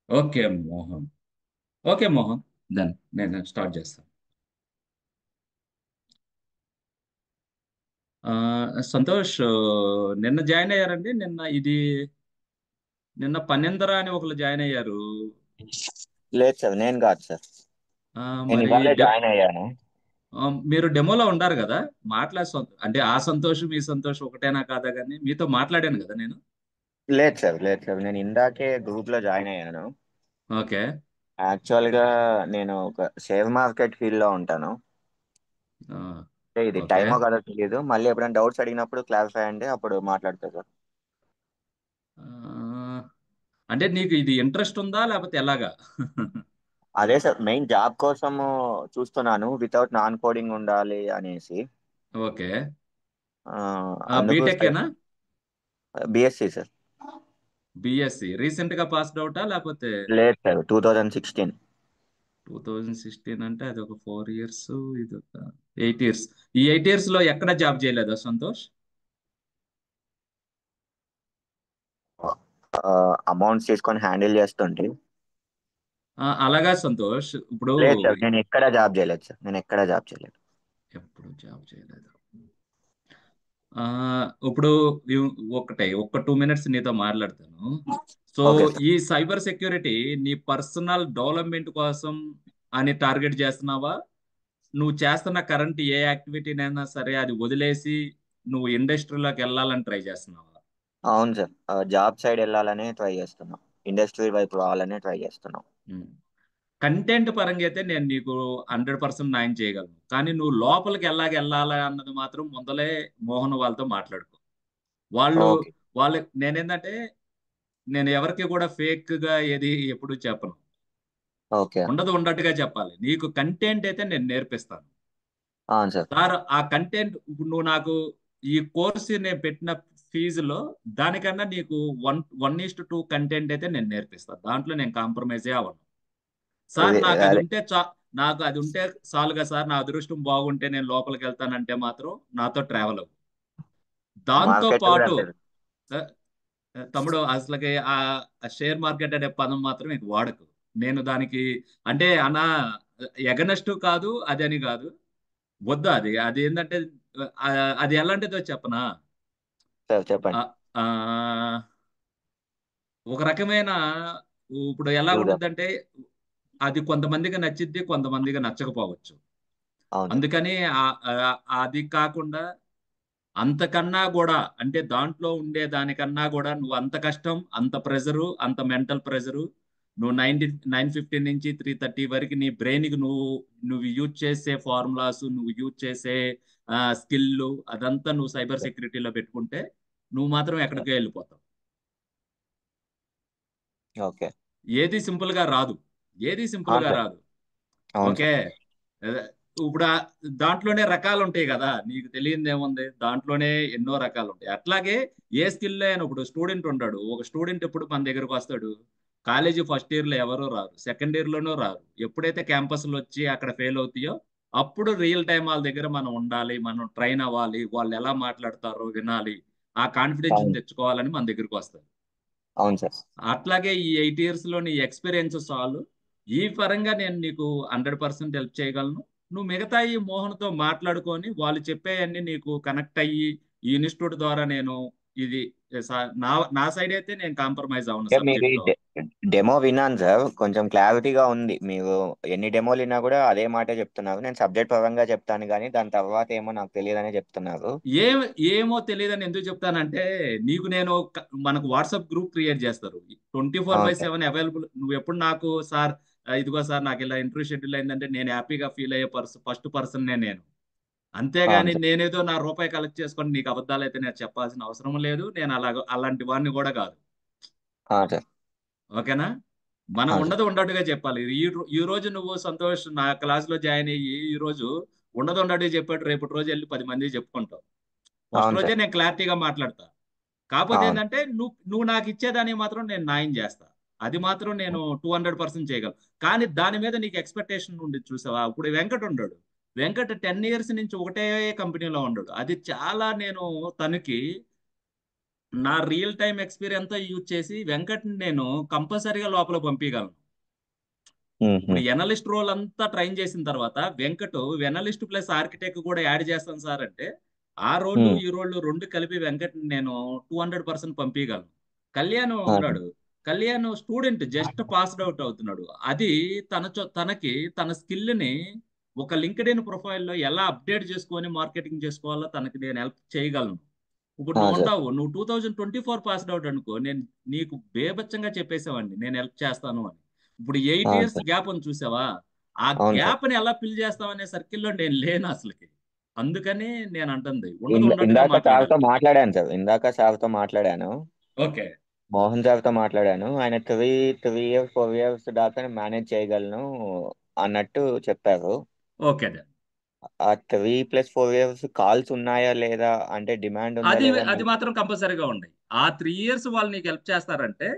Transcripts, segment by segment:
Okay Mohan. Okay Mohan. Then నేను start చేస్తాను. సంతోష్, నిన్న జాయిన్ అయ్యారండి. నిన్న పన్నెందర అని ఒకరు జాయిన్ అయ్యారు. లేదు సార్, నేను కాదు సార్. నేను మరి ఇవాళే జాయిన్ అయ్యాను. మీరు డెమోలో ఉండారు కదా. అంటే ఆ సంతోష్ మీ సంతోష్ ఒకటేనా కాదా, కానీ మీతో మాట్లాడాను కదా నేను. లేదు సార్, నేను ఇందాకే గ్రూప్ లో జాయిన్ అయ్యాను. ఓకే. యాక్చువల్ గా నేను ఒక షేర్ మార్కెట్ ఫీల్డ్ లో ఉంటాను. ఆ, అంటే ఇది ఓకే. టైమో కాదో తెలియదు. మళ్ళీ ఎప్పుడైనా డౌట్స్ అడిగినప్పుడు క్లారిఫై అంటే అప్పుడు మాట్లాడతా సార్. ఆ, అంటే నీకు ఇది ఇంట్రెస్ట్ ఉందా లేకపోతే ఎలాగా? అదే సార్, మెయిన్ జాబ్ కోసము చూస్తున్నాను, వితౌట్ నాన్ కోడింగ్ ఉండాలి అనేసి. ఓకే. ఆ, అందుకు BTech. BSc sir. BSc recent గా పాస్డ్ అవుటా లేకపోతే? లేదు సార్, 2016. 2016 అంటే అది ఒక 4 ఇయర్స్, ఇది ఒక 8 ఇయర్స్. ఈ 8 ఇయర్స్ లో ఎక్కడ జాబ్ చేయలేదా సంతోష్? అమౌంట్స్ తీసుకొని హ్యాండిల్ చేస్తుంటే. అలాగా సంతోష్. ఇప్పుడు లేదు సార్, నేను ఎక్కడ జాబ్ చేయలేదు సార్, నేను ఎక్కడ జాబ్ చేయలేదు. ఎప్పుడు జాబ్ చేయలేదు. ఆ, ఇప్పుడు ఒక్క 2 మినిట్స్ నీతో మాట్లాడతాను. So okay sir. ఈ సైబర్ సెక్యూరిటీ నీ పర్సనల్ డెవలప్మెంట్ కోసం అని టార్గెట్ చేస్తున్నావా? నువ్వు చేస్తున్న కరెంట్ ఏ యాక్టివిటీనైనా సరే అది వదిలేసి నువ్వు ఇండస్ట్రీలోకి వెళ్ళాలని ట్రై చేస్తున్నావా? అవును సార్, జాబ్ సైడ్ వెళ్ళాలనే ట్రై చేస్తున్నాం. ఇండస్ట్రీ వైపు రావాలనే ట్రై చేస్తున్నాం. కంటెంట్ పరంగా అయితే నేను నీకు 100% న్యాయం చేయగలను, కానీ నువ్వు లోపలికి వెళ్ళాలా అన్నది మాత్రం ముందలే మోహన్ వాళ్ళతో మాట్లాడుకో. వాళ్ళు ఓకే. నేనేంటంటే నేను ఎవరికి కూడా ఫేక్ గా ఏది ఎప్పుడు చెప్పను. ఓకే. ఉండదు ఉన్నట్టుగా చెప్పాలి. నీకు కంటెంట్ అయితే నేను నేర్పిస్తాను. అవును సార్. సార్, ఆ కంటెంట్ ఇప్పుడు నువ్వు నాకు ఈ కోర్సు నేను పెట్టిన ఫీజులో దానికన్నా నీకు 1:2 కంటెంట్ అయితే నేను నేర్పిస్తాను. దాంట్లో నేను కాంప్రమైజే అవ్వను. సార్, ఇది అదే, నాకు అది ఉంటే చాలుగా సార్, నా అదృష్టం బాగుంటే నేను లోపలికి వెళ్తానంటే మాత్రం నాతో ట్రావెల్ అవ్వు. దాంతో మార్కెట్ కూడా పాటు అంతే. ఆ, తమ్ముడు, అసలుకి ఆ షేర్ మార్కెట్ అనే పదం మాత్రం ఇంక వాడకు. నేను దానికి అంటే అన్నా ఎగనెస్ట్ కాదు, అది అని కాదు. వద్దు. అది అది ఏంటంటే ఆ, అది ఎలాంటిదో చెప్పనా? సార్ ఆ, చెప్పండి. ఆ, ఒక రకమైన ఇప్పుడు ఎలా చూద్దాం. ఉంటుందంటే అది కొంతమందికి నచ్చిద్ది, కొంతమందికి నచ్చకపోవచ్చు. అవును సార్. అందుకని అది కాకుండా అంతకన్నా కూడా అంటే దాంట్లో ఉండే దానికన్నా కూడా నువ్వు అంత కష్టం, అంత ప్రెజరు, అంత మెంటల్ ప్రెజరు, నువ్వు 9:15 నుంచి 3:30 వరకు నీ బ్రెయిన్కి నువ్వు యూజ్ చేసే ఫార్ములాస్, నువ్వు యూజ్ చేసే స్కిల్, అదంతా నువ్వు సైబర్ సెక్యూరిటీలో పెట్టుకుంటే నువ్వు మాత్రం ఎక్కడికో వెళ్ళిపోతావు. ఓకే. ఏది సింపుల్ గా రాదు. ఏది సింపుల్ అవును గా సార్. రాదు. అవును ఓకే. సార్. అదే. ఇప్పుడు దాంట్లోనే రకాలు ఉంటాయి కదా, నీకు తెలియదు ఏముంది, దాంట్లోనే ఎన్నో రకాలు ఉంటాయి. అట్లాగే ఏ స్కిల్ అయినా ఇప్పుడు స్టూడెంట్ ఉంటాడు. ఒక స్టూడెంట్ ఎప్పుడు మన దగ్గరకు వస్తాడు? కాలేజీ ఫస్ట్ ఇయర్ లో ఎవరో రారు, సెకండ్ ఇయర్ లోనూ రారు. ఎప్పుడైతే క్యాంపస్లు వచ్చి అక్కడ ఫెయిల్ అవుతాయో అప్పుడు రియల్ టైం వాళ్ళ దగ్గర మనం ఉండాలి, మనం ట్రైన్ అవ్వాలి, వాళ్ళు ఎలా మాట్లాడతారో వినాలి, ఆ కాన్ఫిడెన్స్ అవును. తెచ్చుకోవాలని మన దగ్గరకు వస్తారు. అవును సార్. అట్లాగే ఈ 8 ఇయర్స్ లో నీ ఎక్స్పీరియన్స్ చాలు. ఈ పరంగా నేను నీకు 100% హెల్ప్ చేయగలను. నువ్వు మిగతా ఈ మోహన్తో మాట్లాడుకొని వాళ్ళు చెప్పేవన్నీ నీకు కనెక్ట్ అయ్యి ఈ ఇన్స్టిట్యూట్ ద్వారా నేను ఇది నా నా సైడ్ అయితే నేను కాంప్రమైజ్ అవును అంటే మీరు సబ్జెక్ట్ లో. డెమో విన్నాను సార్, కొంచెం క్లారిటీగా ఉంది. మీరు ఎన్ని డెమోలు విన్నా కూడా అదే మాటే చెప్తున్నారు. నేను సబ్జెక్ట్ పరంగా చెప్తాను కానీ దాని తర్వాత ఏమో నాకు తెలియదనే చెప్తున్నారు. ఏం ఏమో తెలియదని ఎందుకు చెప్తానంటే నీకు నేను మనకు వాట్సాప్ గ్రూప్ క్రియేట్ చేస్తారు. ట్వంటీ ఫోర్ బై అవును సార్. Seven available. నువ్వు ఎప్పుడు నాకు సార్, ఇదిగో సార్ నాకు ఇలా ఇంటర్వ్యూ షెడ్యూల్ అయిందంటే నేను హ్యాపీగా ఫీల్ అయ్యే ఫస్ట్ పర్సన్ నేను. అవును అంతేగాని సార్. నేనేదో నా రూపాయి కలెక్ట్ చేసుకొని నీకు అబద్ధాలు అయితే నేను చెప్పాల్సిన అవసరం లేదు. నేను అలాంటి వాడిని కూడా కాదు. అవును సార్. ఓకేనా? మనం అవును సార్. ఉండదు ఉండట్టుగా చెప్పాలి. ఈ రోజు నువ్వు సంతోష్ నా క్లాస్ లో జాయిన్ అయ్యి ఈ రోజు ఉండదు ఉండట్టుగా చెప్పాడు, రేపటి రోజు వెళ్ళి 10 మంది చెప్పుకుంటావు. ఫస్ట్ అవును రోజే సార్. నేను క్లారిటీగా మాట్లాడతా. కాకపోతే అవును. ఏంటంటే నువ్వు నాకు ఇచ్చేదాన్ని మాత్రం నేను న్యాయం చేస్తా. అది మాత్రం నేను 200% చేయగలను. కానీ దాని మీద నీకు ఎక్స్పెక్టేషన్ ఉంది చూసావా? ఇప్పుడు వెంకట్ ఉన్నాడు. వెంకట్ 10 ఇయర్స్ నుంచి ఒకటే కంపెనీలో ఉన్నాడు. అది చాలా నేను తనకి నా రియల్ టైం ఎక్స్పీరియన్స్ యూజ్ చేసి వెంకట్ని నేను కంపల్సరీగా లోపల పంపించగలను. ఇప్పుడు ఎనలిస్ట్ రోల్ అంతా ట్రైన్ చేసిన తర్వాత వెంకట్ ఎనలిస్ట్ ప్లస్ ఆర్కిటెక్ట్ కూడా యాడ్ చేస్తాను సార్ అంటే, ఆ రోడ్లు ఈ రోడ్లు రెండు కలిపి వెంకట్ నేను 200% పంపించగలను. కళ్యాణ్ ఉన్నాడు, Kalyan student just passed out అవుతున్నాడు. అది తనకి తన స్కిల్ ని ఒక లింక్డ్ ఇన్ ప్రొఫైల్లో ఎలా అప్డేట్ చేసుకొని మార్కెటింగ్ చేసుకోవాలో తనకి నేను హెల్ప్ చేయగలను. ఇప్పుడు నువ్వు సార్. ఉంటావు, నువ్వు 2024 పాస్డ్ అవుట్ అనుకో, నేను నీకు బేబచ్చంగా చెప్పేసేవాడిని నేను హెల్ప్ చేస్తాను అని. ఇప్పుడు 8 years సార్. గ్యాప్ అని చూసావా, ఆ అవును సార్. గ్యాప్ ని ఎలా ఫిల్ చేస్తామనే సర్కిల్లో నేను లేను అసలుకి. అందుకని నేను అంటుంది ఉన్నది ఉన్నట్టుగా ఇందాక మాట్లాడాలి. సార్తో మాట్లాడాను సార్, ఇందాక సార్తో మాట్లాడాను, ఓకే. మోహన్ సార్తో మాట్లాడాను. ఆయన 3 years 4 years దాకా మేనేజ్ చేయగలను అన్నట్టు చెప్పారు. ఓకే. ఆ 3 + 4 years కాల్స్ ఉన్నాయా లేదా, అంటే డిమాండ్ ఉందా అది లేదా అది మాత్రం కంపల్సరీగా ఉన్నాయి. ఆ 3 years వాళ్ళు నీకు హెల్ప్ చేస్తారంటే,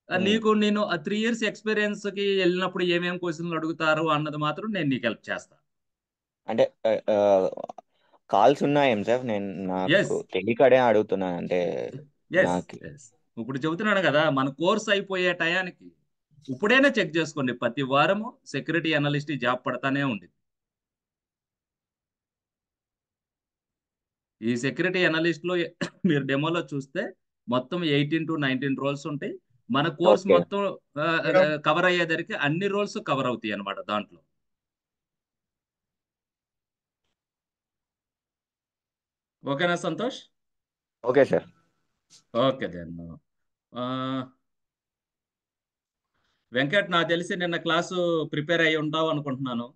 నీకు నేను ఆ 3 years ఎక్స్పీరియన్స్ కి వెళ్ళినప్పుడు ఏమేమి క్వశ్చన్లు అడుగుతారు అన్నది మాత్రం నేను నీకు హెల్ప్ చేస్తాను. అంటే కాల్స్ ఉన్నాయేం సార్? నేను నాకు ఎస్, తెలియకడే అడుగుతున్నాను, అంటే ఎస్, నాకు. ఎస్. ఇప్పుడు చెబుతున్నాను కదా, మన కోర్స్ అయిపోయే టయానికి ఇప్పుడైనా చెక్ చేసుకోండి. ప్రతి వారము సెక్యూరిటీ అనలిస్ట్ జాబ్ పడతానే ఉంది. ఈ సెక్యూరిటీ అనలిస్ట్ లో మీరు డెమోలో చూస్తే మొత్తం 18 to 19 రోల్స్ ఉంటాయి. మన కోర్స్ ఓకే. మొత్తం కవర్ అయ్యేసరికి అన్ని రోల్స్ కవర్ అవుతాయి అన్నమాట దాంట్లో. ఓకేనా Santosh? Okay sir. Okay then. Venkat, నాకు తెలిసి నిన్న క్లాసు ప్రిపేర్ అయ్యి ఉంటావు అనుకుంటున్నాను.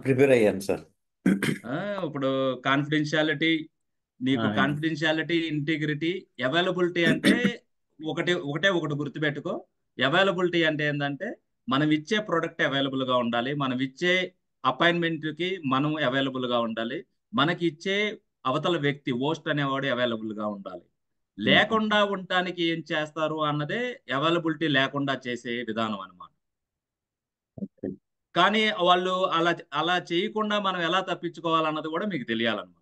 ప్రిపేర్ అయ్యాను సార్. ఆ, ఇప్పుడు కాన్ఫిడెన్షియాలిటీ, నీకు అయింది. కాన్ఫిడెన్షియాలిటీ, ఇంటిగ్రిటీ, అవైలబిలిటీ అంటే ఒకటే ఒకటి గుర్తుపెట్టుకో. అవైలబిలిటీ అంటే ఏంటంటే మనం ఇచ్చే ప్రొడక్ట్ అవైలబుల్ గా ఉండాలి, మనం ఇచ్చే అపాయింట్మెంట్ కి మనం అవైలబుల్ గా ఉండాలి, మనకి ఇచ్చే అవతల వ్యక్తి హోస్ట్ అనేవాడు అవైలబుల్ గా ఉండాలి. లేకుండా ఉండటానికి ఏం చేస్తారు అన్నదే అవైలబిలిటీ లేకుండా చేసే విధానం అన్నమాట. కానీ వాళ్ళు అలా అలా చేయకుండా మనం ఎలా తప్పించుకోవాలన్నది కూడా మీకు తెలియాలన్నమాట.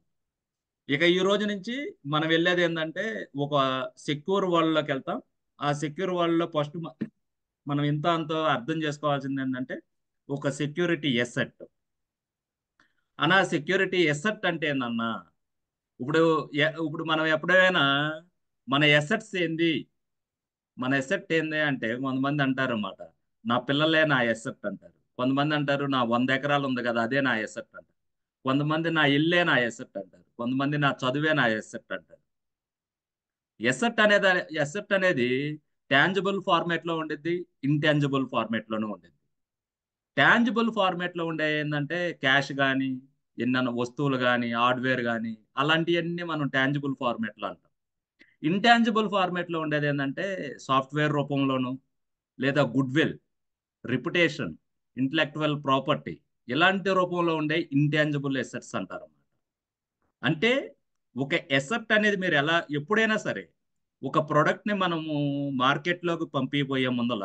ఇక ఈ రోజు నుంచి మనం వెళ్ళేది ఏంటంటే ఒక సెక్యూర్ వరల్డ్ లోకి వెళ్తాం. ఆ సెక్యూర్ వరల్డ్ లో ఫస్ట్ మనం ఇంత అంత అర్థం చేసుకోవాల్సింది ఏంటంటే ఒక సెక్యూరిటీ ఎసెట్. అన్నా సెక్యూరిటీ ఎసెట్ అంటే ఏందన్నా, ఇప్పుడు మనం ఎప్పుడైనా మన ఎసెట్స్ ఏంది, మన ఎసెట్ ఏంది అంటే కొంతమంది అంటారు అన్నమాట, నా పిల్లలే నా ఎసెట్ అంటారు. కొంతమంది అంటారు నా 100 ఎకరాలు ఉంది కదా అదే నా ఎసెట్ అంటారు. కొంతమంది నా ఇల్లే నా ఎసెట్ అంటారు. కొంతమంది నా చదువే నా ఎసెట్ అంటారు. ఎసెట్ అనేది ఎసెట్ అనేది టాంజిబుల్ ఫార్మేట్ లో ఉండిద్ది, ఇంటాంజిబుల్ ఫార్మేట్ లోనూ ఉండిద్ది. టాంజిబుల్ ఫార్మేట్ లో ఉండే ఏంటంటే క్యాష్ కానీ, ఎన్న వస్తువులు కానీ, హార్డ్వేర్ కానీ, అలాంటివన్నీ మనం టాంజిబుల్ ఫార్మేట్ లో అంటాం. ఇంటాంజిబుల్ ఫార్మేట్ లో ఉండేది ఏంటంటే సాఫ్ట్వేర్ రూపంలోను, లేదా గుడ్విల్, రిప్యుటేషన్, ఇంటలెక్చువల్ ప్రాపర్టీ, ఇలాంటి రూపంలో ఉండే ఇంటాంజిబుల్ ఎసెట్స్ అంటారు. అంటే ఒక ఎసెట్ అనేది మీరు ఎలా ఎప్పుడైనా సరే ఒక ప్రొడక్ట్ ని మనము మార్కెట్లోకి పంపిపోయే ముందల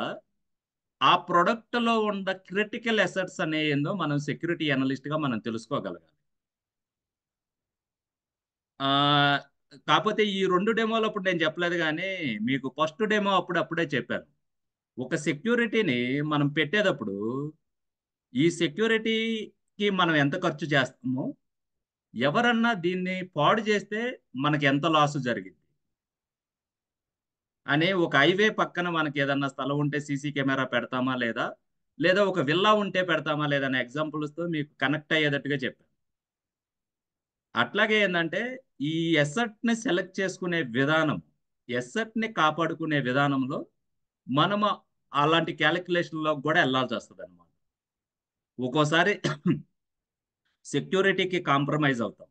ఆ ప్రొడక్ట్ లో ఉన్న క్రిటికల్ ఎసెట్స్ అనే ఏందో మనం సెక్యూరిటీ అనలిస్ట్ గా మనం తెలుసుకోగలగాలి. ఆ కాకపోతే ఈ రెండు డెమోలు అప్పుడు నేను చెప్పలేదు, కానీ మీకు ఫస్ట్ డెమో అప్పుడే చెప్పాను. ఒక సెక్యూరిటీని మనం పెట్టేటప్పుడు ఈ సెక్యూరిటీకి మనం ఎంత ఖర్చు చేస్తామో, ఎవరన్నా దీన్ని పాడు చేస్తే మనకి ఎంత లాస్ జరిగింది అని, ఒక హైవే పక్కన మనకి ఏదన్నా స్థలం ఉంటే సీసీ కెమెరా పెడతామా లేదా, లేదా ఒక విల్లా ఉంటే పెడతామా లేదా అనే ఎగ్జాంపుల్స్తో మీకు కనెక్ట్ అయ్యేటట్టుగా చెప్పాను. అట్లాగే ఏంటంటే ఈ ఎసెట్ ని సెలెక్ట్ చేసుకునే విధానం, ఎసెట్ ని కాపాడుకునే విధానంలో మనము అలాంటి క్యాలిక్యులేషన్లో కూడా వెళ్ళాల్సి వస్తుంది అనమాట. ఒక్కోసారి సెక్యూరిటీకి కాంప్రమైజ్ అవుతాం,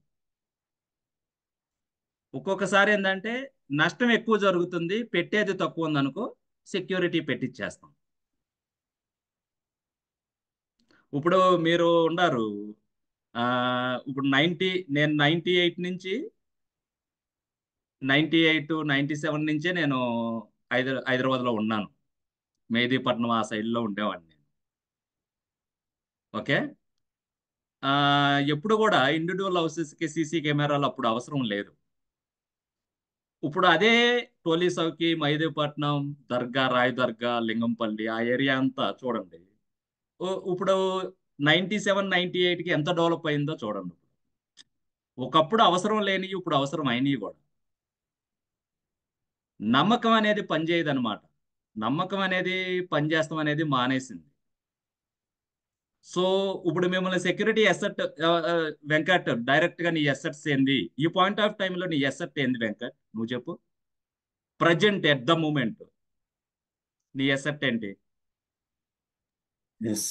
ఒక్కొక్కసారి ఏంటంటే నష్టం ఎక్కువ జరుగుతుంది, పెట్టేది తక్కువ ఉందనుకో సెక్యూరిటీ పెట్టిచ్చేస్తాం. ఇప్పుడు మీరు ఉన్నారు, ఆ, ఇప్పుడు నేను 98 నుంచి 97 నుంచే నేను హైదరాబాద్లో ఉన్నాను. మెహదీపట్నం ఆ సైడ్లో ఉండేవాడిని నేను. ఓకే. ఎప్పుడు కూడా ఇండివిజువల్ హౌసెస్కి సీసీ కెమెరాలు అప్పుడు అవసరం లేదు. ఇప్పుడు అదే టోలీ సౌకి, మైదీపట్నం, దర్గా, రాయ్ దర్గా, లింగంపల్లి ఆ ఏరియా అంతా చూడండి. ఇప్పుడు 97, 98కి ఎంత డెవలప్ అయిందో చూడండి. ఒకప్పుడు అవసరం లేనివి ఇప్పుడు అవసరం అయినవి కూడా. నమ్మకం అనేది పనిచేయదు అనమాట. నమ్మకం అనేది పనిచేస్తాం అనేది మానేసింది. సో ఇప్పుడు మిమ్మల్ని సెక్యూరిటీ ఎసెట్ వెంకట్ డైరెక్ట్ గా నీ ఎసెట్స్ ఏంది, ఈ పాయింట్ ఆఫ్ టైంలో నీ ఎసెట్ ఏంది వెంకట్, నువ్వు చెప్పు. ప్రజెంట్ ఎట్ ద మూమెంట్ నీ ఎసెట్ ఏంటి?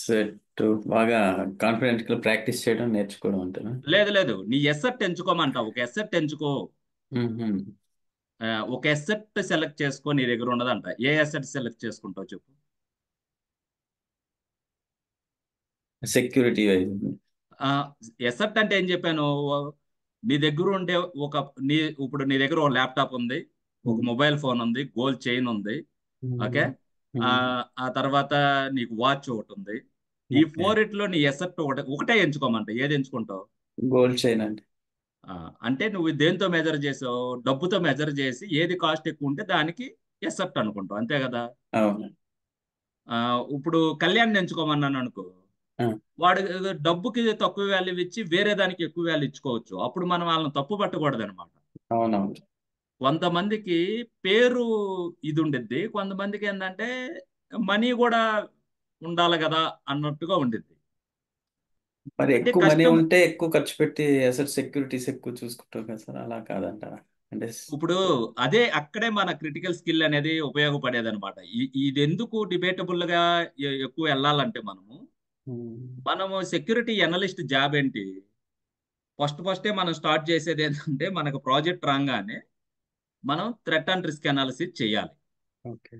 సెట్ బాగా కాన్ఫిడెంట్ గా ప్రాక్టీస్ చేయడం నేర్చుకోవడం అంటేనా? లేదు లేదు, నీ ఎసెట్ ఎంచుకోమంటావు. ఒక ఎసెట్ ఎంచుకో. ఒక ఎసెట్ సెలెక్ట్ చేసుకో, నీ దగ్గర ఉన్నదంట. ఏ ఎసెట్ సెలెక్ట్ చేసుకుంటావు చెప్పు. సెక్యూరిటీ ఎసెట్ అంటే ఏం చెప్పాను? నీ దగ్గర ఉండే ఒక నీ ఇప్పుడు నీ దగ్గర ఒక ల్యాప్టాప్ ఉంది, ఒక మొబైల్ ఫోన్ ఉంది, గోల్డ్ చైన్ ఉంది. ఓకే. ఆ తర్వాత నీకు వాచ్ ఒకటి ఉంది. ఈ ఫోరిట్లో నీ ఎసెట్ ఒకటే ఎంచుకోమంట. ఏది ఎంచుకుంటావు? గోల్డ్ చైన్ అండి. అంటే నువ్వు దేంతో మెజర్ చేసావు? డబ్బుతో మెజర్ చేసి ఏది కాస్ట్ ఎక్కువ ఉంటే దానికి ఎసెప్ట్ అనుకుంటావు, అంతే కదా. అవును. ఇప్పుడు కళ్యాణ్ ఎంచుకోమన్నాను అనుకో, వాడు డబ్బుకి తక్కువ వాల్యూ ఇచ్చి వేరే దానికి ఎక్కువ వాల్యూ ఇచ్చుకోవచ్చు. అప్పుడు మనం వాళ్ళని తప్పు పట్టకూడదు అనమాట. అవునవును. కొంతమందికి పేరు ఇది ఉండిద్ది, కొంతమందికి ఏంటంటే మనీ కూడా ఉండాలి కదా అన్నట్టుగా ఉండిద్ది. మరి అంటే ఎక్కువ మనీ కష్టం. ఉంటే ఎక్కువ ఖర్చు పెట్టి అసలు సెక్యూరిటీస్ ఎక్కువ చూసుకుంటాం కదా సార్, అలా కాదంటారా? అంటే ఇప్పుడు అదే అక్కడే మన క్రిటికల్ స్కిల్ అనేది ఉపయోగపడేది అనమాట. ఇది ఎందుకు డిబేటబుల్ గా ఎక్కువ వెళ్ళాలంటే మనము సెక్యూరిటీ అనలిస్ట్ జాబ్ ఏంటి? ఫస్టే మనం స్టార్ట్ చేసేది ఏంటంటే, మనకు ప్రాజెక్ట్ రాగానే మనం థ్రెట్ అండ్ రిస్క్ అనాలిసిస్ చేయాలి.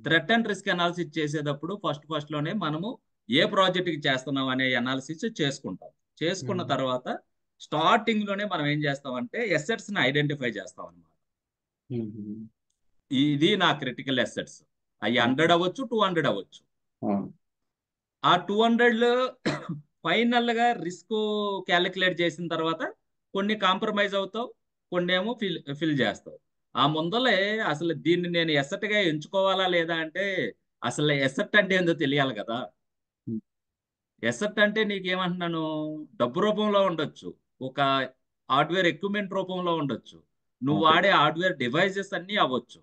థ్రెట్ అండ్ రిస్క్ అనాలిసిస్ చేసేటప్పుడు ఫస్ట్ లోనే మనము ఏ ప్రాజెక్ట్ కి చేస్తున్నాం అనే అనాలిసిస్ చేసుకుంటాం. చేసుకున్న తర్వాత స్టార్టింగ్ లోనే మనం ఏం చేస్తామంటే ఎసెట్స్ ని ఐడెంటిఫై చేస్తాం అనమాట. ఇది నా క్రిటికల్ ఎసెట్స్. అవి 100 అవ్వచ్చు, 200 అవ్వచ్చు. ఆ 200 ఫైనల్ గా రిస్క్ క్యాలిక్యులేట్ చేసిన తర్వాత కొన్ని కాంప్రమైజ్ అవుతావు, కొన్ని ఏమో ఫిల్ చేస్తావు. ఆ ముందలే అసలు దీన్ని నేను ఎసెట్ గా ఎంచుకోవాలా లేదా అంటే, అసలు ఎసెట్ అంటే ఏందో తెలియాలి కదా. ఎసెట్ అంటే నీకేమంటున్నాను, డబ్బు రూపంలో ఉండొచ్చు, ఒక హార్డ్వేర్ ఎక్విప్మెంట్ రూపంలో ఉండొచ్చు, నువ్వు వాడే హార్డ్వేర్ డివైజెస్ అన్నీ అవ్వచ్చు,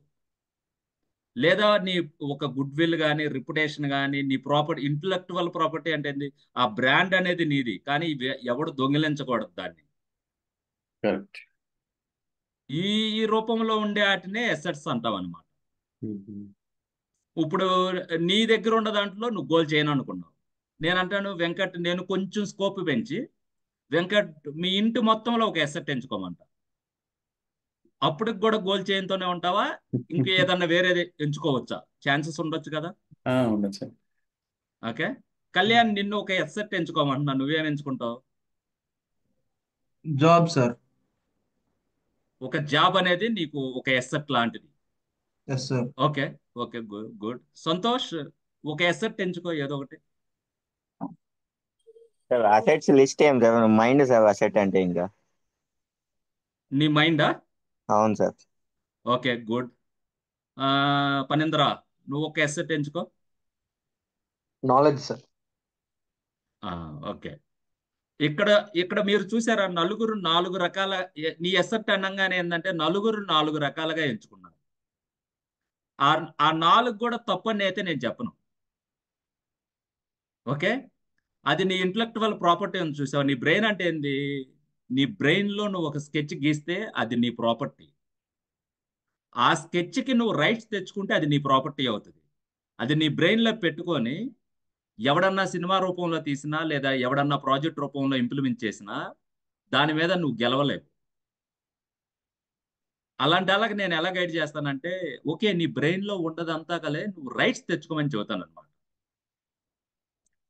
లేదా నీ ఒక గుడ్ విల్ కానీ, రిప్యుటేషన్ కానీ, నీ ప్రాపర్టీ, ఇంటలెక్చువల్ ప్రాపర్టీ అంటే ఏంది, ఆ బ్రాండ్ అనేది నీది, కానీ ఎవడు దొంగిలించకూడదు దాన్ని. ఈ రూపంలో ఉండే వాటినే ఎసెట్స్ అంటాం అనమాట. ఇప్పుడు నీ దగ్గర ఉన్న దాంట్లో నువ్వు గోల్ చేయను అనుకున్నావు. నేను అంటాను వెంకట్, నేను కొంచెం స్కోప్ పెంచి వెంకట్ మీ ఇంటి మొత్తంలో ఒక ఎసెట్ ఎంచుకోమంట. అప్పటికి కూడా గోల్ చేయతోనే ఉంటావా, ఇంక ఏదన్నా వేరేది ఎంచుకోవచ్చా? ఛాన్సెస్ ఉండొచ్చు కదా. ఉండొచ్చు. ఓకే. కళ్యాణ్, నిన్ను ఒక ఎసెట్ ఎంచుకోమంటున్నా, నువ్వేం ఎంచుకుంటావు? Job sir. ఒక జాబ్ అనేది నీకు ఒక ఎసెట్ లాంటిది. Yes sir. Okay. Okay, good. Santosh, ఒక ఎసెట్ ఎంచుకో ఏదో ఒకటి. సార్ అసెట్స్ లిస్ట్ ఏం సార్? మైండ్ సార్ అసెట్ అంటే ఇంకా. నీ మైండా? అవును సార్. Okay, good. పనింద్ర, నువ్వు ఒక ఎసెట్ ఎంచుకో. Knowledge sir. ఓకే. ఇక్కడ ఇక్కడ మీరు చూసారా, నలుగురు 4 రకాల, నీ ఎసెట్ అనగానే ఏంటంటే నలుగురు 4 రకాలుగా ఎంచుకున్నారు. ఆ 4 కూడా తప్పని అయితే నేను చెప్పను. ఓకే. అది నీ ఇంటలెక్చువల్ ప్రాపర్టీ అని చూసావు. నీ బ్రెయిన్ అంటే ఏంది? నీ బ్రెయిన్ లో నువ్వు ఒక స్కెచ్ గీస్తే అది నీ ప్రాపర్టీ. ఆ స్కెచ్ కి నువ్వు రైట్స్ తెచ్చుకుంటే అది నీ ప్రాపర్టీ అవుతుంది. అది నీ బ్రెయిన్ లో పెట్టుకొని ఎవడన్నా సినిమా రూపంలో తీసినా, లేదా ఎవడన్నా ప్రాజెక్ట్ రూపంలో ఇంప్లిమెంట్ చేసినా దాని మీద నువ్వు గెలవలేవు. అలాగే నేను ఎలా గైడ్ చేస్తానంటే, ఓకే నీ బ్రెయిన్ లో ఉండదంతా కలే, నువ్వు రైట్స్ తెచ్చుకోమని చెబుతాను అనమాట.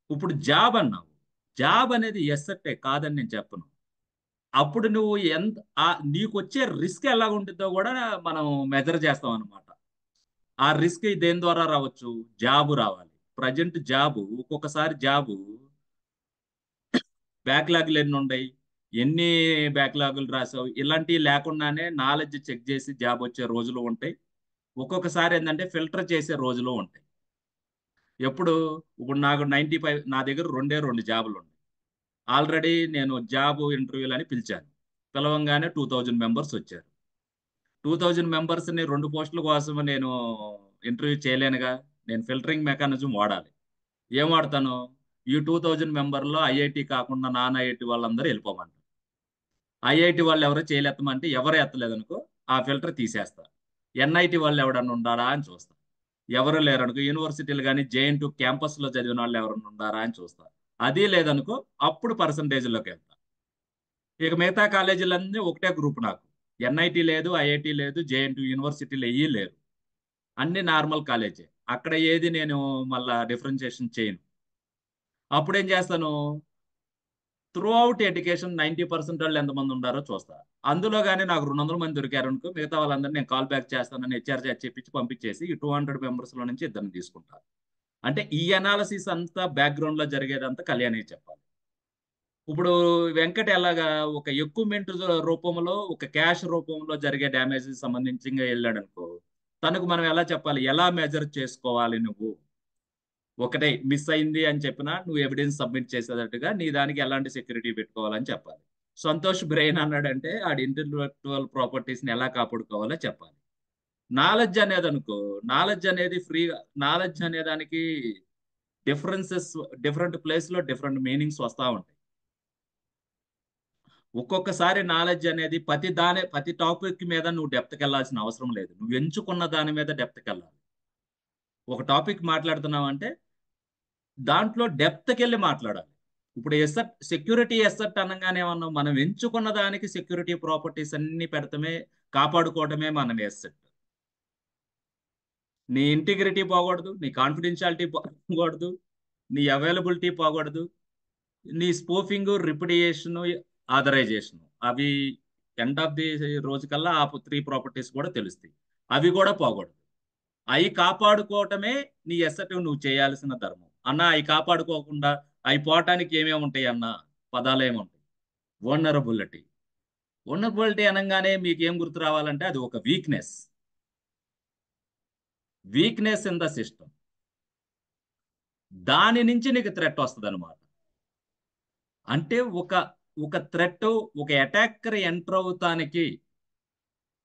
ఇప్పుడు జాబ్ అన్నావు, జాబ్ అనేది ఎసెట్టే కాదని నేను చెప్పను. అప్పుడు నువ్వు నీకు వచ్చే రిస్క్ ఎలా ఉంటుందో కూడా మనం మెజర్ చేస్తాం అనమాట. ఆ రిస్క్ దేని ద్వారా రావచ్చు? జాబు రావాలి. ప్రజెంట్ జాబు, ఒక్కొక్కసారి జాబు బ్యాక్లాగ్లు ఎన్ని ఉన్నాయి, ఎన్ని బ్యాక్లాగులు రాసావు, ఇలాంటివి లేకుండానే నాలెడ్జ్ చెక్ చేసి జాబ్ వచ్చే రోజులు ఉంటాయి. ఒక్కొక్కసారి ఏంటంటే ఫిల్టర్ చేసే రోజులు ఉంటాయి. ఎప్పుడు ఇప్పుడు నాకు 95 నా దగ్గర 2 జాబులు ఉన్నాయి. ఆల్రెడీ నేను జాబ్ ఇంటర్వ్యూలు అని పిలిచాను. పిలవంగానే 2000 మెంబర్స్ వచ్చారు. 2000 మెంబర్స్ని 2 పోస్టుల కోసం నేను ఇంటర్వ్యూ చేయలేనుగా. నేను ఫిల్టరింగ్ మెకానిజం వాడాలి. ఏం వాడతాను? ఈ 2000 మెంబర్లో ఐఐటి కాకుండా నాన్ ఐఐటి వాళ్ళందరూ వెళ్ళిపోమంటారు. ఐఐటి వాళ్ళు ఎవరో చేయలేత్తమంటే ఎవరు ఎత్తలేదనుకో ఆ ఫిల్టర్ తీసేస్తా. ఎన్ఐటి వాళ్ళు ఎవడన్నా ఉండారా అని చూస్తా. ఎవరు లేరనుకో యూనివర్సిటీలు కానీ జేఎన్‌టూ క్యాంపస్లో చదివిన వాళ్ళు ఎవరన్నా ఉండారా అని చూస్తా. అది లేదనుకో అప్పుడు పర్సంటేజ్లోకి వెళ్తా. ఇక మిగతా కాలేజీలన్నీ ఒకటే గ్రూప్ నాకు. ఎన్ఐటి లేదు, ఐఐటి లేదు, జేఎన్‌టూ యూనివర్సిటీలు ఏయీ లేరు. అన్ని నార్మల్ కాలేజే. అక్కడ ఏది నేను మళ్ళా డిఫరెన్షియేషన్ చేయను. అప్పుడు ఏం చేస్తాను? త్రూ అవుట్ ఎడ్యుకేషన్ 90% వాళ్ళు ఎంతమంది ఉండారో చూస్తా. అందులో కానీ నాకు 200 మంది దొరికారు అనుకో, మిగతా వాళ్ళందరినీ నేను కాల్ బ్యాక్ చేస్తానని హెచ్ఆర్ చెప్పించి పంపించేసి ఈ 200 మెంబర్స్లో నుంచి ఇద్దరిని తీసుకుంటాను. అంటే ఈ అనాలసిస్ అంతా బ్యాక్గ్రౌండ్లో జరిగేదంతా కళ్యాణి చెప్పాలి. ఇప్పుడు వెంకట్ ఎలాగా ఒక ఎక్విప్మెంట్ రూపంలో ఒక క్యాష్ రూపంలో జరిగే డ్యామేజ్ సంబంధించి వెళ్ళాడు అనుకో, తనకు మనం ఎలా చెప్పాలి, ఎలా మెజర్ చేసుకోవాలి? నువ్వు ఒకటే మిస్ అయింది అని చెప్పినా నువ్వు ఎవిడెన్స్ సబ్మిట్ చేసేటట్టుగా నీ దానికి ఎలాంటి సెక్యూరిటీ పెట్టుకోవాలని చెప్పాలి. సంతోష్ బ్రెయిన్ అన్నాడంటే ఆడి ఇంటెలెక్చువల్ ప్రాపర్టీస్ని ఎలా కాపాడుకోవాలో చెప్పాలి. నాలెడ్జ్ అనేది అనుకో, నాలెడ్జ్ అనేది ఫ్రీగా, నాలెడ్జ్ అనే దానికి డిఫరెన్సెస్ డిఫరెంట్ ప్లేస్లో డిఫరెంట్ మీనింగ్స్ వస్తూ ఉంటాయి. ఒక్కొక్కసారి నాలెడ్జ్ అనేది ప్రతి టాపిక్ మీద నువ్వు డెప్త్కి వెళ్ళాల్సిన అవసరం లేదు. నువ్వు ఎంచుకున్న దాని మీద డెప్త్కి వెళ్ళాలి. ఒక టాపిక్ మాట్లాడుతున్నావు అంటే దాంట్లో డెప్త్కి వెళ్ళి మాట్లాడాలి. ఇప్పుడు సెక్యూరిటీ ఎసెట్ అనగానే ఏమన్నా మనం ఎంచుకున్న దానికి సెక్యూరిటీ ప్రాపర్టీస్ అన్ని పెడతామే, కాపాడుకోవటమే మన ఎసెట్. నీ ఇంటిగ్రిటీ పోకూడదు, నీ కాన్ఫిడెన్షియాలిటీ పోకూడదు, నీ అవైలబిలిటీ పోకూడదు, నీ స్పూఫింగ్, రిపిడియేషన్, ఆథరైజేషన్, అవి ఎండ్ ఆఫ్ ది రోజు కల్లా ఆ 3 ప్రాపర్టీస్ కూడా తెలుస్తాయి. అవి కూడా పోకూడదు. అవి కాపాడుకోవటమే నీ ఎసెట్ నువ్వు చేయాల్సిన ధర్మం. అన్న అవి కాపాడుకోకుండా అవి పోవటానికి ఏమేమి ఉంటాయి అన్న? పదాలు ఏముంటాయి? వల్నరబిలిటీ. వల్నరబిలిటీ అనగానే మీకు ఏం గుర్తు రావాలంటే అది ఒక వీక్నెస్ ఇన్ ద సిస్టమ్. దాని నుంచి నీకు థ్రెట్ వస్తుంది అనమాట. అంటే ఒక థ్రెట్, ఒక అటాకర్ ఎంటర్ అవుతానికి,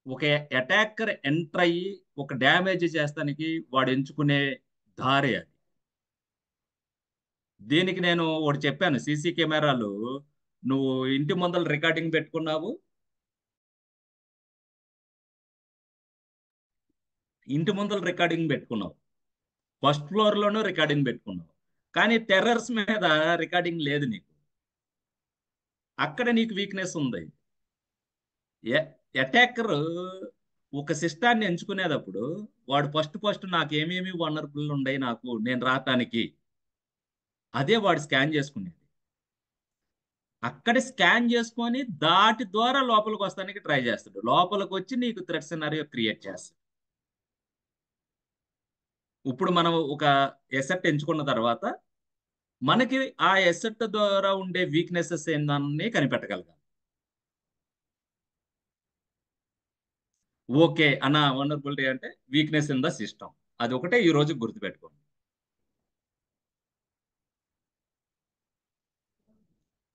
ఒక అటాకర్ ఎంటర్ అయ్యి ఒక డ్యామేజ్ చేస్తానికి వాడు ఎంచుకునే దారి అది. దీనికి నేను ఒకటి చెప్పాను, సీసీ కెమెరాలు నువ్వు ఇంటి ముందర రికార్డింగ్ పెట్టుకున్నావు, ఫస్ట్ ఫ్లోర్లోనూ రికార్డింగ్ పెట్టుకున్నావు, కానీ టెర్రర్స్ మీద రికార్డింగ్ లేదు నీకు. అక్కడ నీకు వీక్నెస్ ఉంది. అటాకర్ ఒక సిస్టాన్ని ఎంచుకునేటప్పుడు వాడు ఫస్ట్ నాకు ఏమేమి వనరబుల్ ఉన్నాయి నాకు నేను రావటానికి, అదే వాడు స్కాన్ చేసుకునేది. అక్కడ స్కాన్ చేసుకొని దాటి ద్వారా లోపలికి వస్తానికి ట్రై చేస్తాడు. లోపలికి వచ్చి నీకు థ్రెట్ సినారియో క్రియేట్ చేస్తాడు. ఇప్పుడు మనం ఒక ఎసెట్ ఎంచుకున్న తర్వాత మనకి ఆ ఎసెట్ ద్వారా ఉండే వీక్నెసెస్ ఏందన్నీ కనిపెట్టగలగాలి. ఓకే అన్న, వనరబిలిటీ అంటే వీక్నెస్ ఇన్ ద సిస్టమ్. అది ఒకటే ఈ రోజు గుర్తుపెట్టుకోండి.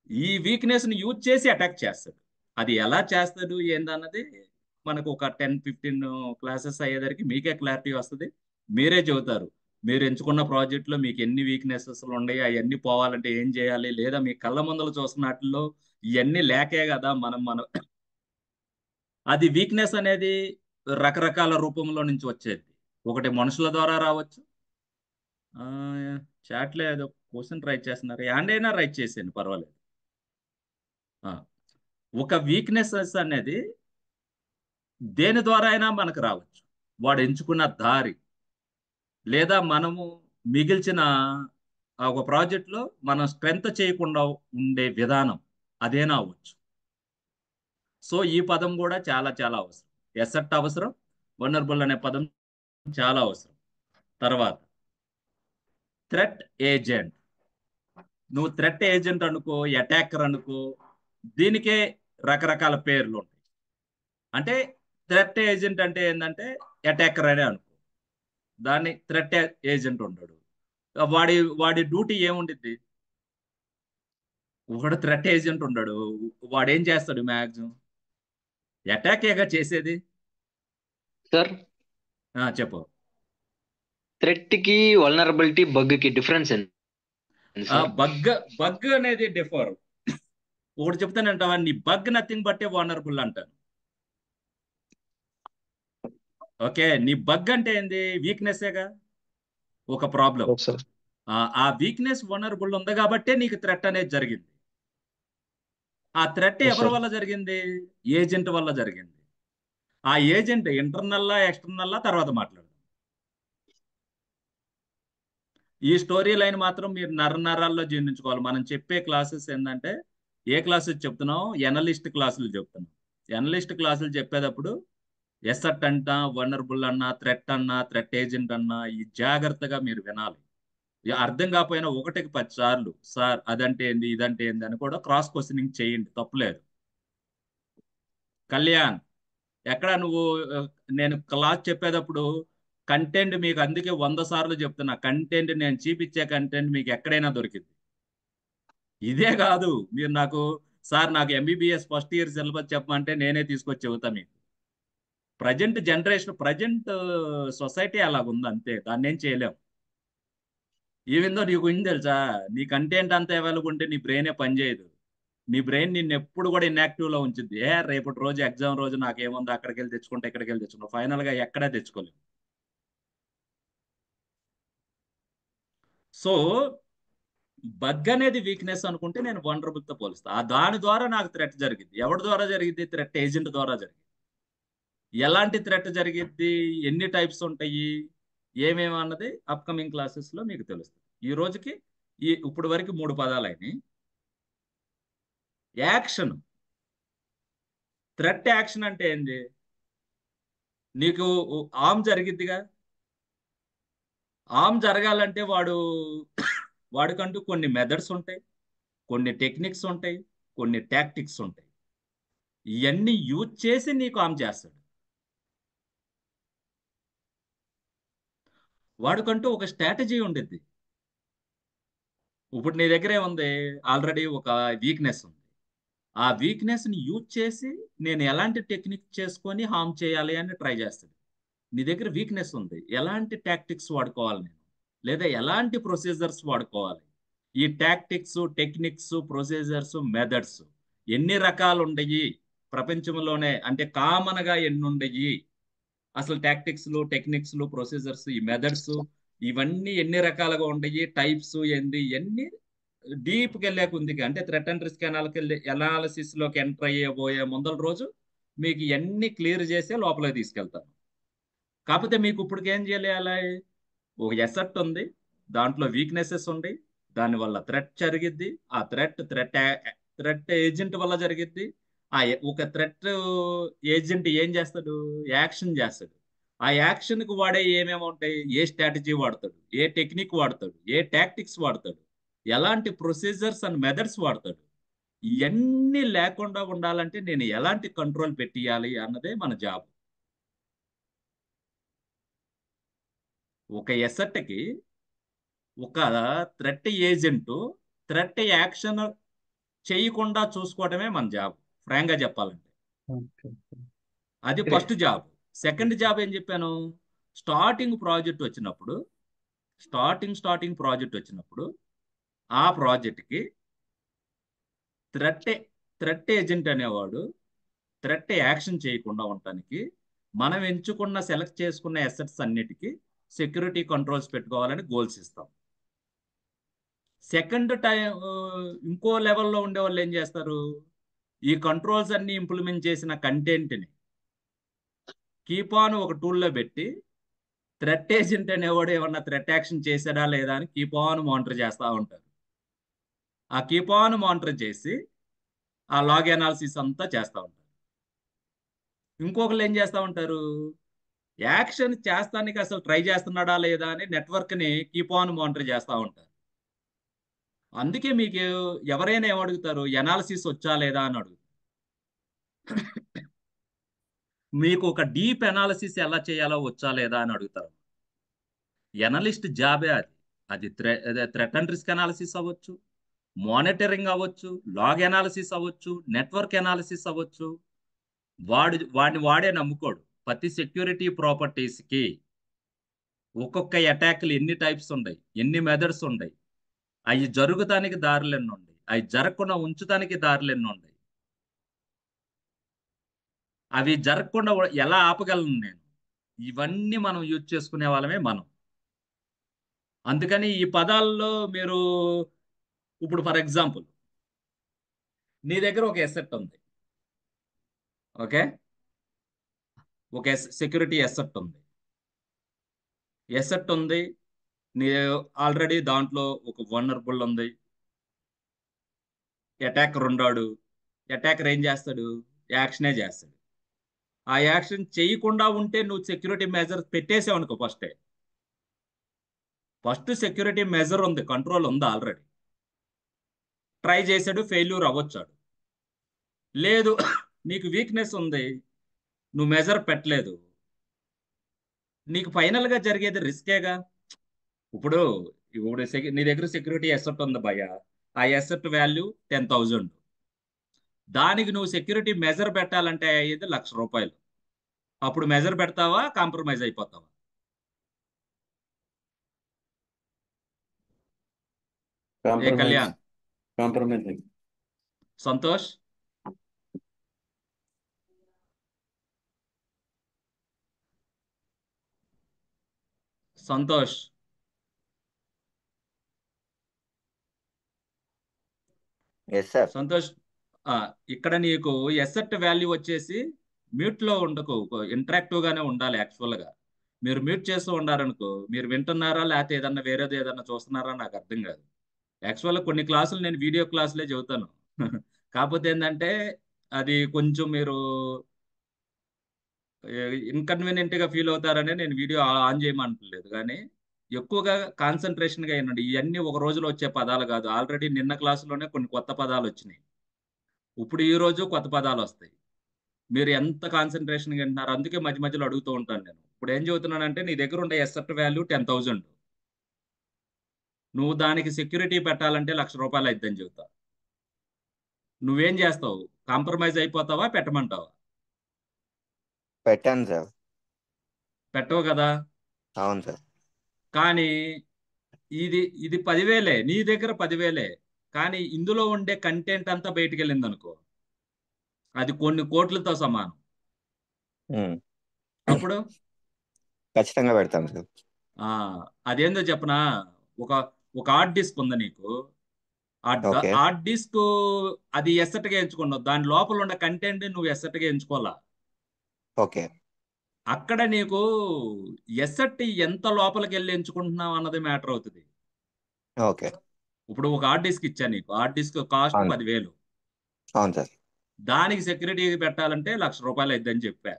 ఈ వీక్నెస్ ని యూజ్ చేసి అటాక్ చేస్తాడు. అది ఎలా చేస్తాడు ఏందన్నది మనకు ఒక 10-15 క్లాసెస్ అయ్యేసరికి మీకే క్లారిటీ వస్తుంది. మీరే చెబుతారు మీరు ఎంచుకున్న ప్రాజెక్ట్ లో మీకు ఎన్ని వీక్నెసెస్ ఉన్నాయి, అవన్నీ పోవాలంటే ఏం చేయాలి, లేదా మీ కళ్ళ ముందర చూస్తున్నట్లో ఇవన్నీ లేకే కదా మనం అది వీక్నెస్ అనేది రకరకాల రూపంలో నుంచి వచ్చేది. ఒకటి మనుషుల ద్వారా రావచ్చు. చాట్లో ఏదో క్వశ్చన్ రైట్ చేస్తున్నారు, హ్యాండ్ అయినా రైట్ చేసేయండి పర్వాలేదు. ఒక వీక్నెసెస్ అనేది దేని ద్వారా అయినా మనకు రావచ్చు. వాడు ఎంచుకున్న దారి, లేదా మనము మిగిల్చిన ఒక ప్రాజెక్ట్లో మనం స్ట్రెంత్ చేయకుండా ఉండే విధానం, అదేనా అవ్వచ్చు. సో ఈ పదం కూడా చాలా చాలా అవసరం. ఎసెట్ అవసరం, వనరబుల్ అనే పదం చాలా అవసరం. తర్వాత థ్రెట్ ఏజెంట్. నువ్వు థ్రెట్ ఏజెంట్ అనుకో, అటాకర్ అనుకో, దీనికే రకరకాల పేర్లు ఉంటాయి. అంటే థ్రెట్ ఏజెంట్ అంటే ఏంటంటే అటాకర్ అనే అనుకో, దాన్ని థ్రెట్ ఏజెంట్ ఉంటాడు. వాడి వాడి డ్యూటీ ఏముండిద్ది? ఒకడు థ్రెట్ ఏజెంట్ ఉంటాడు, వాడు ఏం చేస్తాడు? మ్యాక్సిమం అటాకేగా చేసేది. సార్ చెప్పు. థ్రెట్ కి వల్నరబిలిటీ బగ్ కి డిఫరెన్స్ ఏంటి సార్? బగ్ అనేది డిఫర్. ఒకటి చెప్తానంటావా, నీ బగ్ నథింగ్ బట్టే వానరబుల్ అంటాను. ఓకే, నీ బగ్ అంటే ఏంది? వీక్నెస్గా, ఒక ప్రాబ్లం. Yes sir. ఆ వీక్నెస్ వనరబుల్ ఉంది కాబట్టే నీకు థ్రెట్ అనేది జరిగింది. ఆ థ్రెట్ ఎస్ ఎవరి సార్. వల్ల జరిగింది? ఏజెంట్ వల్ల జరిగింది. ఆ ఏజెంట్ ఇంటర్నల్లా ఎక్స్టర్నల్లా తర్వాత మాట్లాడదాం. ఈ స్టోరీ లైన్ మాత్రం మీరు నరాల్లో జీర్ణించుకోవాలి. మనం చెప్పే క్లాసెస్ ఏంటంటే, ఏ క్లాసెస్ చెప్తున్నాం? ఎనలిస్ట్ క్లాసులు చెప్తున్నాం. ఎనలిస్ట్ క్లాసులు చెప్పేటప్పుడు ఎసట్ అంట, వనరబుల్ అన్నా, థ్రెట్ అన్నా, థ్రెట్ ఏజెంట్ అన్నా, ఈ జాగ్రత్తగా మీరు వినాలి. అర్థం కాకపోయినా 1కి 10 సార్లు సార్ అదంటే ఏంది, ఇదంటే ఏంది అని కూడా క్రాస్ క్వశ్చనింగ్ చేయండి, తప్పులేదు. కళ్యాణ్, ఎక్కడ నువ్వు నేను క్లాస్ చెప్పేటప్పుడు కంటెంట్ మీకు అందుకే 100 సార్లు చెప్తున్నా, కంటెంట్ నేను చూపించే కంటెంట్ మీకు ఎక్కడైనా దొరికింది. ఇదే కాదు, మీరు నాకు సార్ నాకు ఎంబీబీఎస్ ఫస్ట్ ఇయర్ సిలబస్ చెప్పమంటే నేనే తీసుకొచ్చి చెబుతా మీకు. ప్రజెంట్ జనరేషన్, ప్రజెంట్ సొసైటీ అలాగుంది, అంతే, దాన్ని ఏం చేయలేం. ఈవెందో నీకు ఏం తెలుసా, నీ కంటెంట్ అంతా అవైలబుల్ ఉంటే నీ బ్రెయినే పనిచేయదు. నీ బ్రెయిన్ నిన్ను ఎప్పుడు కూడా ఇన్యాక్టివ్ లో ఉంచుద్ది. రేపటి రోజు ఎగ్జామ్ రోజు నాకేముంది, అక్కడికి వెళ్ళి తెచ్చుకుంటే ఇక్కడికి వెళ్ళి తెచ్చుకుంటా, ఫైనల్ గా ఎక్కడా తెచ్చుకోలేము. సో బగ్ అనేది వీక్నెస్ అనుకుంటే నేను వనరబుల్ తో పోలుస్తా. దాని ద్వారా నాకు థ్రెట్ జరిగింది. ఎవరి ద్వారా జరిగింది? థ్రెట్ ఏజెంట్ ద్వారా జరిగింది. ఎలాంటి థ్రెట్ జరిగిద్ది, ఎన్ని టైప్స్ ఉంటాయి, ఏమేమి అన్నది అప్కమింగ్ క్లాసెస్ లో మీకు తెలుస్తుంది. ఈ రోజుకి ఇప్పుడు వరకు 3 పదాలు అయినాయి. యాక్షన్. థ్రెట్ యాక్షన్ అంటే ఏంది? నీకు ఆర్మ్ జరిగిద్దిగా, ఆర్మ్ జరగాలంటే వాడికంటూ కొన్ని మెథడ్స్ ఉంటాయి, కొన్ని టెక్నిక్స్ ఉంటాయి, కొన్ని టాక్టిక్స్ ఉంటాయి. ఇవన్నీ యూజ్ చేసి నీకు ఆర్మ్ చేస్తాడు. వాడికంటూ ఒక స్ట్రాటజీ ఉండిద్ది. ఇప్పుడు నీ దగ్గర ఏముంది? ఆల్రెడీ ఒక వీక్నెస్ ఉంది. ఆ వీక్నెస్ ని యూజ్ చేసి నేను ఎలాంటి టెక్నిక్ చేసుకొని హార్మ్ చేయాలి అని ట్రై చేస్తాడు. నీ దగ్గర వీక్నెస్ ఉంది, ఎలాంటి టాక్టిక్స్ వాడుకోవాలి నేను, లేదా ఎలాంటి ప్రొసీజర్స్ వాడుకోవాలి. ఈ టాక్టిక్స్, టెక్నిక్స్, ప్రొసీజర్స్, మెథడ్స్ ఎన్ని రకాలు ఉండయి ప్రపంచంలోనే, అంటే కామన్ గా ఎన్ని ఉండయి అసలు? టాక్టిక్స్లు, టెక్నిక్స్లు, ప్రొసీజర్స్, ఈ మెథడ్స్ ఇవన్నీ ఎన్ని రకాలుగా ఉండయి, టైప్స్ ఏంది, ఇవన్నీ డీప్కి వెళ్ళాక ఉంది. అంటే థ్రెట్ అండ్ రిస్క్ అనాలిసిస్ లోకి ఎంటర్ అయ్యబోయే ముందల రోజు మీకు ఇవన్నీ క్లియర్ చేసే లోపలికి తీసుకెళ్తాను. కాకపోతే మీకు ఇప్పటికి ఏం చేయాలి? ఒక ఎసెట్ ఉంది, దాంట్లో వీక్నెసెస్ ఉంది, దానివల్ల థ్రెట్ జరిగిద్ది. ఆ థ్రెట్ ఏజెంట్ వల్ల జరిగిద్ది. ఒక థ్రెట్ ఏజెంట్ ఏం చేస్తాడు? యాక్షన్ చేస్తాడు. ఆ యాక్షన్ కు వాడే ఏమేమి ఉంటాయి? ఏ స్ట్రాటజీ వాడతాడు, ఏ టెక్నిక్ వాడతాడు, ఏ టాక్టిక్స్ వాడతాడు, ఎలాంటి ప్రొసీజర్స్ అండ్ మెథడ్స్ వాడతాడు. ఇవన్నీ లేకుండా ఉండాలంటే నేను ఎలాంటి కంట్రోల్ పెట్టియాలి అన్నదే మన జాబ్. ఒక ఎసెట్కి ఒక థ్రెట్ ఏజెంట్ థ్రెట్ యాక్షన్ చేయకుండా చూసుకోవడమే మన జాబ్, ఫ్రాంక్ గా చెప్పాలంటే. ఓకే. అది ఫస్ట్ జాబ్. సెకండ్ జాబ్ ఏం చెప్పాను? స్టార్టింగ్ ప్రాజెక్ట్ వచ్చినప్పుడు ఆ ప్రాజెక్ట్కి థ్రెట్ ఏజెంట్ అనేవాడు థ్రెట్ యాక్షన్ చేయకుండా ఉండటానికి మనం ఎంచుకున్న సెలెక్ట్ చేసుకున్న అసెట్స్ అన్నిటికీ సెక్యూరిటీ కంట్రోల్స్ పెట్టుకోవాలని గోల్స్ ఇస్తాం. సెకండ్ టైం ఇంకో లెవెల్లో ఉండే వాళ్ళు ఏం చేస్తారు? ఈ కంట్రోల్స్ అన్ని ఇంప్లిమెంట్ చేసిన కంటెంట్ని కీప్ ఆన్ ఒక టూల్లో పెట్టి థ్రెట్ ఏజెంట్ అనేవాడు ఏమన్నా థ్రెట్ యాక్షన్ చేశాడా లేదా అని కీప్ ఆన్ మానిటర్ చేస్తూ ఉంటారు. ఆ కీప్ ఆన్ మానిటర్ చేసి ఆ లాగ్ అనాలిసిస్ అంతా చేస్తూ ఉంటారు. ఇంకొకరు ఏం చేస్తూ ఉంటారు? యాక్షన్ చేస్తానికి అసలు ట్రై చేస్తున్నాడా లేదా అని నెట్వర్క్ని కీప్ ఆన్ మానిటర్ చేస్తూ ఉంటారు. అందుకే మీకు ఎవరైనా ఏమడుగుతారు, ఎనాలిసిస్ వచ్చా లేదా అని అడుగుతారు. మీకు ఒక డీప్ ఎనాలిసిస్ ఎలా చేయాలో వచ్చా లేదా అని అడుగుతారు. ఎనలిస్ట్ జాబే అది. అది థ్రెట్ అండ్ రిస్క్ అనాలిసిస్ అవ్వచ్చు, మానిటరింగ్ అవ్వచ్చు, లాగ్ అనాలిసిస్ అవ్వచ్చు, నెట్వర్క్ అనాలిసిస్ అవ్వచ్చు. వాడిని వాడే నమ్ముకోడు. ప్రతి సెక్యూరిటీ ప్రాపర్టీస్ కి ఒక్కొక్క అటాక్లు ఎన్ని టైప్స్ ఉన్నాయి, ఎన్ని మెథడ్స్ ఉన్నాయి, అవి జరుగుతానికి దారులు ఎన్ని ఉన్నాయి, అవి జరగకుండా ఉంచుతానికి దారులు ఎన్ని ఉన్నాయి, అవి జరగకుండా ఎలా ఆపగలను నేను, ఇవన్నీ మనం యూజ్ చేసుకునే వాళ్ళమే మనం. అందుకని ఈ పదాల్లో మీరు ఇప్పుడు ఫర్ ఎగ్జాంపుల్ నీ దగ్గర ఒక ఎసెట్ ఉంది, ఓకే, ఒక సెక్యూరిటీ ఎసెట్ ఉంది. ఎసెట్ ఉంది, నీ ఆల్రెడీ దాంట్లో ఒక వనరబుల్ ఉంది. అటాకర్ ఉన్నాడు. అటాకర్ ఏం చేస్తాడు, యాక్షనే చేస్తాడు. ఆ యాక్షన్ చేయకుండా ఉంటే నువ్వు సెక్యూరిటీ మెజర్ పెట్టేసావు అనుకో, ఫస్ట్ సెక్యూరిటీ మెజర్ ఉంది, కంట్రోల్ ఉంది, ఆల్రెడీ ట్రై చేశాడు, ఫెయిల్యూర్ అవ్వచ్చాడు. లేదు నీకు వీక్నెస్ ఉంది, నువ్వు మెజర్ పెట్టలేదు, నీకు ఫైనల్ గా జరిగేది రిస్కేగా. ఇప్పుడు ఇప్పుడు నీ దగ్గర సెక్యూరిటీ ఎసెట్ ఉంది భయ్య, ఆ ఎసెట్ వాల్యూ 10,000. దానికి నువ్వు సెక్యూరిటీ మెజర్ పెట్టాలంటే అయ్యేది ₹1,00,000. అప్పుడు మెజర్ పెడతావా, కాంప్రమైజ్ అయిపోతావా? ఏ compromise Kalyan, compromise Santosh, Santosh, yes sir. Santosh, ఇక్కడ నీకు ఎసెట్ వాల్యూ వచ్చేసి మ్యూట్ లో ఉండకు, ఇంటరాక్టివ్ గానే ఉండాలి. యాక్చువల్ గా మీరు మ్యూట్ చేస్తూ ఉండారనుకో, మీరు వింటున్నారా లేకపోతే ఏదన్నా వేరేది ఏదన్నా చూస్తున్నారా నాకు అర్థం కాదు. యాక్చువల్గా కొన్ని క్లాసులు నేను వీడియో క్లాసులే చెబుతాను. కాకపోతే ఏంటంటే అది కొంచెం మీరు ఇన్కన్వీనియంట్ గా ఫీల్ అవుతారనే నేను వీడియో ఆన్ చేయమంటలేదు, కానీ ఎక్కువగా కాన్సన్ట్రేషన్ గా వినండి. ఇవన్నీ ఒక రోజులో వచ్చే పదాలు కాదు. ఆల్రెడీ నిన్న క్లాసులోనే కొన్ని కొత్త పదాలు వచ్చినాయి, ఇప్పుడు ఈ రోజు కొత్త పదాలు వస్తాయి. మీరు ఎంత కాన్సన్ట్రేషన్ గా వింటున్నారు, అందుకే మధ్య మధ్యలో అడుగుతూ ఉంటాను నేను. ఇప్పుడు ఏం చెబుతున్నానంటే నీ దగ్గర ఉండే ఎసెట్ వాల్యూ 10,000, నువ్వు దానికి సెక్యూరిటీ పెట్టాలంటే ₹1,00,000 అయిద్దని చెబుతా. నువ్వేం చేస్తావు, కాంప్రమైజ్ అయిపోతావా, పెట్టమంటావా? పెట్టాను సార్. పెట్టవు కదా. అవును సార్. కానీ ఇది ఇది 10,000, నీ దగ్గర 10,000, కానీ ఇందులో ఉండే కంటెంట్ అంతా బయటికి వెళ్ళింది అనుకో, అది కొన్ని కోట్లతో సమానం. ఉమ్. అప్పుడు ఖచ్చితంగా పెడతాను సార్. ఆ అదేందో చెప్పనా, ఒక ఒక హార్డ్ డిస్క్ ఉంది నీకు. ఓకే. హార్డ్ డిస్క్ అది ఎసెట్ గా ఎంచుకున్నావు, దాని లోపల ఉన్న కంటెంట్ నువ్వు ఎసెట్ గా ఎంచుకోవాలా. ఓకే. అక్కడ నీకు ఎసెట్ ఎంత లోపలికి వెళ్ళి ఎంచుకుంటున్నావు అన్నది మ్యాటర్ అవుతుంది. ఓకే. ఇప్పుడు ఒక హార్డ్ డిస్క్ ఇచ్చా నీకు, హార్డ్ డిస్క్ కాస్ట్ అవును 10,000, అవును సార్. దానికి సెక్యూరిటీ పెట్టాలంటే ₹1,00,000 అయిద్దని చెప్పా.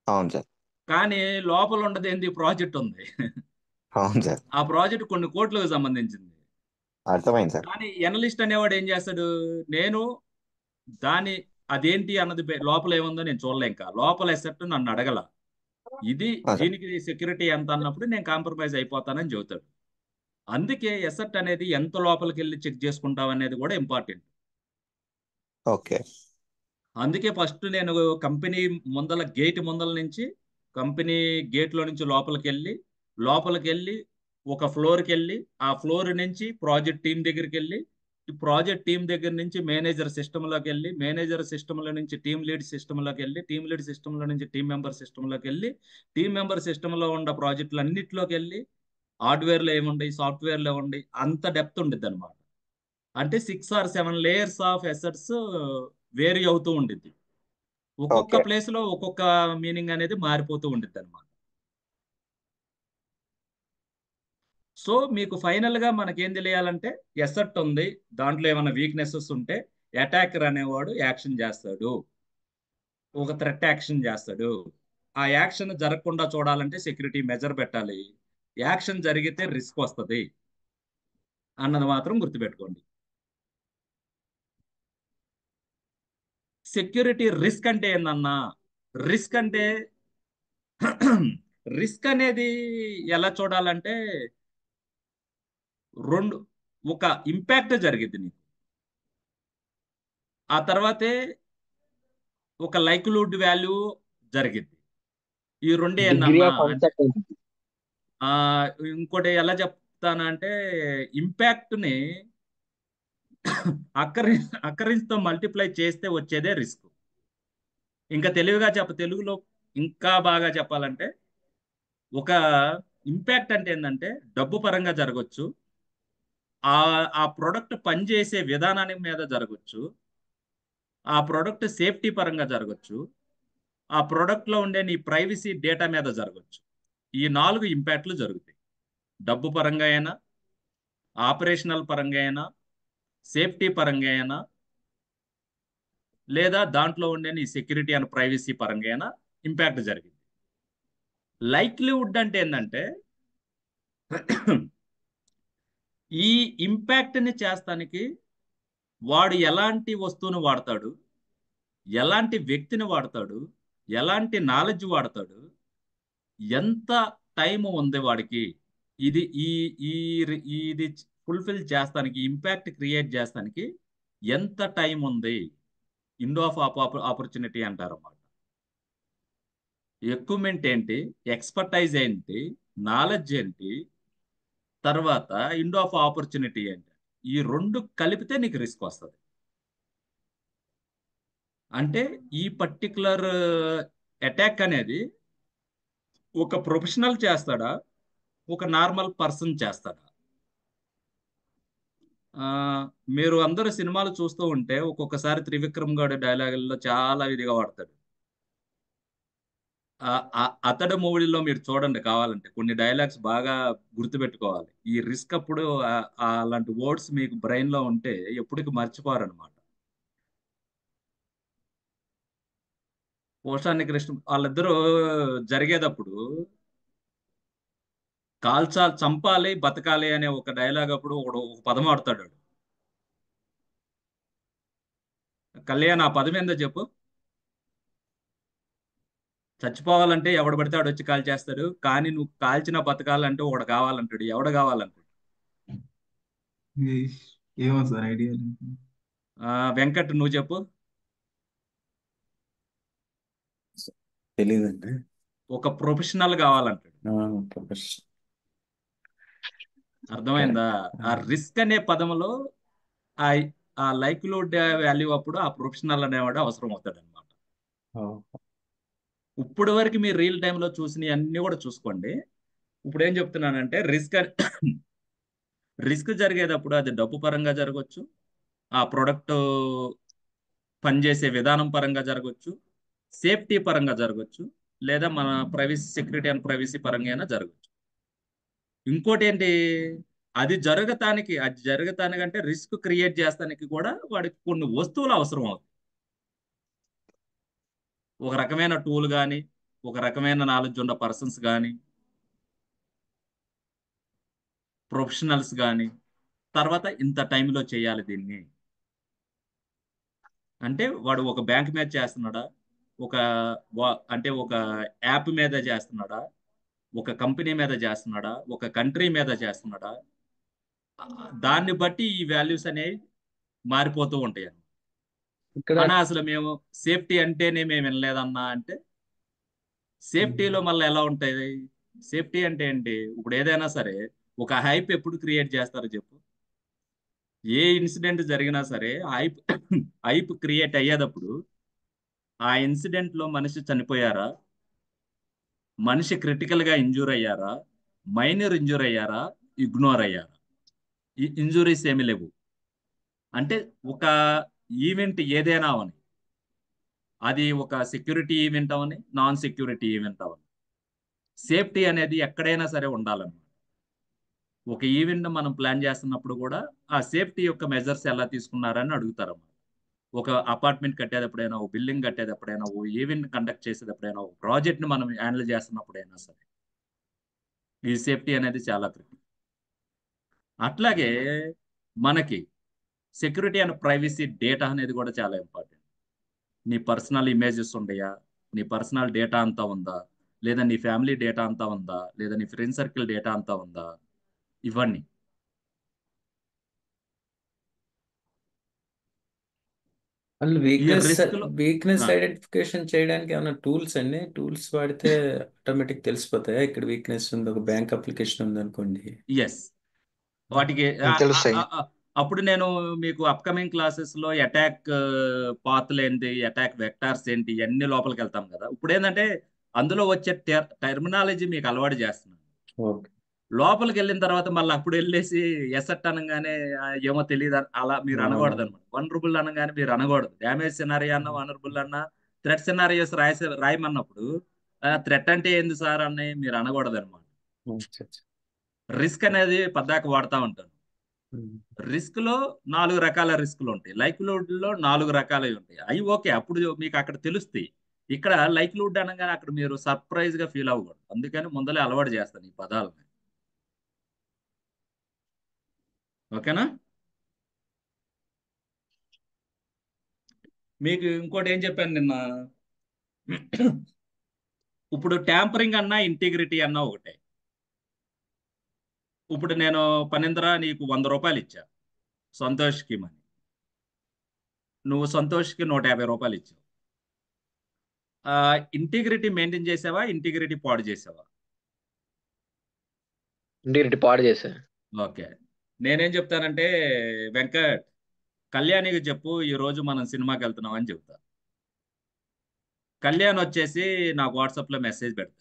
అవును సార్. కానీ లోపల ఉండదు ఏంది, ప్రాజెక్ట్ ఉంది. అవును సార్. ఆ ప్రాజెక్ట్ కొన్ని కోట్లకు సంబంధించింది. అర్థమైంది సార్. కానీ ఎనలిస్ట్ అనేవాడు ఏం చేస్తాడు, నేను దాని అదేంటి అన్నది లోపల ఏముందో నేను చూడలే, ఇంకా లోపల ఎసెట్ నన్ను అడగల, ఇది అవును సార్. దీనికి సెక్యూరిటీ ఎంత అన్నప్పుడు నేను కాంప్రమైజ్ అయిపోతానని చెబుతాడు. అందుకే ఎసెట్ అనేది ఎంత లోపలికి వెళ్ళి చెక్ చేసుకుంటాం అనేది కూడా ఇంపార్టెంట్. ఓకే. అందుకే ఫస్ట్ నేను కంపెనీ ముందల గేట్ ముందల నుంచి, కంపెనీ గేట్ లో నుంచి లోపలికి వెళ్ళి ఒక ఫ్లోర్కి వెళ్ళి, ఆ ఫ్లోర్ నుంచి ప్రాజెక్ట్ టీం దగ్గరికి వెళ్ళి, ప్రాజెక్ట్ టీం దగ్గర నుంచి మేనేజర్ సిస్టంలోకి వెళ్ళి, మేనేజర్ సిస్టంలో నుంచి టీం లీడ్ సిస్టంలోకి వెళ్ళి, టీం లీడ్ సిస్టంలో నుంచి టీం మెంబర్ సిస్టంలోకి వెళ్ళి, టీం మెంబర్ సిస్టంలో ఉన్న ప్రాజెక్టులు అన్నింటిలోకి వెళ్ళి, హార్డ్వేర్లో ఏముండి, సాఫ్ట్వేర్లో ఏముండి, అంత డెప్త్ ఉండిద్ది అనమాట. అంటే 6 or 7 layers of assets vary అవుతూ ఉండిద్ది. ఒక్కొక్క ఓకే. ప్లేస్ లో ఒక్కొక్క మీనింగ్ అనేది మారిపోతూ ఉండిద్ది అనమాట. సో మీకు ఫైనల్ గా మనకేం తెలియాలంటే, ఎసెట్ ఉంది, దాంట్లో ఏమైనా వీక్నెసెస్ ఉంటే అటాకర్ అనేవాడు యాక్షన్ చేస్తాడు, ఒక థ్రెట్ యాక్షన్ చేస్తాడు. ఆ యాక్షన్ జరగకుండా చూడాలంటే సెక్యూరిటీ మెజర్ పెట్టాలి. యాక్షన్ జరిగితే రిస్క్ వస్తుంది. అన్నది మాత్రం గుర్తుపెట్టుకోండి. సెక్యూరిటీ రిస్క్ అంటే ఏందన్నా? రిస్క్ అంటే రిస్క్ అనేది ఎలా చూడాలంటే, రెండు, ఒక ఇంపాక్ట్ జరిగింది నీకు, ఆ తర్వాతే ఒక లైక్లీహుడ్ వాల్యూ జరిగింది. ఈ రెండే డిగ్రీ ఏందన్నా ఆఫ్ అంటే, అన్సర్టైనిటీ. ఆ ఇంకోటి ఎలా చెప్తానంటే, ఇంపాక్ట్ ని అక్కరి అక్కరితో మల్టిప్లై చేస్తే వచ్చేదే రిస్క్. ఇంకా తెలివిగా తెలుగులో ఇంకా బాగా చెప్పాలంటే, ఒక ఇంపాక్ట్ అంటే ఏంటంటే డబ్బు పరంగా జరగచ్చు, ఆ ఆ ప్రొడక్ట్ పనిచేసే విధానాన్ని మీద జరగచ్చు, ఆ ప్రొడక్ట్ సేఫ్టీ పరంగా జరగచ్చు, ఆ ప్రొడక్ట్ లో ఉండే నీ ప్రైవసీ డేటా మీద జరగచ్చు. ఈ 4 ఇంపాక్ట్లు జరుగుతాయి. డబ్బు పరంగా అయినా, ఆపరేషనల్ పరంగా అయినా, సేఫ్టీ పరంగా అయినా, లేదా దాంట్లో ఉండే నీ సెక్యూరిటీ అండ్ ప్రైవసీ పరంగా అయినా ఇంపాక్ట్ జరిగింది. లైక్లీవుడ్ అంటే ఏంటంటే, ఈ ఇంపాక్ట్ ని చేస్తానికి వాడు ఎలాంటి వస్తువును వాడతాడు, ఎలాంటి వ్యక్తిని వాడతాడు, ఎలాంటి నాలెడ్జ్ వాడతాడు, ఎంత టైం ఉంది వాడికి, ఇది ఈ ఈ ఇది ఫుల్ఫిల్ చేస్తానికి, ఇంపాక్ట్ క్రియేట్ చేస్తానికి ఎంత టైం ఉంది, విండో ఆఫ్ ఆపర్చునిటీ అంటారు అన్నమాట. ఎక్విప్మెంట్ ఏంటి, ఎక్స్పర్టైజ్ ఏంటి, నాలెడ్జ్ ఏంటి, తర్వాత విండో ఆఫ్ ఆపర్చునిటీ ఏంటి, ఈ రెండు కలిపితే నీకు రిస్క్ వస్తుంది. అంటే ఈ పర్టికులర్ అటాక్ అనేది ఒక ప్రొఫెషనల్ చేస్తాడా, ఒక నార్మల్ పర్సన్ చేస్తాడా? ఆ, మీరు అందరూ సినిమాలు చూస్తూ ఉంటే ఒక్కొక్కసారి త్రివిక్రమ్ గారి డైలాగుల్లో చాలా ఇదిగా వాడతాడు. అతడు మూవీలో మీరు చూడండి, కావాలంటే కొన్ని డైలాగ్స్ బాగా గుర్తుపెట్టుకోవాలి. ఈ రిస్క్ అప్పుడు అలాంటి వర్డ్స్ మీకు బ్రెయిన్ లో ఉంటే ఎప్పటికి మర్చిపోరనమాట. పోషాన్ని కృష్ణ వాళ్ళిద్దరూ జరిగేటప్పుడు కాల్చాలి, చంపాలి, బతకాలి అనే ఒక డైలాగ్ అప్పుడు ఒక పదం ఆడతాడు వాడు. కళ్యాణ్, ఆ పదం ఏందో చెప్పు. చచ్చిపోవాలంటే ఎవడు పడితే ఆడు వచ్చి కాల్ చేస్తాడు, కానీ నువ్వు కాల్చిన బతకాలంటే ఒకడు కావాలంటాడు. ఎవడు కావాలంటాడు? ఏయ్, ఏమో సార్ ఐడియా లేదు. వెంకట్, నువ్వు చెప్పు. తెలియదండి. ఒక ప్రొఫెషనల్ కావాలంటాడు. ప్రొఫెషన్. అర్థమైందా? కరెక్ట్. ఆ రిస్క్ అనే పదంలో ఆ ఆ లైక్లీహుడ్ వాల్యూ అప్పుడు ఆ ప్రొఫెషనల్ అనేవాడు అవసరం అవుతాడు అనమాట. ఇప్పుడు వరకు మీరు రియల్ టైంలో చూసినవి అన్ని కూడా చూసుకోండి. ఇప్పుడు ఏం చెప్తున్నానంటే, రిస్క్ జరిగేటప్పుడు అది డబ్బు పరంగా జరగవచ్చు, ఆ ప్రొడక్ట్ పనిచేసే విధానం పరంగా జరగవచ్చు, సేఫ్టీ పరంగా జరగవచ్చు, లేదా మన ప్రైవసీ, సెక్యూరిటీ అండ్ ప్రైవసీ పరంగా అయినా జరగవచ్చు. ఇంకోటి ఏంటి, అది జరగటానికంటే రిస్క్ క్రియేట్ చేస్తానికి కూడా వాడికి కొన్ని వస్తువులు అవసరం అవుతాయి. ఒక రకమైన టూల్ కానీ, ఒక రకమైన నాలెడ్జ్ ఉన్న పర్సన్స్ కానీ, ప్రొఫెషనల్స్ కానీ, తర్వాత ఇంత టైంలో చేయాలి దీన్ని అంటే, వాడు ఒక బ్యాంక్ మీద చేస్తున్నాడా, ఒక అంటే ఒక యాప్ మీద చేస్తున్నాడా, ఒక కంపెనీ మీద చేస్తున్నాడా, ఒక కంట్రీ మీద చేస్తున్నాడా, దాన్ని బట్టి ఈ వాల్యూస్ అనేవి మారిపోతూ ఉంటాయి. ఇక్కడ అన్నా అసలు మేము సేఫ్టీ అంటేనే మేము వినలేదన్నా అంటే, సేఫ్టీలో మళ్ళీ ఎలా ఉంటాయి? సేఫ్టీ అంటే ఏంటి? ఇప్పుడు ఏదైనా సరే ఒక హైప్ ఎప్పుడు క్రియేట్ చేస్తారు చెప్పు? ఏ ఇన్సిడెంట్ జరిగినా సరే హైప్ హైప్ క్రియేట్ అయ్యేటప్పుడు ఆ ఇన్సిడెంట్ లో మనిషి చనిపోయారా, మనిషి క్రిటికల్ గా ఇంజూర్ అయ్యారా, మైనర్ ఇంజూర్ అయ్యారా, ఇగ్నోర్ అయ్యారా, ఈ ఇంజురీస్ ఏమి లేవు. అంటే ఒక ఈవెంట్ ఏదైనా అవని, అది ఒక సెక్యూరిటీ ఈవెంట్ అవని, నాన్ సెక్యూరిటీ ఈవెంట్ అవని, సేఫ్టీ అనేది ఎక్కడైనా సరే ఉండాలన్నమాట. ఒక ఈవెంట్ మనం ప్లాన్ చేస్తున్నప్పుడు కూడా ఆ సేఫ్టీ యొక్క మెజర్స్ ఎలా తీసుకున్నారని అడుగుతారు. ఒక అపార్ట్మెంట్ కట్టేటప్పుడైనా, ఒక బిల్డింగ్ కట్టేటప్పుడైనా, ఓ ఈవెంట్ కండక్ట్ చేసేటప్పుడైనా, ఒక ప్రాజెక్ట్ ని మనం హ్యాండిల్ చేస్తున్నప్పుడైనా సరే ఈ సేఫ్టీ అనేది చాలా క్రిటికల్. అట్లాగే మనకి సెక్యూరిటీ అండ్ ప్రైవసీ డేటా అనేది కూడా చాలా ఇంపార్టెంట్. నీ పర్సనల్ ఇమేజెస్ ఉండయా, నీ పర్సనల్ డేటా అంతా ఉందా, లేదా నీ ఫ్యామిలీ డేటా అంతా ఉందా, లేదా నీ ఫ్రెండ్ సర్కిల్ డేటా అంతా ఉందా, ఇవన్నీ. వాళ్ళు ఈ వీక్నెస్ రిస్క్ లో వీక్నెస్ ఐడెంటిఫికేషన్ చేయడానికి ఏమైనా టూల్స్ అండి? టూల్స్ వాడితే ఆటోమేటిక్ తెలిసిపోతాయా ఇక్కడ వీక్నెస్ ఉంది? ఒక బ్యాంక్ అప్లికేషన్ ఉంది అనుకోండి. ఎస్, వాటికి తెలుస్తాయి. అప్పుడు నేను మీకు అప్కమింగ్ క్లాసెస్ లో అటాక్ పాత్లు ఏంటి, అటాక్ వెక్టార్స్ ఏంటి, ఇవన్నీ లోపలికి వెళ్తాం కదా. ఇప్పుడు ఏంటంటే అందులో వచ్చే టెర్మినాలజీ మీకు అలవాటు చేస్తున్నాను. ఓకే. లోపలికి వెళ్ళిన తర్వాత మళ్ళీ అప్పుడు వెళ్ళేసి ఎసెట్ అనగానే ఏమో తెలియదు అలా మీరు అనకూడదు అనమాట. వనరబుల్ అనగానే మీరు అనకూడదు. డ్యామేజ్ సినారియో అన్న, వనరబుల్ అన్న, థ్రెట్ సినారియోస్ రాయమన్నప్పుడు థ్రెట్ అంటే ఏంది సార్ అని మీరు అనకూడదు అనమాట. రిస్క్ అనేది పద్దాక వాడుతూ ఉంటాను. రిస్క్ లో 4 రకాల రిస్కులు ఉంటాయి, లైక్లీహుడ్ లో 4 రకాలవి ఉంటాయి. అవి ఓకే, అప్పుడు మీకు అక్కడ తెలుస్తాయి. ఇక్కడ లైక్లీహుడ్ అనగానే అక్కడ మీరు సర్ప్రైజ్ గా ఫీల్ అవ్వకూడదు. అందుకని ముందలే అలవాటు చేస్తాను ఈ పదాలని. ఓకేనా? మీకు ఇంకోటి ఏం చెప్పాను నిన్న, ఇప్పుడు ట్యాంపరింగ్ అన్నా ఇంటిగ్రిటీ అన్నా ఒకటే. ఇప్పుడు నేను పనింద్ర నీకు 100 రూపాయలు ఇచ్చా సంతోష్కి మని, నువ్వు సంతోష్కి 150 రూపాయలు ఇచ్చావు. ఇంటిగ్రిటీ మెయింటైన్ చేసావా, ఇంటిగ్రిటీ పాడు చేసావా? ఇంటిగ్రిటీ పాడు చేశా. ఓకే, నేనేం చెప్తానంటే వెంకట్, కళ్యాణికి చెప్పు ఈ రోజు మనం సినిమాకి వెళ్తున్నాం అని చెప్తా. కళ్యాణ్ వచ్చేసి నాకు వాట్సాప్లో మెసేజ్ పెడతాడు,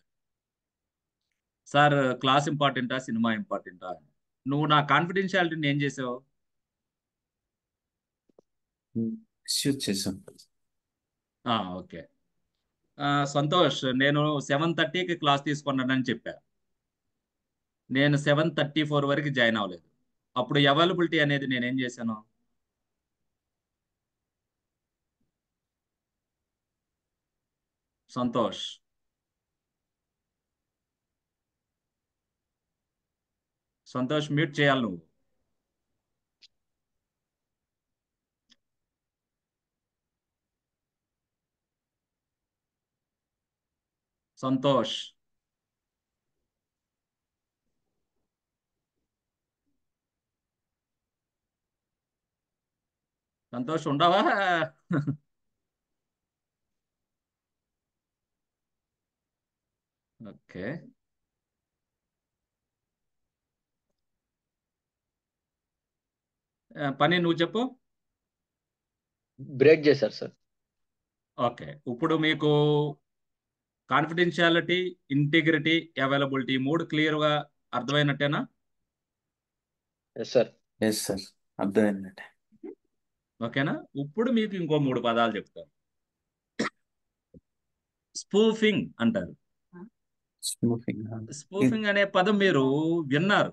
సార్ క్లాస్ ఇంపార్టెంటా సినిమా ఇంపార్టెంటా అని. నువ్వు నా కాన్ఫిడెన్షియాలిటీని ఏం చేసావు? షూట్ చేసాం. ఓకే, సంతోష్ నేను 7:30కి క్లాస్ తీసుకున్నానని చెప్పా. నేను 7:34 వరకు జాయిన్ అవ్వలేదు. అప్పుడు అవైలబిలిటీ అనేది నేనేం చేశాను? సంతోష్, సంతోష్ మ్యూట్ చేయాలి నువ్వు. సంతోష్, సంతోష్ ఉండవా? ఓకే, పని నువ్వు చెప్పు. బ్రేక్ చేశారు సార్. ఓకే, ఇప్పుడు మీకు కాన్ఫిడెన్షియాలిటీ, ఇంటిగ్రిటీ, అవైలబిలిటీ 3 క్లియర్గా అర్థమైనట్టేనా? Yes sir. ఎస్ సార్, అర్థమైందండి. ఓకేనా? ఇప్పుడు మీకు ఇంకో 3 పదాలు చెప్తాను. స్పూఫింగ్ అంటారు. స్పూఫింగ్ అనే పదం మీరు విన్నారు.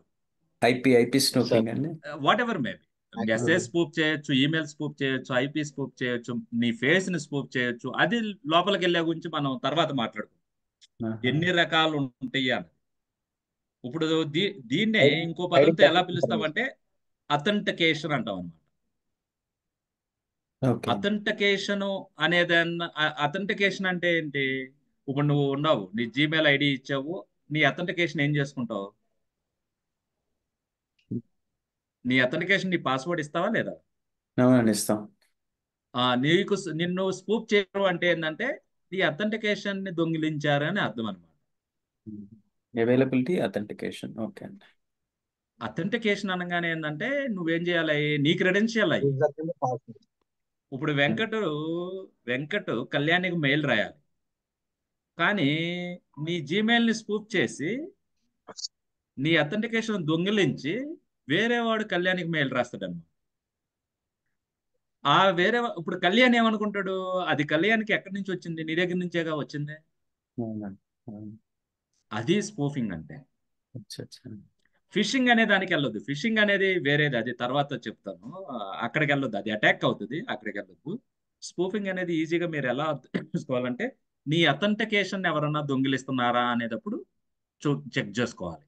ఐపీ స్నూపింగ్ అండి. వాట్ ఎవర్ మేబీ, మెసేజ్ స్పూప్ చేయొచ్చు, ఈమెయిల్ స్పూప్ చేయొచ్చు, ఐపీ స్పూప్ చేయొచ్చు, నీ ఫేస్ ని స్పూప్ చేయొచ్చు. అది లోపలికి వెళ్ళే గురించి మనం తర్వాత మాట్లాడుకుందాం, ఎన్ని రకాలు ఉంటాయి అని. ఇప్పుడు దీన్నే ఇంకో పదంతో ఎలా పిలుస్తామంటే అథెంటికేషన్ అంటాం అనమాట. ఓకే. అథెంటికేషన్ అనేది, అథెంటికేషన్ అంటే ఏంటి? ఇప్పుడు నువ్వు ఉన్నావు, నీ జీమెయిల్ ఐడి ఇచ్చావు, నీ అథెంటికేషన్ ఏం చేసుకుంటావు? నీ అథెంటికేషన్ నీ పాస్వర్డ్ ఇస్తావా లేదా? అవునండి, ఇస్తాం. నిన్ను స్పూప్ చేయడం అంటే ఏంటంటే నీ అథెంటికేషన్ ని దొంగిలించారని అర్థం అనమాట. Availability, authentication. ఓకే అండి. అథెంటికేషన్ అనగానే ఏంటంటే నువ్వేం చేయాలి, నీ క్రెడెన్షియల్ అయ్యి. ఇప్పుడు వెంకట్ కళ్యాణికి మెయిల్ రాయాలి, కానీ నీ జీమెయిల్ ని స్పూప్ చేసి నీ అథెంటికేషన్ దొంగిలించి వేరే వాడు కళ్యాణికి మెయిల్ రాస్తాడన్నమాట. ఇప్పుడు కళ్యాణ్ ఏమనుకుంటాడు, అది కళ్యాణ్కి ఎక్కడి నుంచి వచ్చింది, నీ దగ్గర నుంచేగా వచ్చింది. అది స్పూఫింగ్ అంటే. ఫిషింగ్ అనే దానికి వెళ్ళొద్దు, ఫిషింగ్ అనేది వేరేది, అది తర్వాత చెప్తాను. అక్కడికి వెళ్ళొద్దు, అది అటాక్ అవుతుంది, అక్కడికి వెళ్ళొద్దు. స్పూఫింగ్ అనేది ఈజీగా మీరు ఎలా తెలుసుకోవాలంటే నీ అథెంటికేషన్ ఎవరన్నా దొంగిలిస్తున్నారా అనేటప్పుడు చెక్ చేసుకోవాలి.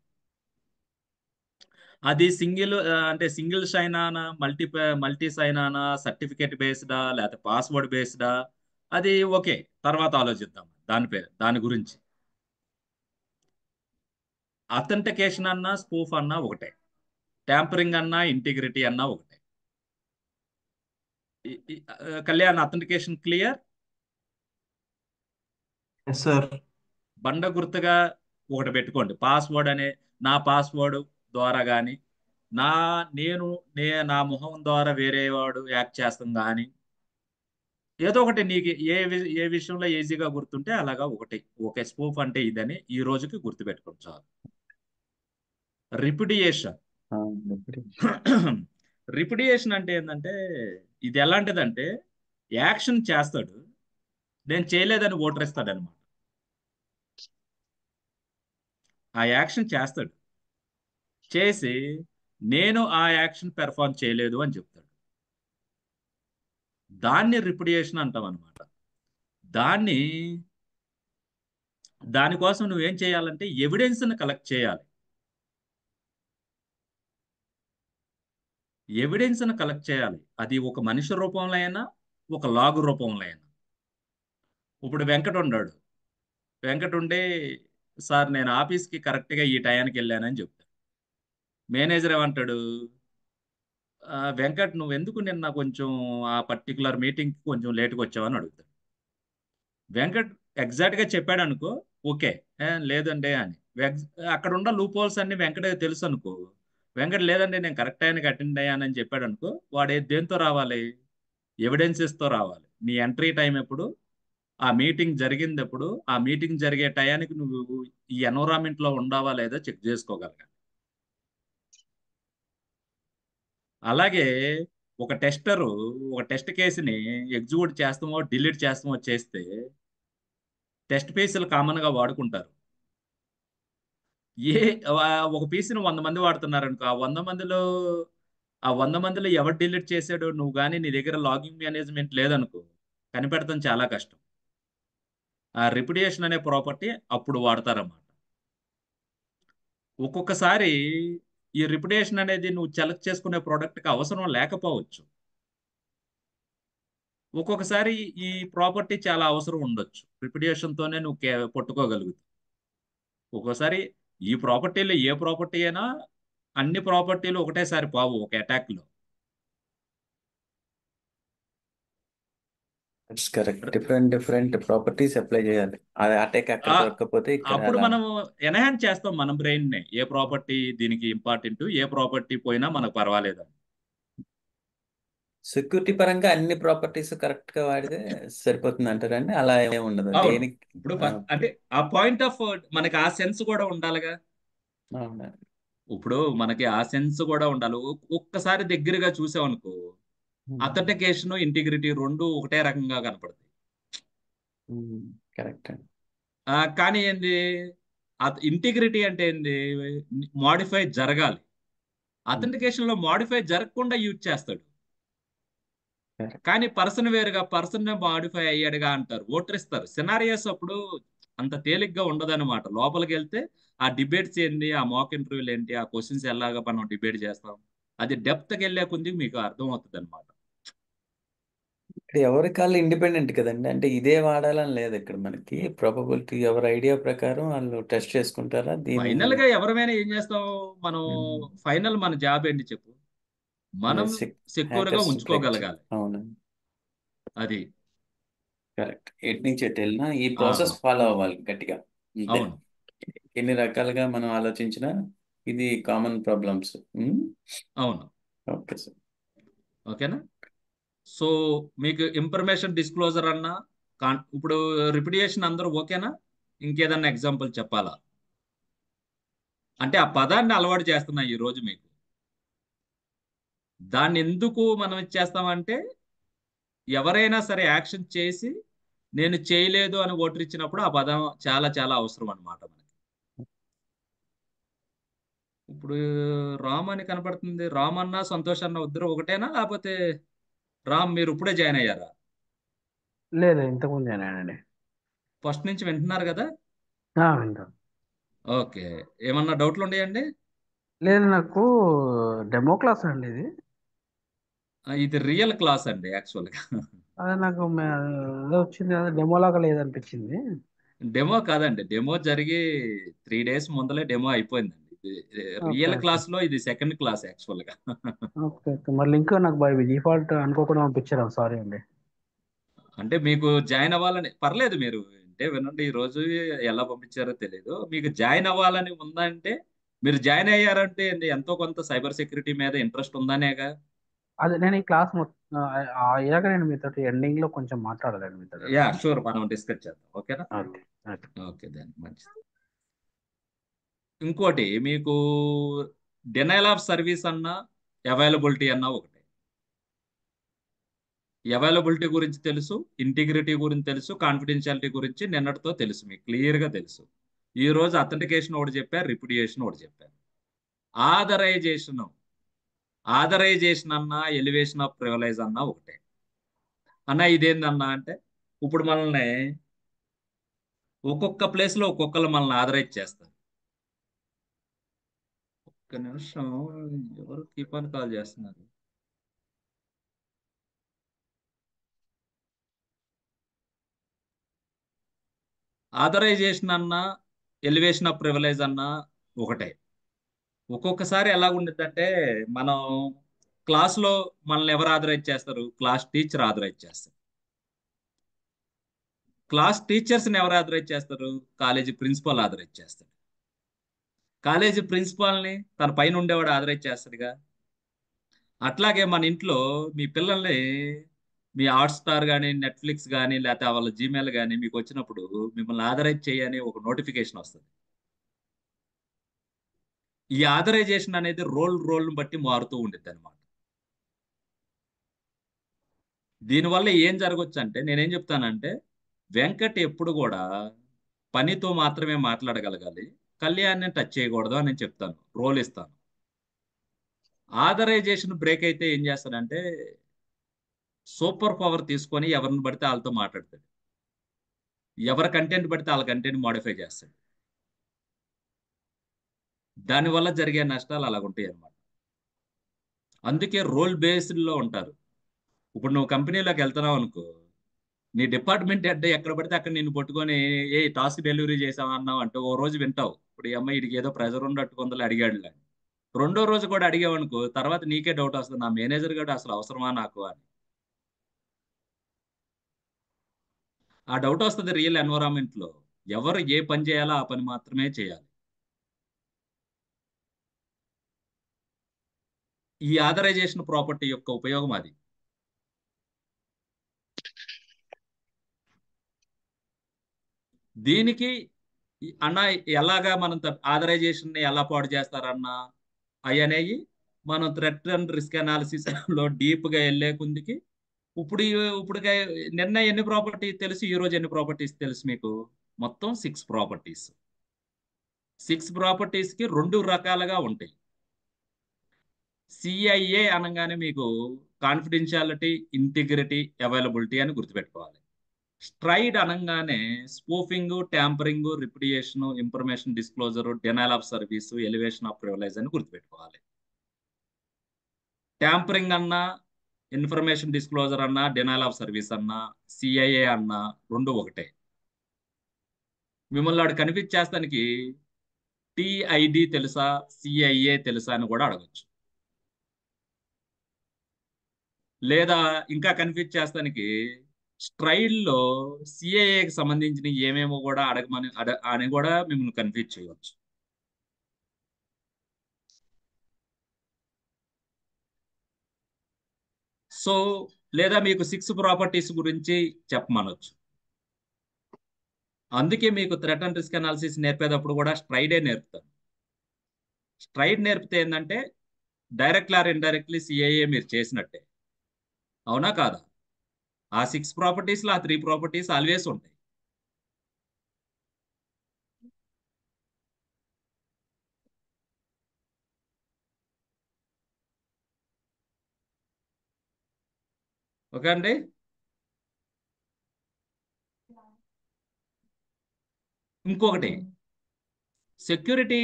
అది సింగిల్ అంటే సింగిల్ సైన్ ఆనా మల్టీ సైన్ ఆనా సర్టిఫికేట్ బేస్డా లేకపోతే పాస్వర్డ్ బేస్డా అది ఓకే, తర్వాత ఆలోచిద్దాం దాని గురించి. అథెంటికేషన్ అన్నా స్పూఫ్ అన్నా ఒకటే, ట్యాంపరింగ్ అన్నా ఇంటిగ్రిటీ అన్నా ఒకటే. Kalyan, authentication clear. Yes sir. బండ గుర్తుగా ఒకటి పెట్టుకోండి, పాస్వర్డ్ అనే నా పాస్వర్డ్ ద్వారా కానీ నా నేను నా మొహం ద్వారా వేరే వాడు యాక్ట్ చేస్తాం కానీ ఏదో ఒకటి నీకు ఏ విషయంలో ఈజీగా గుర్తుంటే అలాగా ఒకటి ఓకే, స్పూఫ్ అంటే ఇదని ఈ రోజుకి గుర్తుపెట్టుకోండి చాలు. రిపిడియేషన్. రిపిడియేషన్ అంటే ఏంటంటే ఇది ఎలాంటిదంటే యాక్షన్ చేస్తాడు, నేను చేయలేదని ఓటర్ ఇస్తాడు అనమాట. ఆ యాక్షన్ చేస్తాడు, చేసి నేను ఆ యాక్షన్ పెర్ఫార్మ్ చేయలేదు అని చెప్తాడు. దాన్ని రిపిడియేషన్ అంటాం అనమాట. దాన్ని దానికోసం నువ్వేం చేయాలంటే ఎవిడెన్స్ని కలెక్ట్ చేయాలి. ఎవిడెన్స్ని కలెక్ట్ చేయాలి, అది ఒక మనిషి రూపంలో అయినా ఒక లాగు రూపంలో అయినా. ఇప్పుడు వెంకట ఉన్నాడు, వెంకట ఉండే సార్ నేను ఆఫీస్కి కరెక్ట్గా ఈ టయానికి వెళ్ళానని చెప్తాడు. మేనేజర్ ఏమంటాడు, వెంకట్ నువ్వు ఎందుకు నిన్న కొంచెం ఆ పర్టికులర్ మీటింగ్కి కొంచెం లేట్గా వచ్చావని అడుగుతాడు. వెంకట్ ఎగ్జాక్ట్గా చెప్పాడు అనుకో, ఓకే, లేదండి అని. అక్కడ ఉన్న లూప్ హోల్స్ అన్ని వెంకట తెలుసు అనుకో, వెంకట్ లేదండి నేను కరెక్ట్ టైంకి అటెండ్ అయ్యానని చెప్పాడు అనుకో, వాడు దేంతో రావాలి, ఎవిడెన్సెస్తో రావాలి. నీ ఎంట్రీ టైం ఎప్పుడు, ఆ మీటింగ్ జరిగింది ఎప్పుడు, ఆ మీటింగ్ జరిగే టయానికి నువ్వు ఈ ఎన్విరాన్మెంట్లో ఉండవా లేదా చెక్ చేసుకోగలగాలి. అలాగే ఒక టెస్టరు ఒక టెస్ట్ కేసుని ఎగ్జిక్యూట్ చేస్తామో డిలీట్ చేస్తామో చేస్తే టెస్ట్ పీసులు కామన్గా వాడుకుంటారు. ఏ ఒక పీసుని 100 మంది వాడుతున్నారు అనుకో, ఆ 100 మందిలో ఎవరు డిలీట్ చేశాడో నువ్వు కానీ నీ దగ్గర లాగింగ్ మేనేజ్మెంట్ లేదనుకో, కనిపెడతాం చాలా కష్టం. ఆ రిపిడియేషన్ అనే ప్రాపర్టీ అప్పుడు వాడతారన్నమాట. ఒక్కొక్కసారి ఈ రిపిడియేషన్ అనేది నువ్వు సెలెక్ట్ చేసుకునే ప్రోడక్ట్కి అవసరం లేకపోవచ్చు. ఒక్కొక్కసారి ఈ ప్రాపర్టీ చాలా అవసరం ఉండొచ్చు, రిపిడియేషన్తోనే నువ్వు పట్టుకోగలుగుతావు. ఒక్కోసారి ఈ ప్రాపర్టీలో ఏ ప్రాపర్టీ అయినా అన్ని ప్రాపర్టీలు ఒకటేసారి పోవు ఒక అటాక్లో. కరెక్ట్. డిఫరెంట్ ప్రాపర్టీస్ అప్లై చేయాలి. అది అటాక్ అక్కడ దొరకకపోతే ఇక్కడ అప్పుడు అలా. మనం ఎన్హాన్స్ చేస్తాం మన బ్రెయిన్. ఏ ప్రాపర్టీ దీనికి ఇంపార్టెంట్, ఏ ప్రాపర్టీ పోయినా మనకు పర్వాలేదు. సెక్యూరిటీ పరంగా అన్ని ప్రాపర్టీస్ కరెక్ట్ గా వాడితే సరిపోతుంది అంటారండి? అలా ఏమి ఉండదు అవును. దేనికి? ఇప్పుడు అంటే ఆ పాయింట్ ఆఫ్ మనకి ఆ సెన్స్ కూడా ఉండాలిగా. అవునా. ఇప్పుడు మనకి ఆ సెన్స్ కూడా ఉండాలి. ఒక్కసారి దగ్గరగా చూసామనుకో, అథెంటికేషన్ ఇంటిగ్రిటీ రెండు ఒకటే రకంగా కనపడుతుంది. కరెక్ట్ అండి. కానీ ఏంది, ఇంటిగ్రిటీ అంటే ఏంది, మాడిఫై జరగాలి. అథెంటికేషన్ లో మాడిఫై జరగకుండా యూజ్ చేస్తాడు. కానీ పర్సన్ వేరుగా పర్సన్ మాడిఫై అయ్యాడుగా అంటారు, ఓటర్ ఇస్తారు. సినారియోస్ అప్పుడు అంత తేలిగ్గా ఉండదన్నమాట. లోపలికి వెళ్తే ఆ డిబేట్స్ ఏంది, ఆ మాక్ ఇంటర్వ్యూలు ఏంటి, ఆ క్వశ్చన్స్ ఎలాగా మనం డిబేట్ చేస్తాం, అది డెప్త్కి వెళ్ళే కొద్ది మీకు అర్థం అవుతుంది అనమాట. ఇక్కడ ఎవరి కాళ్ళు ఇండిపెండెంట్ కదండి, అంటే ఇదే వాడాలని లేదు. ఇక్కడ మనకి ప్రాబబిలిటీ ఎవరి ఐడియా ప్రకారం వాళ్ళు టెస్ట్ చేసుకుంటారా దీన్ని? ఫైనల్ గా ఎవరైనా ఏం చేస్తాం మనం, ఫైనల్ మన జాబ్ ఏంటి చెప్పు, మనం సెక్యూర్ గా ఉంచుకోగలగాలి. అవునండి, అది కరెక్ట్. ఎటు నుంచి ఎటు వెళ్ళినా ఈ ప్రాసెస్ ఫాలో అవ్వాలి గట్టిగా. అంతే. అవును. ఎన్ని రకాలుగా మనం ఆలోచించినా ఇది కామన్ ప్రాబ్లమ్స్. అవును. Okay sir. ఓకేనా. సో మీకు ఇన్ఫర్మేషన్ డిస్క్లోజర్ అన్నా ఇప్పుడు రిపిడియేషన్ అందరూ ఓకేనా, ఇంకేదన్నా ఎగ్జాంపుల్ చెప్పాలా? అంటే ఆ పదాన్ని అలవాటు చేస్తున్నా ఈ రోజు మీకు. దాన్ని ఎందుకు మనం ఇచ్చేస్తామంటే ఎవరైనా సరే యాక్షన్ చేసి నేను చేయలేదు అని ఓటర్ ఇచ్చినప్పుడు ఆ పదం చాలా చాలా అవసరం అనమాట మనకి. ఇప్పుడు రామ్ అని కనపడుతుంది, రామ్ అన్న సంతోష్ అన్న ఇద్దరు ఒకటేనా, లేకపోతే రామ్ మీరు ఇప్పుడే జాయిన్ అయ్యారా? లేదు, ఇంతకుముందు జాయిన్. ఫస్ట్ నుంచి వింటున్నారు కదా? వింటాను. ఓకే, ఏమన్నా డౌట్లు ఉన్నాయండి? లేదు, నాకు డెమో క్లాస్ అండి ఇది. ఇది రియల్ క్లాస్ అండి యాక్చువల్గా. అదే నాకు ఏదో వచ్చింది, అదే డెమో లాగా లేదనిపించింది. డెమో కాదండి, డెమో జరిగి 3 days ముందలే డెమో అయిపోయిందండి. ఇది ఓకే రియల్ ఓకే క్లాస్ లో ఇది సెకండ్ క్లాస్ యాక్చువల్గా. Okay okay. మరి లింక్ నాకు బై డిఫాల్ట్ అనుకోకుండా పంపించారు, సారీ అండి. అంటే మీకు జాయిన్ అవ్వాలని పర్లేదు, మీరు అంటే వినండి, ఈ రోజు ఎలా పంపించారో తెలియదు. మీకు జాయిన్ అవ్వాలని ఉందంటే, మీరు జాయిన్ అయ్యారంటే ఎంతో కొంత సైబర్ సెక్యూరిటీ మీద ఇంట్రెస్ట్ ఉందనేగా. అదే నేను ఈ క్లాస్ మొత్తం అయ్యాక నేను మీతో ఎండింగ్ లో కొంచెం మాట్లాడాలండి మీతో. యా షూర్, మనం డిస్కస్ చేద్దాం, ఓకేనా. Okay okay. ఓకే దాన్ని మంచిది. ఇంకోటి మీకు డినైల్ ఆఫ్ సర్వీస్ అన్నా అవైలబిలిటీ అన్నా ఒకటే. అవైలబిలిటీ గురించి తెలుసు, ఇంటిగ్రిటీ గురించి తెలుసు, కాన్ఫిడెన్షియాలిటీ గురించి నిన్నటితో తెలుసు, మీకు క్లియర్ గా తెలుసు. ఈ రోజు అథెంటికేషన్ ఒకటి చెప్పారు, రిప్యుడియేషన్ ఒకటి చెప్పారు. ఆథరైజేషన్ ఆథరైజేషన్ అన్నా ఎలివేషన్ ఆఫ్ ప్రివిలేజ్ అన్నా ఒకటే. అన్న ఇదేందన్నా అంటే, ఇప్పుడు మనల్ని ఒక్కొక్క ప్లేస్ లో ఒక్కొక్కరు మనల్ని ఆథరైజ్ చేస్తారు. ఒక్క నిమిషం, ఎవరు కీప్ ఆన్ కాల్ చేస్తున్నారు. ఆథరైజేషన్ అన్నా ఎలివేషన్ ఆఫ్ ప్రివిలేజ్ అన్నా ఒకటే. ఒక్కొక్కసారి ఎలా ఉండిద్దంటే, మనం క్లాస్లో మనల్ని ఎవరు ఆథరైజ్ చేస్తారు? క్లాస్ టీచర్ ఆథరైజ్ చేస్తారు. క్లాస్ టీచర్స్ని ఎవరు ఆథరైజ్ చేస్తారు? కాలేజీ ప్రిన్సిపాల్ ఆథరైజ్ చేస్తారు. కాలేజీ ప్రిన్సిపాల్ని తన పైన ఉండేవాడు ఆథరైజ్ చేస్తాడుగా. అట్లాగే మన ఇంట్లో మీ పిల్లల్ని మీ హాట్‌స్టార్ కానీ, నెట్‌ఫ్లిక్స్ కానీ, లేకపోతే వాళ్ళ జీమెయిల్ కానీ మీకు వచ్చినప్పుడు మిమ్మల్ని ఆథరైజ్ చేయని ఒక నోటిఫికేషన్ వస్తుంది. ఈ ఆథరైజేషన్ అనేది రోల్ని బట్టి మారుతూ ఉండిద్ది అనమాట. దీనివల్ల ఏం జరగచ్చు అంటే, నేనేం చెప్తానంటే, వెంకట్ ఎప్పుడు కూడా పనితో మాత్రమే మాట్లాడగలగాలి, కళ్యాణ్ని టచ్ చేయకూడదు అని నేను చెప్తాను, రోల్ ఇస్తాను. ఆథరైజేషన్ బ్రేక్ అయితే ఏం చేస్తాడంటే, సూపర్ పవర్ తీసుకొని ఎవరిని పడితే వాళ్ళతో మాట్లాడతాడు. ఎవరి కంటెంట్ పడితే వాళ్ళ కంటెంట్ మోడిఫై చేస్తాడు. దానివల్ల జరిగే నష్టాలు అలాగుంటాయి అన్నమాట. అందుకే రోల్ బేస్డ్లో ఉంటారు. ఇప్పుడు నువ్వు కంపెనీలోకి వెళ్తున్నావు అనుకో, నీ డిపార్ట్మెంట్ హెడ్ ఎక్కడ పడితే అక్కడ నిన్ను పట్టుకొని ఏ టాస్క్ డెలివరీ చేసావు అన్నావు అంటే ఓ రోజు వింటావు. ఇప్పుడు ఈ అమ్మాయి వీడికి ఏదో ప్రెజర్ ఉన్నట్టు కొందరు అడిగాడులే. రెండో రోజు కూడా అడిగావనుకో, తర్వాత నీకే డౌట్ వస్తుంది, నా మేనేజర్ గారు అసలు అవసరమా నాకు అని. ఆ డౌట్ వస్తుంది రియల్ ఎన్విరాన్మెంట్ లో. ఎవరు ఏ పని చేయాలో ఆ పని మాత్రమే చేయాలి. ఈ ఆథరైజేషన్ ప్రాపర్టీ యొక్క ఉపయోగం అది. దీనికి అన్న ఎలాగా మనం ఆథరైజేషన్ ని ఎలా పాడు చేస్తారన్నా అవి అనేవి మనం థ్రెట్ అండ్ రిస్క్ అనాలిసిస్ లో డీప్ గా వెళ్లే కొందికి ఇప్పుడు ఇప్పుడు నిన్న ఎన్ని ప్రాపర్టీస్ తెలుసు, ఈ రోజు ఎన్ని ప్రాపర్టీస్ తెలుసు మీకు? మొత్తం 6 ప్రాపర్టీస్. 6 ప్రాపర్టీస్ కి 2 రకాలుగా ఉంటాయి. సిఐఏ అనగానే మీకు కాన్ఫిడెన్షియాలిటీ, ఇంటిగ్రిటీ, అవైలబిలిటీ అని గుర్తుపెట్టుకోవాలి. స్ట్రైడ్ అనగానే spoofing, tampering, repudiation, information disclosure, denial of service, elevation of privilege అని గుర్తుపెట్టుకోవాలి. ట్యాంపరింగ్ అన్నా, ఇన్ఫర్మేషన్ డిస్క్లోజర్ అన్నా, డెనైల్ ఆఫ్ సర్వీస్ అన్నా, సిఐఏ అన్నా రెండు ఒకటే. మిమ్మల్ని వాడు కన్ఫ్యూజ్ చేస్తానికి టిఐడి తెలుసా, సిఐఏ తెలుసా అని కూడా అడగచ్చు. లేదా ఇంకా కన్ఫ్యూజ్ చేస్తానికి స్ట్రైడ్లో సిఐఏకి సంబంధించిన ఏమేమో కూడా అడగమని అని కూడా మిమ్మల్ని కన్ఫ్యూజ్ చేయవచ్చు. సో లేదా మీకు 6 ప్రాపర్టీస్ గురించి చెప్పమనొచ్చు. అందుకే మీకు థ్రెట్ అండ్ రిస్క్ అనాలిసిస్ నేర్పేటప్పుడు కూడా స్ట్రైడే నేర్పుతాను. స్ట్రైడ్ నేర్పితే ఏంటంటే డైరెక్ట్ ఆర్ ఇండైరెక్ట్లీ సిఐఏ మీరు చేసినట్టే, అవునా కాదా? ఆ 6 ప్రాపర్టీస్ లో ఆ 3 ప్రాపర్టీస్ ఆల్వేస్ ఉంటాయి. ఓకే అండి. ఇంకొకటి, సెక్యూరిటీ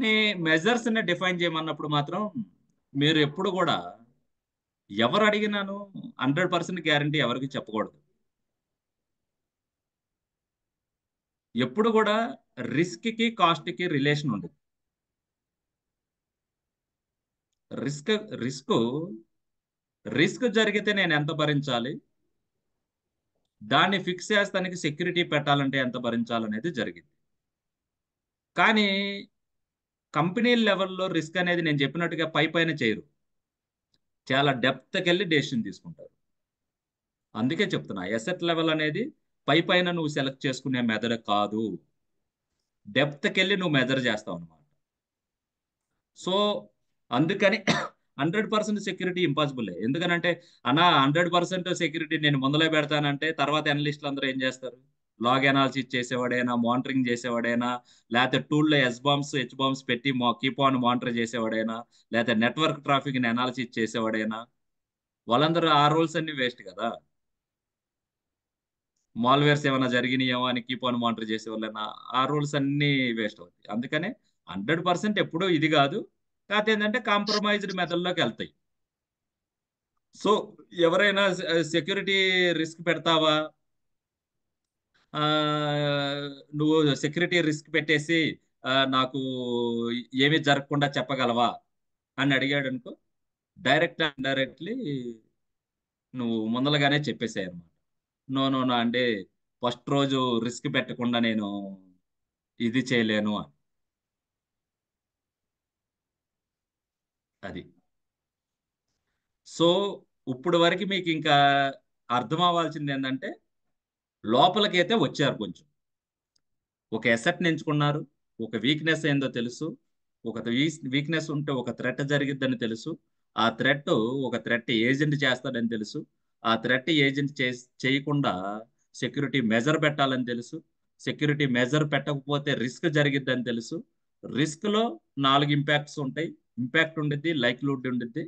నీ మెజర్స్ ని డిఫైన్ చేయమన్నప్పుడు మాత్రం మీరు ఎప్పుడు కూడా ఎవరు అడిగినాను 100% గ్యారంటీ ఎవరికి చెప్పకూడదు. ఎప్పుడు కూడా రిస్క్ కి కాస్ట్ కి రిలేషన్ ఉండదు. రిస్క్ రిస్క్ రిస్క్ జరిగితే నేను ఎంత భరించాలి, దాన్ని ఫిక్స్ చేస్తానికి సెక్యూరిటీ పెట్టాలంటే ఎంత భరించాలనేది జరిగింది. కానీ కంపెనీ లెవెల్లో రిస్క్ అనేది నేను చెప్పినట్టుగా పైన చేయరు, చాలా డెప్త్కి వెళ్ళి డెసిషన్ తీసుకుంటారు. అందుకే చెప్తున్నా, ఎసెట్ లెవెల్ అనేది పైన నువ్వు సెలెక్ట్ చేసుకునే మెథడ్ కాదు, డెప్త్కి వెళ్ళి నువ్వు మెజర్ చేస్తావు అనమాట. సో అందుకని 100% సెక్యూరిటీ ఇంపాసిబుల్. ఎందుకనంటే అన్నా 100% సెక్యూరిటీ నేను ముందలే పెడతానంటే తర్వాత అనలిస్టులు అందరూ ఏం చేస్తారు? లాగ్ అనాలిసిస్ చేసేవాడైనా, మానిటరింగ్ చేసేవాడైనా, లేకపోతే టూల్లో ఎస్ బాంబ్స్ హెచ్ బాంబ్స్ పెట్టి కీప్ ఆన్ మానిటర్ చేసేవాడైనా, లేకపోతే నెట్వర్క్ ట్రాఫిక్ ని అనాలిసిస్ చేసేవాడైనా, వాళ్ళందరూ ఆ రోల్స్ అన్ని వేస్ట్ కదా. మాల్వేర్స్ ఏమైనా జరిగినాయేమో అని కీప్ ఆన్ మానిటర్ చేసేవాళ్ళైనా ఆ రూల్స్ అన్ని వేస్ట్ అవుతాయి. అందుకనే 100% ఎప్పుడూ ఇది కాదు, కాకపోతే ఏంటంటే కాంప్రమైజ్డ్ మెథడ్లోకి వెళ్తాయి. సో ఎవరైనా సెక్యూరిటీ రిస్క్ పెడతావా, ఆ, నువ్వు సెక్యూరిటీ రిస్క్ పెట్టేసి నాకు ఏమీ జరగకుండా చెప్పగలవా అని అడిగాడు అనుకో, డైరెక్ట్ అండ్ డైరెక్ట్లీ నువ్వు ముందలగానే చెప్పేసాయి అనమాట. నో నో నో అంటే ఫస్ట్ రోజు రిస్క్ పెట్టకుండా నేను ఇది చేయలేను అని. అది. సో ఇప్పుడు వరకు మీకు ఇంకా అర్థం అవ్వాల్సింది ఏంటంటే, లోపలికైతే వచ్చారు కొంచెం, ఒక ఎసెట్ ఎంచుకున్నారు, ఒక వీక్నెస్ ఏందో తెలుసు, ఒక వీక్నెస్ ఉంటే ఒక థ్రెట్ జరిగిద్దని తెలుసు, ఆ థ్రెట్ ఒక థ్రెట్ ఏజెంట్ చేస్తాడని తెలుసు, ఆ థ్రెట్ ఏజెంట్ చేయకుండా సెక్యూరిటీ మెజర్ పెట్టాలని తెలుసు, సెక్యూరిటీ మెజర్ పెట్టకపోతే రిస్క్ జరిగిద్దని తెలుసు. రిస్క్ లో 4 ఇంపాక్ట్స్ ఉంటాయి, ఇంపాక్ట్ ఉండిద్ది, లైక్లీహుడ్ ఉండిద్ది.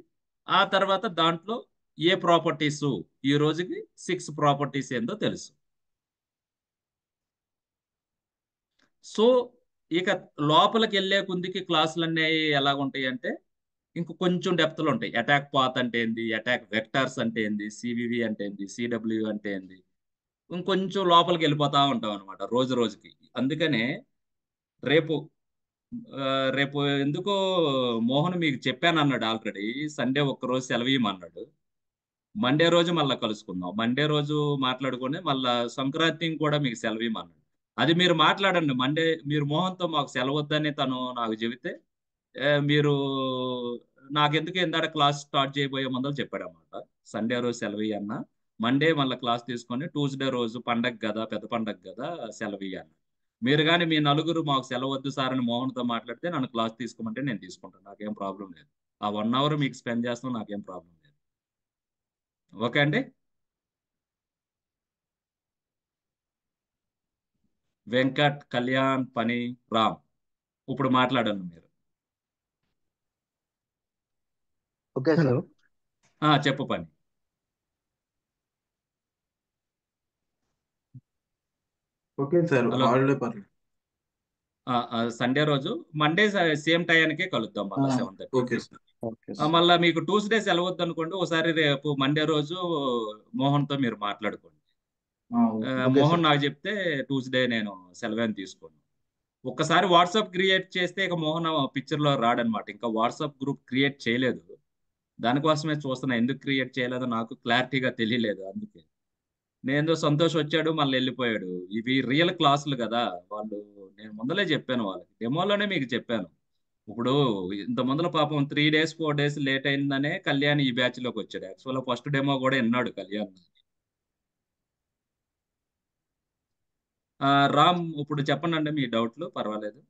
ఆ తర్వాత దాంట్లో ఏ ప్రాపర్టీస్, ఈ రోజుకి 6 ప్రాపర్టీస్ ఏందో తెలుసు. సో ఇక లోపలికి వెళ్ళే కొద్దికి క్లాసులు అన్నీ ఎలాగుంటాయి అంటే ఇంక కొంచెం డెప్త్లో ఉంటాయి. అటాక్ పాత్ అంటే ఏంది, అటాక్ వెక్టార్స్ అంటే ఏంది, సివివి అంటే ఏంది, సిడబ్ల్యూ అంటే ఏంది, ఇంకొంచెం లోపలికి వెళ్ళిపోతా ఉంటాం అనమాట రోజు రోజుకి. అందుకనే రేపు ఆ, రేపు ఎందుకో మోహన్ మీకు చెప్పాను అన్నాడు ఆల్రెడీ, సండే ఒక్కరోజు సెలవు ఇవ్వమన్నాడు. మండే రోజు మళ్ళీ కలుసుకుందాం, మండే రోజు మాట్లాడుకొని మళ్ళా సంక్రాంతికి కూడా మీకు సెలవు ఇవ్వమన్నాడు. అది మీరు మాట్లాడండి మండే, మీరు మోహన్తో మాకు సెలవు వద్దని తను నాకు చెబితే మీరు నాకెందుకు ఇందాక క్లాస్ స్టార్ట్ చేయబోయే ముందర చెప్పాడు అనమాట. సండే రోజు సెలవు ఇయ్యన్న, మండే మళ్ళీ క్లాస్ తీసుకొని ట్యూస్డే రోజు పండగ కదా, పెద్ద పండగ కదా, సెలవు ఇయ్యన్న. మీరు కానీ మీ నలుగురు మాకు సెలవు వద్దు సార్ అని మోహన్తో మాట్లాడితే నన్ను క్లాస్ తీసుకోమంటే నేను తీసుకుంటాను, నాకేం ప్రాబ్లం లేదు. ఆ 1 అవర్ మీకు స్పెండ్ చేస్తాం, నాకేం ప్రాబ్లం లేదు. ఓకే అండి. వెంకట్, కళ్యాణ్, పని, రామ్, ఇప్పుడు మాట్లాడండి మీరు. Okay hello. సార్. చెప్పు పని. Okay sir, hello. హాలిడే పర్లేదు. సండే రోజు మండే సేమ్ టైంకే కలుద్దాం మళ్ళీ 7:30. Okay sir. Okay sir. మళ్ళీ మీకు ట్యూస్డే సెలవు వద్దు అనుకోండి, ఒకసారి రేపు మండే రోజు మోహన్తో మీరు మాట్లాడుకోండి. Okay Mohan sir. నాకు చెప్తే ట్యూస్డే నేను సెలవు తీసుకోను. ఒక్కసారి వాట్సాప్ క్రియేట్ చేస్తే ఇక మోహన్ పిక్చర్లో రాడనమాట. ఇంకా వాట్సాప్ గ్రూప్ క్రియేట్ చేయలేదు, దానికోసమే చూస్తున్నా. ఎందుకు క్రియేట్ చేయలేదో నాకు క్లారిటీగా తెలియలేదు. అందుకే నేను సంతోష్ వచ్చాడు మళ్ళీ వెళ్ళిపోయాడు. ఇవి రియల్ క్లాసులు కదా వాళ్ళు, నేను ముందలే చెప్పాను వాళ్ళకి, డెమోలోనే మీకు చెప్పాను. ఇప్పుడు ఇంత ముందల పాపం 3 days 4 days లేట్ అయిందనే కళ్యాణ్ ఈ బ్యాచ్ లోకి వచ్చాడు. యాక్చువల్గా ఫస్ట్ డెమో కూడా విన్నాడు కళ్యాణ్. రామ్ ఇప్పుడు చెప్పండి అండి మీ డౌట్లు, పర్వాలేదు.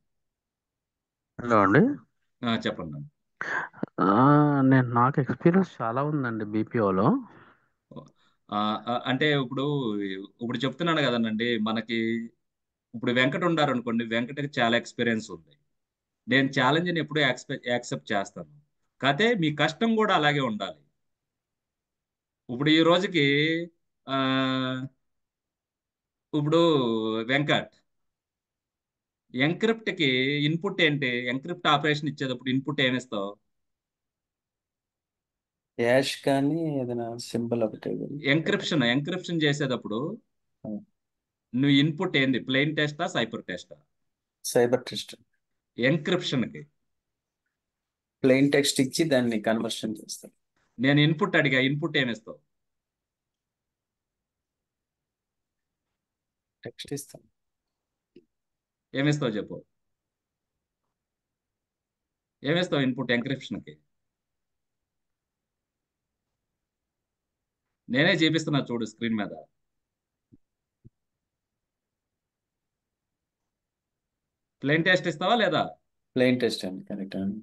హలో అండి. చెప్పండి అండి. నాకు ఎక్స్పీరియన్స్ చాలా ఉందండి బీపీఓలో. అంటే ఇప్పుడు ఇప్పుడు చెప్తున్నాను కదండి, మనకి ఇప్పుడు వెంకట్ ఉండారు అనుకోండి, వెంకటకి చాలా ఎక్స్పీరియన్స్ ఉంది. నేను ఛాలెంజ్ని ఎప్పుడూ యాక్సెప్ట్ చేస్తాను, కాకపోతే మీ కష్టం కూడా అలాగే ఉండాలి. ఇప్పుడు ఈ రోజుకి ఆ, ఇప్పుడు వెంకట్ ఎంక్రిప్ట్ కి ఇన్పుట్ ఏంటి? ఎంక్రిప్ట్ ఆపరేషన్ ఇచ్చేటప్పుడు ఇన్పుట్ ఏమిస్తావు? యాష్ కానీ ఏదైనా సింబల్ ఒకటి ఎంక్రిప్షన్ చేసేటప్పుడు నువ్వు ఇన్పుట్ ఏంది? ప్లెయిన్ టెస్టా సైపర్ టెస్టా? Cyber test. ఎంక్రిప్షన్ కి ప్లెయిన్ టెక్స్ట్ ఇచ్చి దాన్ని కన్వర్షన్ చేస్తారు. నేను ఇన్పుట్ అడిగా, ఇన్పుట్ ఏమిస్తావు? టెక్స్ట్ ఇస్తాం. ఏమిస్తావు చెప్పు? ఏమిస్తావు ఇన్పుట్ ఎంక్రిప్షన్ కి? నేనే చూపిస్తున్నా చూడు స్క్రీన్ మీద. ప్లెయిన్ టెస్ట్ ఇస్తావా లేదా? ప్లెయిన్ టెస్ట్ అండి, కరెక్ట్ అండి.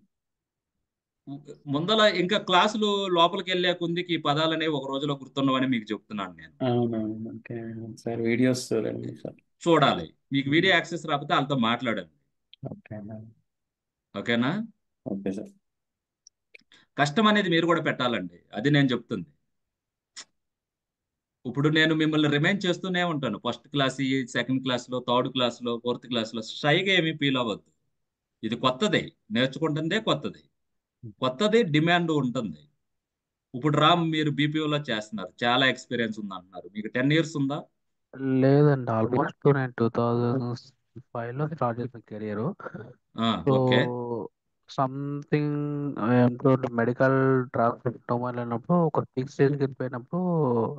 ముందల ఇంకా క్లాసులు లోపలికి వెళ్ళే కొందికి ఈ పదాలు అనేవి ఒక రోజులో గుర్తున్నవని మీకు చెప్తున్నాను నేను. అవునవును, ఓకే సార్. వీడియోస్ చూడండి సార్. చూడాలి. మీకు వీడియో యాక్సెస్ రాకపోతే వాళ్ళతో మాట్లాడండి. ఓకే ఓకేనా? Okay sir. కష్టం అనేది మీరు కూడా పెట్టాలండి, అది నేను చెప్తుంది. ఇప్పుడు నేను మిమ్మల్ని రిమైండ్ చేస్తూనే ఉంటాను. ఫస్ట్ క్లాస్, సెకండ్ క్లాస్లో, థర్డ్ క్లాస్లో, ఫోర్త్ క్లాస్లో. షైగా ఏమీ ఫీల్ అవ్వద్దు. ఇది కొత్తది, నేర్చుకుంటుందే కొత్తది. కొత్తది డిమాండ్ ఉంటుంది. ఇప్పుడు రామ్ మీరు బీపీఓలో చేస్తున్నారు, చాలా ఎక్స్పీరియన్స్ ఉంది అంటున్నారు. మీకు 10 years ఉందా? లేదండి, ఆల్మోస్ట్ నేను 2005 లో స్టార్ట్ చేసిన career. So okay. Something medical transport domain అయినప్పుడు ఒక పీక్ స్టేజ్కి వెళ్ళిపోయినప్పుడు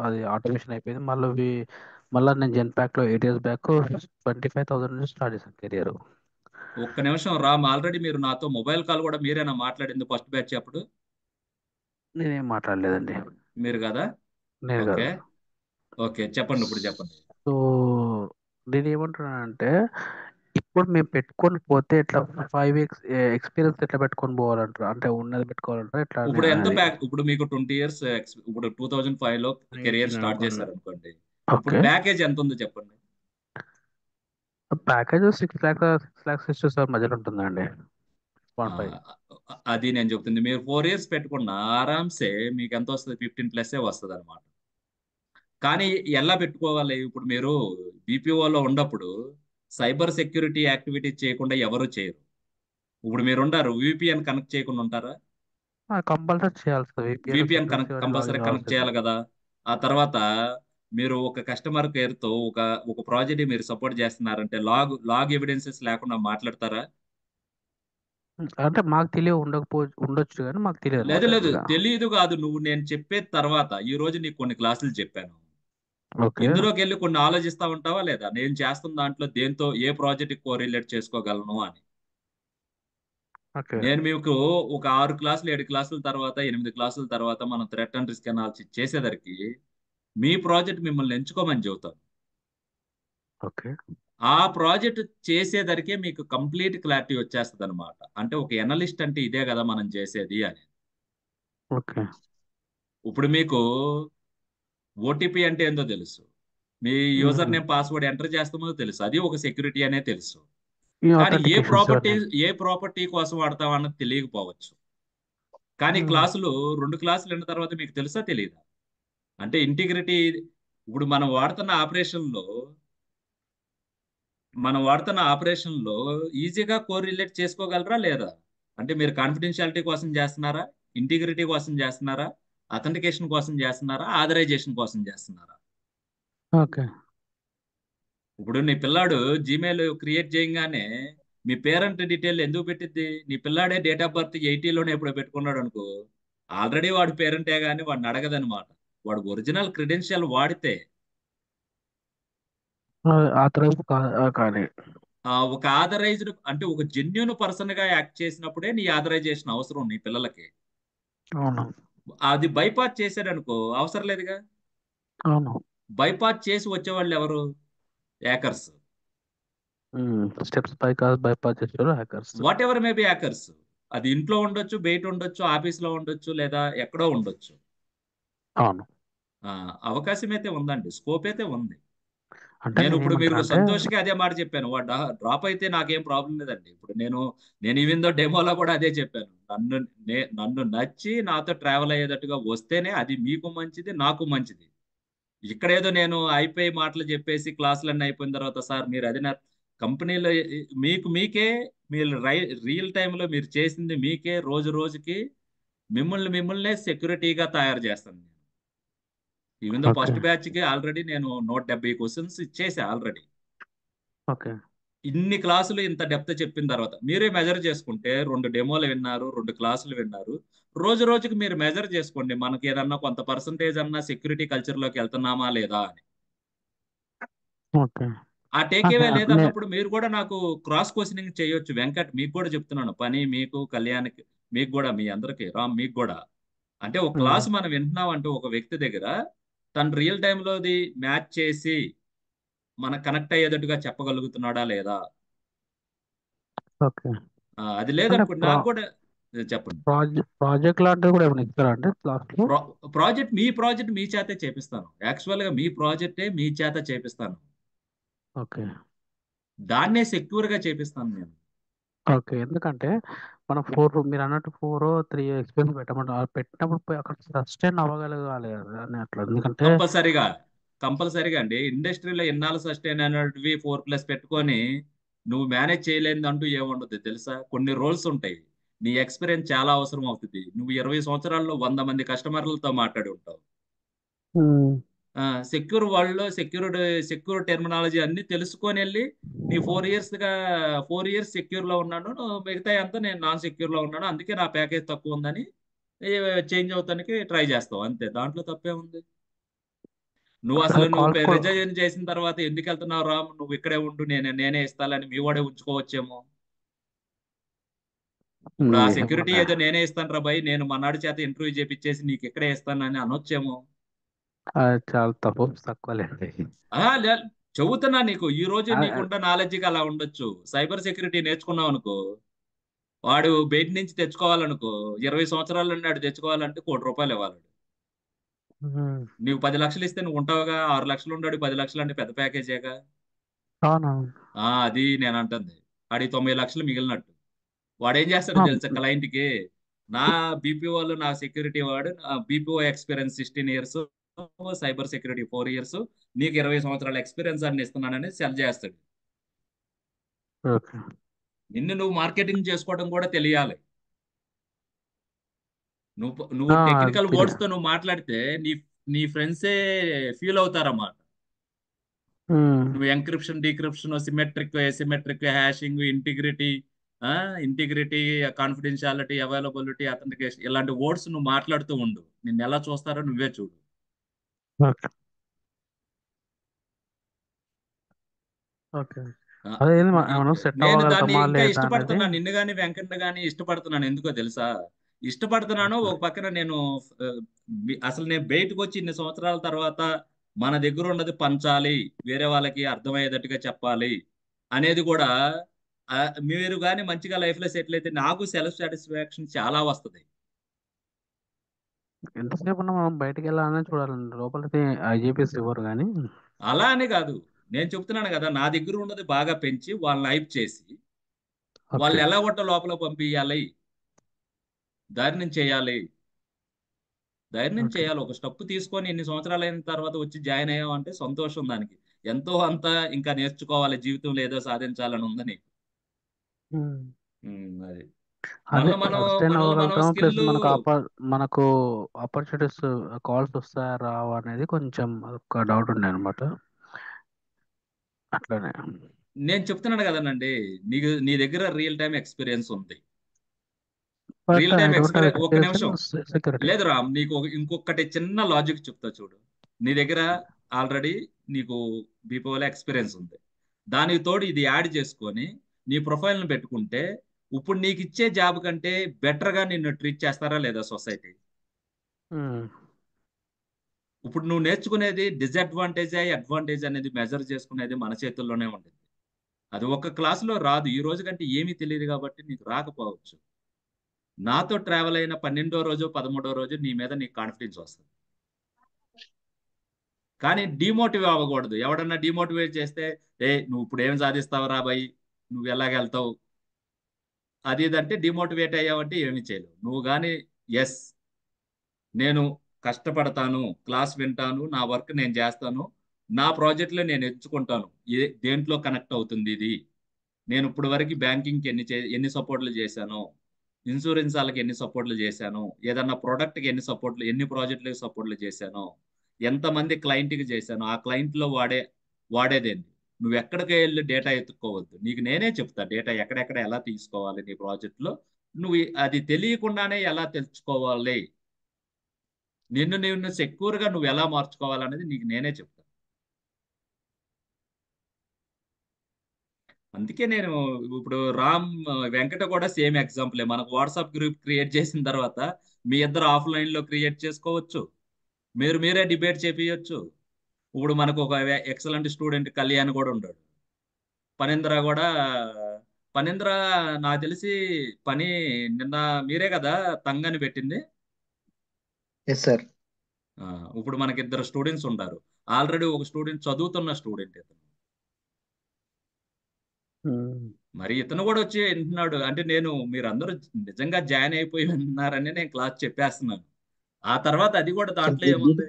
అది ఆటోమేషన్ అయిపోయింది. మళ్ళీ నేను జెన్పాక్లో 8 years బ్యాక్ 25,000 నుంచి స్టార్ట్ చేశాను కెరియర్. ఒక్క నిమిషం రామ్, ఆల్రెడీ మీరు నాతో మొబైల్ కాల్ కూడా మీరేనా మాట్లాడింది ఫస్ట్ బ్యాచ్ అప్పుడు? నేనేం మాట్లాడలేదండి. మీరు కదా? నేను ఓకే కాదు. ఓకే, చెప్పండి, ఇప్పుడు చెప్పండి. సో నేను ఏమంటున్నానంటే, ఇప్పుడు మేము పెట్టుకొని పోతే ఎట్లా 5 weeks ఎక్స్పీరియన్స్ ఎట్లా పెట్టుకొని పోవాలంటారు? అంటే ఉన్నది పెట్టుకోవాలంటారా ఎట్లా ఇప్పుడు ఎంత అది? ఇప్పుడు మీకు 20 years ఇప్పుడు 2005 లో కెరియర్ స్టార్ట్ చేశారు అనుకోండి. ఇప్పుడు ఓకే, ప్యాకేజ్ ఎంత ఉందో చెప్పండి. ప్యాకేజ్ 6 lakhs 67 మధ్యలో ఉంటుందండి. ఆ, 6.5. అది నేను చెప్తుంది. మీరు 4 years పెట్టుకున్న ఆరామ్సే మీకు ఎంత వస్తుంది? 15+ వస్తుంది అనమాట. కానీ ఎలా పెట్టుకోవాలి? ఇప్పుడు మీరు బీపీఓలో ఉన్నప్పుడు సైబర్ సెక్యూరిటీ యాక్టివిటీస్ చేయకుండా ఎవరు చేయరు. ఇప్పుడు మీరు ఉండారు, VPN కనెక్ట్ చేయకుండా ఉంటారా? కంపల్సరీ చేయాల్సింది. VPN VPN security compulsory login connect కావాల్సిందే. చేయాలి కదా. ఆ తర్వాత మీరు ఒక కస్టమర్ కేర్ తో ఒక ప్రాజెక్ట్ మీరు సపోర్ట్ చేస్తున్నారంటే లాగ్ ఎవిడెన్సెస్ లేకుండా మాట్లాడతారా? అంటే మాకు తెలియ ఉండొచ్చు, కానీ మాకు తెలియదు లేదు అనమాట లేదు, యాక్చువల్గా. తెలియదు కాదు. నువ్వు నేను చెప్పే తర్వాత ఈ రోజు నీకు కొన్ని క్లాసులు చెప్పాను. ఓకే ఇందులోకి వెళ్ళి కొన్ని ఆలోచిస్తా ఉంటావా లేదా? నేను చేస్తున్న దాంట్లో దేంతో ఏ ప్రాజెక్ట్ కోరిలేట్ చేసుకోగలను అని. ఓకే నేను మీకు ఒక 6 క్లాసులు 7 క్లాసుల తర్వాత 8 క్లాసుల తర్వాత మనం థ్రెట్ అండ్ రిస్క్ అనాలిసిస్ చేసేసరికి మీ ప్రాజెక్ట్ మిమ్మల్ని ఎంచుకోమని చెబుతాను. ఓకే ఆ ప్రాజెక్ట్ చేసేదరికే మీకు కంప్లీట్ క్లారిటీ వచ్చేస్తుంది అనమాట. అంటే ఒక ఎనలిస్ట్ అంటే ఇదే కదా మనం చేసేది అని. ఓకే ఇప్పుడు మీకు ఓటీపీ అంటే ఏందో తెలుసు, మీ యూజర్ నేమ్ పాస్వర్డ్ ఎంటర్ చేస్తామో తెలుసు, అది ఒక సెక్యూరిటీ అనే తెలుసు. ఈ కానీ authentications అన్నీ. ఏ ప్రాపర్టీ కోసం వాడతాం అన్నది తెలియకపోవచ్చు. కానీ Hmm. క్లాసులు 2 క్లాసులు విన్న తర్వాత మీకు తెలుసా తెలియదా? అంటే ఇంటిగ్రిటీ. ఇప్పుడు మనం వాడుతున్న ఆపరేషన్లో ఈజీగా కోరిలేట్ చేసుకోగలరా లేదా? అంటే మీరు కాన్ఫిడెన్షియాలిటీ కోసం చేస్తున్నారా, ఇంటిగ్రిటీ కోసం చేస్తున్నారా, అథెంటికేషన్ కోసం చేస్తున్నారా, ఆథరైజేషన్ కోసం చేస్తున్నారా? ఓకే ఇప్పుడు నీ పిల్లాడు జీమెయిల్ క్రియేట్ చేయగానే మీ పేరెంట్ డీటెయిల్ ఎందుకు పెట్టిద్ది? నీ పిల్లాడే డేట్ ఆఫ్ బర్త్ 80లోనే ఎప్పుడో పెట్టుకున్నాడు అనుకో, ఆల్రెడీ వాడు పేరెంటే కానీ వాడిని అడగదనమాట. వాడు ఒరిజినల్ క్రెడెన్షియల్ వాడితే ఆథరైజ్ కానీ. ఒక ఆథరైజ్డ్ అంటే ఒక జెన్యున్ పర్సన్ గా యాక్ట్ చేసినప్పుడే నీ ఆథరైజేషన్ అవసరం నీ పిల్లలకి. అవును అది బైపాస్ చేశాడు అనుకో అవసరం లేదుగా. అవును. బైపాస్ చేసి వచ్చేవాళ్ళు ఎవరు? హ్యాకర్స్. స్టెప్స్ బైపాస్ చేసారు hackers. What ever may be hackers. అది ఇంట్లో ఉండొచ్చు, బయట ఉండొచ్చు, ఆఫీస్లో ఉండొచ్చు, లేదా ఎక్కడో ఉండొచ్చు. అవును. అవకాశం అయితే ఉందండి, స్కోప్ అయితే ఉంది. అంటే నేను ఇప్పుడు మీరు నేనేమంటానంటే, సంతోష్గా అదే మాట చెప్పాను. వాడు డ్రాప్ అయితే నాకేం ప్రాబ్లం లేదండి. ఇప్పుడు నేను ఈవెందో డెమోలో కూడా అదే చెప్పాను. నన్ను నచ్చి నాతో ట్రావెల్ అయ్యేటట్టుగా వస్తేనే అది మీకు మంచిది, నాకు మంచిది. ఇక్కడేదో నేను అయిపోయి మాటలు చెప్పేసి క్లాసులన్నీ అయిపోయిన తర్వాత సార్ మీరు అది కంపెనీలో మీకే మీరు రియల్ టైంలో మీరు చేసింది మీకే రోజు రోజుకి మిమ్మల్నే సెక్యూరిటీగా తయారు చేస్తాను నేను. Even though okay first batch కి ఆల్రెడీ నేను 170 క్వశ్చన్స్ ఇచ్చేసా ఆల్రెడీ. ఓకే ఇన్ని క్లాసులు ఇంత డెప్త్ చెప్పిన తర్వాత మీరే మెజర్ చేసుకుంటే 2 డెమోలు విన్నారు, 2 క్లాసులు విన్నారు. రోజు రోజుకి మీరు మెజర్ చేసుకోండి, మనకి ఏదన్నా కొంత పర్సంటేజ్ అన్నా సెక్యూరిటీ కల్చర్ లోకి వెళ్తున్నామా లేదా అని. ఓకే ఆ టేక్ అదే అవే నే లేదన్నప్పుడు మీరు కూడా నాకు క్రాస్ క్వశ్చనింగ్ చేయొచ్చు. వెంకట్ మీకు కూడా చెప్తున్నాను, పని మీకు, కళ్యాణ్కి, మీకు కూడా, మీ అందరికి, రామ్ మీకు కూడా. అంటే ఒక ఉమ్, క్లాస్ మనం వింటున్నాం అంటే ఒక వ్యక్తి దగ్గర తను రియల్ టైంలోది మ్యాచ్ చేసి మన కనెక్ట్ అయ్యేటట్టుగా చెప్పగలుగుతున్నాడా లేదా. ఓకే అది అంటే లేదనుకోండి నాకు కూడా చెప్పండి. ప్రాజెక్ట్ లాంటివి కూడా ఏమైనా ఇస్తారా అండి క్లాస్లో? ప్రాజెక్ట్ మీ చేతే చేపిస్తాను. యాక్చువల్ గా మీ ప్రాజెక్టే మీ చేత చేపిస్తాను. ఓకే దాన్నే సెక్యూర్ గా చేపిస్తాను నేను. ఓకే ఎందుకంటే మనం మీరు అన్నట్టు 4 or 3 ఎక్స్పీరియన్స్ పెట్టినప్పుడు పోయి అక్కడ సస్టైన్ అవ్వగలగాలి కదా అని అట్లా. ఎందుకంటే కంపల్సరీగా అండి. ఇండస్ట్రీలో ఎన్నాళ్ళు సస్టైన్ అనేటివి 4+ పెట్టుకొని నువ్వు మేనేజ్ చేయలేని అంటూ ఏముండదు తెలుసా. కొన్ని రోల్స్ ఉంటాయి, నీ ఎక్స్పీరియన్స్ చాలా అవసరం అవుతుంది. నువ్వు 20 సంవత్సరాల్లో 100 మంది కస్టమర్లతో మాట్లాడి ఉంటావు. ఉమ్, సెక్యూర్ వరల్డ్ లో సెక్యూర్ టెర్మినాలజీ అన్ని తెలుసుకొని వెళ్ళి నీ 4 ఇయర్స్ సెక్యూర్ లో ఉన్నాను, మిగతా అంతా నేను నాన్ సెక్యూర్ లో ఉన్నాను, అందుకే నా ప్యాకేజ్ తక్కువ ఉందని చేంజ్ అవుతానికి ట్రై చేస్తావు, అంతే. దాంట్లో తప్పే ఉంది. అదే నువ్వు కాల్స్ కూడా రిజైన్ చేసిన తర్వాత ఎందుకు వెళ్తున్నావు రామ్, నువ్వు ఇక్కడే ఉండు, నేనే ఇస్తానని మీ వాడే ఉంచుకోవచ్చేమో. ఇప్పుడు ఆ సెక్యూరిటీ నిజంగా ఏదో నేనే ఇస్తాను రా భయ్, నేను మన్నాడి చేత ఇంటర్వ్యూ చేపించేసి నీకు ఇక్కడే ఇస్తానని అనొచ్చేమో. అది చాలా తక్కువలేండి. లే, చెబుతున్నా నీకు, ఈ రోజు ఆ- ఆ- నీకున్న నాలెడ్జ్కి అలా ఉండొచ్చు. సైబర్ సెక్యూరిటీ నేర్చుకున్నావు అనుకో, వాడు బయట నుంచి తెచ్చుకోవాలనుకో, 20 సంవత్సరాలు ఉన్నాడు, తెచ్చుకోవాలంటే ₹1,00,00,000 ఇవ్వాలి. ఉమ్, నీవు 10 లక్షలు ఇస్తే నువ్వు ఉంటావుగా. 6 లక్షలు ఉన్నాడు, 10 లక్షలు అంటే పెద్ద ప్యాకేజేగా. అవునవును. అది నేను అంటుంది. వాడి 90 లక్షలు మిగిలినట్టు. వాడు ఏం చేస్తాడో ఆ, తెలుసా క్లయింట్కి, నా బీపీఓలో నా సెక్యూరిటీ వాడు, నా BPO experience 16 years, cyber security 4 years, నీకు 20 సంవత్సరాల ఎక్స్పీరియన్స్ అని ఇస్తున్నానని సెల్ చేస్తాడు. ఓకే నువ్వు మార్కెటింగ్ చేసుకోవడం కూడా తెలియాలి. నువ్వు అది టెక్నికల్ వర్డ్స్ తో నువ్వు మాట్లాడితే నీ నీ ఫ్రెండ్సే ఫీల్ అవుతారన్నమాట. ఉమ్, నువ్వు encryption, decryption, symmetric, asymmetric, hashing, integrity, confidentiality, availability, authentication, ఇలాంటి వర్డ్స్ నువ్వు మాట్లాడుతూ ఉండు. నిన్ను ఎలా చూస్తారో నువ్వే చూడు. ఓకే ఓకే ఆ, అదే ఏంది ఈ- మనం సెట్ నేను దాన్ని అవ్వగలుగుతామా ఇంకా లేదా అనేది. ఇష్టపడుతున్నాను, నిన్ను గాని వెంకన్న గాని ఇష్టపడుతున్నాను. ఎందుకో తెలుసా ఇష్టపడుతున్నాను? ఓకే ఒక పక్కన నేను ఆ, అసలు నేను బయటకు వచ్చి ఇన్ని సంవత్సరాల తర్వాత మన దగ్గర ఉన్నది పంచాలి, వేరే వాళ్ళకి అర్థమయ్యేటట్టుగా చెప్పాలి అనేది కూడా. ఆ, మీరు కానీ మంచిగా లైఫ్ లో సెటిల్ అయితే నాకు సెల్ఫ్ సాటిస్ఫాక్షన్ చాలా వస్తుంది. ఎంతసేపు ఉన్నా మనం బయటికి వెళ్ళాలనే చూడాలండి, లోపలికి ఐజీపీఎస్ ఇవ్వరు కానీ. అలా అని కాదు, నేను చెప్తున్నాను కదా, నా దగ్గర ఉన్నది బాగా పెంచి వాళ్ళని హైప్ చేసి ఓకే వాళ్ళని ఎలా కొట్ట లోపల పంపించాలి, ధైర్యం చేయాలి. ఓకే ఒక స్టెప్ తీసుకొని ఇన్ని సంవత్సరాలు అయిన తర్వాత వచ్చి జాయిన్ అయ్యామంటే సంతోషం దానికి. ఎంతో అంత ఇంకా నేర్చుకోవాలి, జీవితంలో ఏదో సాధించాలని ఉందని. ఉమ్. అది అదే సస్టైన్ మనల్ని మనం అవ్వగలుగుతాం, స్కిల్. ప్లస్ మనకు ఆపర్చునిటీస్ కాల్స్ వస్తాయా రావా అనేది కొంచెం ఒక డౌట్ ఉండే అనమాట. అట్లనే. నేను చెప్తున్నాను కదనండి, నీ దగ్గర రియల్ టైం ఎక్స్పీరియన్స్ ఉంది. But real time I don't have experience, ఒక్క నిమిషం. Experience security. లేదు రామ్, నీకు ఇంకొకటి చిన్న లాజిక్ చెప్తా చూడు. నీ దగ్గర ఆల్రెడీ నీకు బీపోలో ఎక్స్పీరియన్స్ ఉంది, దానికి తోడు ఇది యాడ్ చేసుకొని నీ ప్రొఫైల్ని పెట్టుకుంటే ఇప్పుడు నీకు ఇచ్చే జాబ్ కంటే బెటర్గా నిన్ను ట్రీట్ చేస్తారా లేదా సొసైటీ? ఇప్పుడు నువ్వు నేర్చుకునేది డిసడ్వాంటేజ్ అడ్వాంటేజ్ అనేది మెజర్ చేసుకునేది మన చేతుల్లోనే ఉంటుంది. అది ఒక క్లాసులో రాదు. ఈ రోజు కంటే ఏమీ తెలియదు కాబట్టి నీకు రాకపోవచ్చు. నాతో ట్రావెల్ అయిన 12వ రోజు 13వ రోజు నీ మీద నీకు కాన్ఫిడెన్స్ వస్తుంది. కానీ డిమోటివ్ అవ్వకూడదు. ఎవడన్నా డిమోటివేట్ చేస్తే, నువ్వు ఇప్పుడు ఏం సాధిస్తావు బాయ్, నువ్వు ఎలాగెళ్తావు, అది ఇదంటే డిమోటివేట్ అయ్యావంటే ఏమీ చేయలేవు. నువ్వు కానీ ఎస్, నేను కష్టపడతాను, క్లాస్ వింటాను, నా వర్క్ నేను చేస్తాను, నా ప్రాజెక్ట్లో నేను ఎంచుకుంటాను దేంట్లో కనెక్ట్ అవుతుంది ఇది. నేను ఇప్పుడు వరకు బ్యాంకింగ్కి ఎన్ని సపోర్ట్లు చేశాను, ఇన్సూరెన్స్ వాళ్ళకి ఎన్ని సపోర్ట్లు చేశాను, ఏదన్నా ప్రోడక్ట్కి ఎన్ని సపోర్ట్లు, ఎన్ని ప్రాజెక్టులకు సపోర్ట్లు చేశాను, ఎంతమంది క్లయింట్కి చేశాను, ఆ క్లయింట్లో వాడేదేంటి. నువ్వు ఎక్కడికి వెళ్ళి డేటా ఎత్తుక్కోవద్దు, నీకు నేనే చెప్తా డేటా ఎక్కడెక్కడ ఎలా తీసుకోవాలి నీ ప్రాజెక్ట్లో. నువ్వు అది తెలియకుండానే ఎలా తెలుసుకోవాలి, నిన్ను సెక్యూర్గా నువ్వు ఎలా మార్చుకోవాలనేది నీకు నేనే చెప్తాను. అందుకే నేను ఇప్పుడు వెంకట కూడా సేమ్ ఎగ్జాంపులే. మనకు వాట్సాప్ గ్రూప్ క్రియేట్ చేసిన తర్వాత మీ ఇద్దరు ఆఫ్లైన్లో క్రియేట్ చేసుకోవచ్చు, మీరే డిబేట్ చేపించవచ్చు. ఇప్పుడు మనకు ఒక ఎక్సలెంట్ స్టూడెంట్ కళ్యాణ్ కూడా ఉన్నాడు. పనీంద్ర నాకు తెలిసి పని నిన్న మీరే కదా తంగని పెట్టింది. Yes sir. ఇప్పుడు మనకి ఇద్దరు స్టూడెంట్స్ ఉంటారు. ఆల్రెడీ ఒక స్టూడెంట్ చదువుతున్న స్టూడెంట్ ఇతను. మరి ఇతను కూడా వచ్చి వింటున్నాడు అంటే మీరందరూ నిజంగా జాయిన్ అయిపోయి వింటున్నారని నేను క్లాస్ చెప్పేస్తున్నాను. ఆ తర్వాత అది కూడా దాంట్లో ఏముంది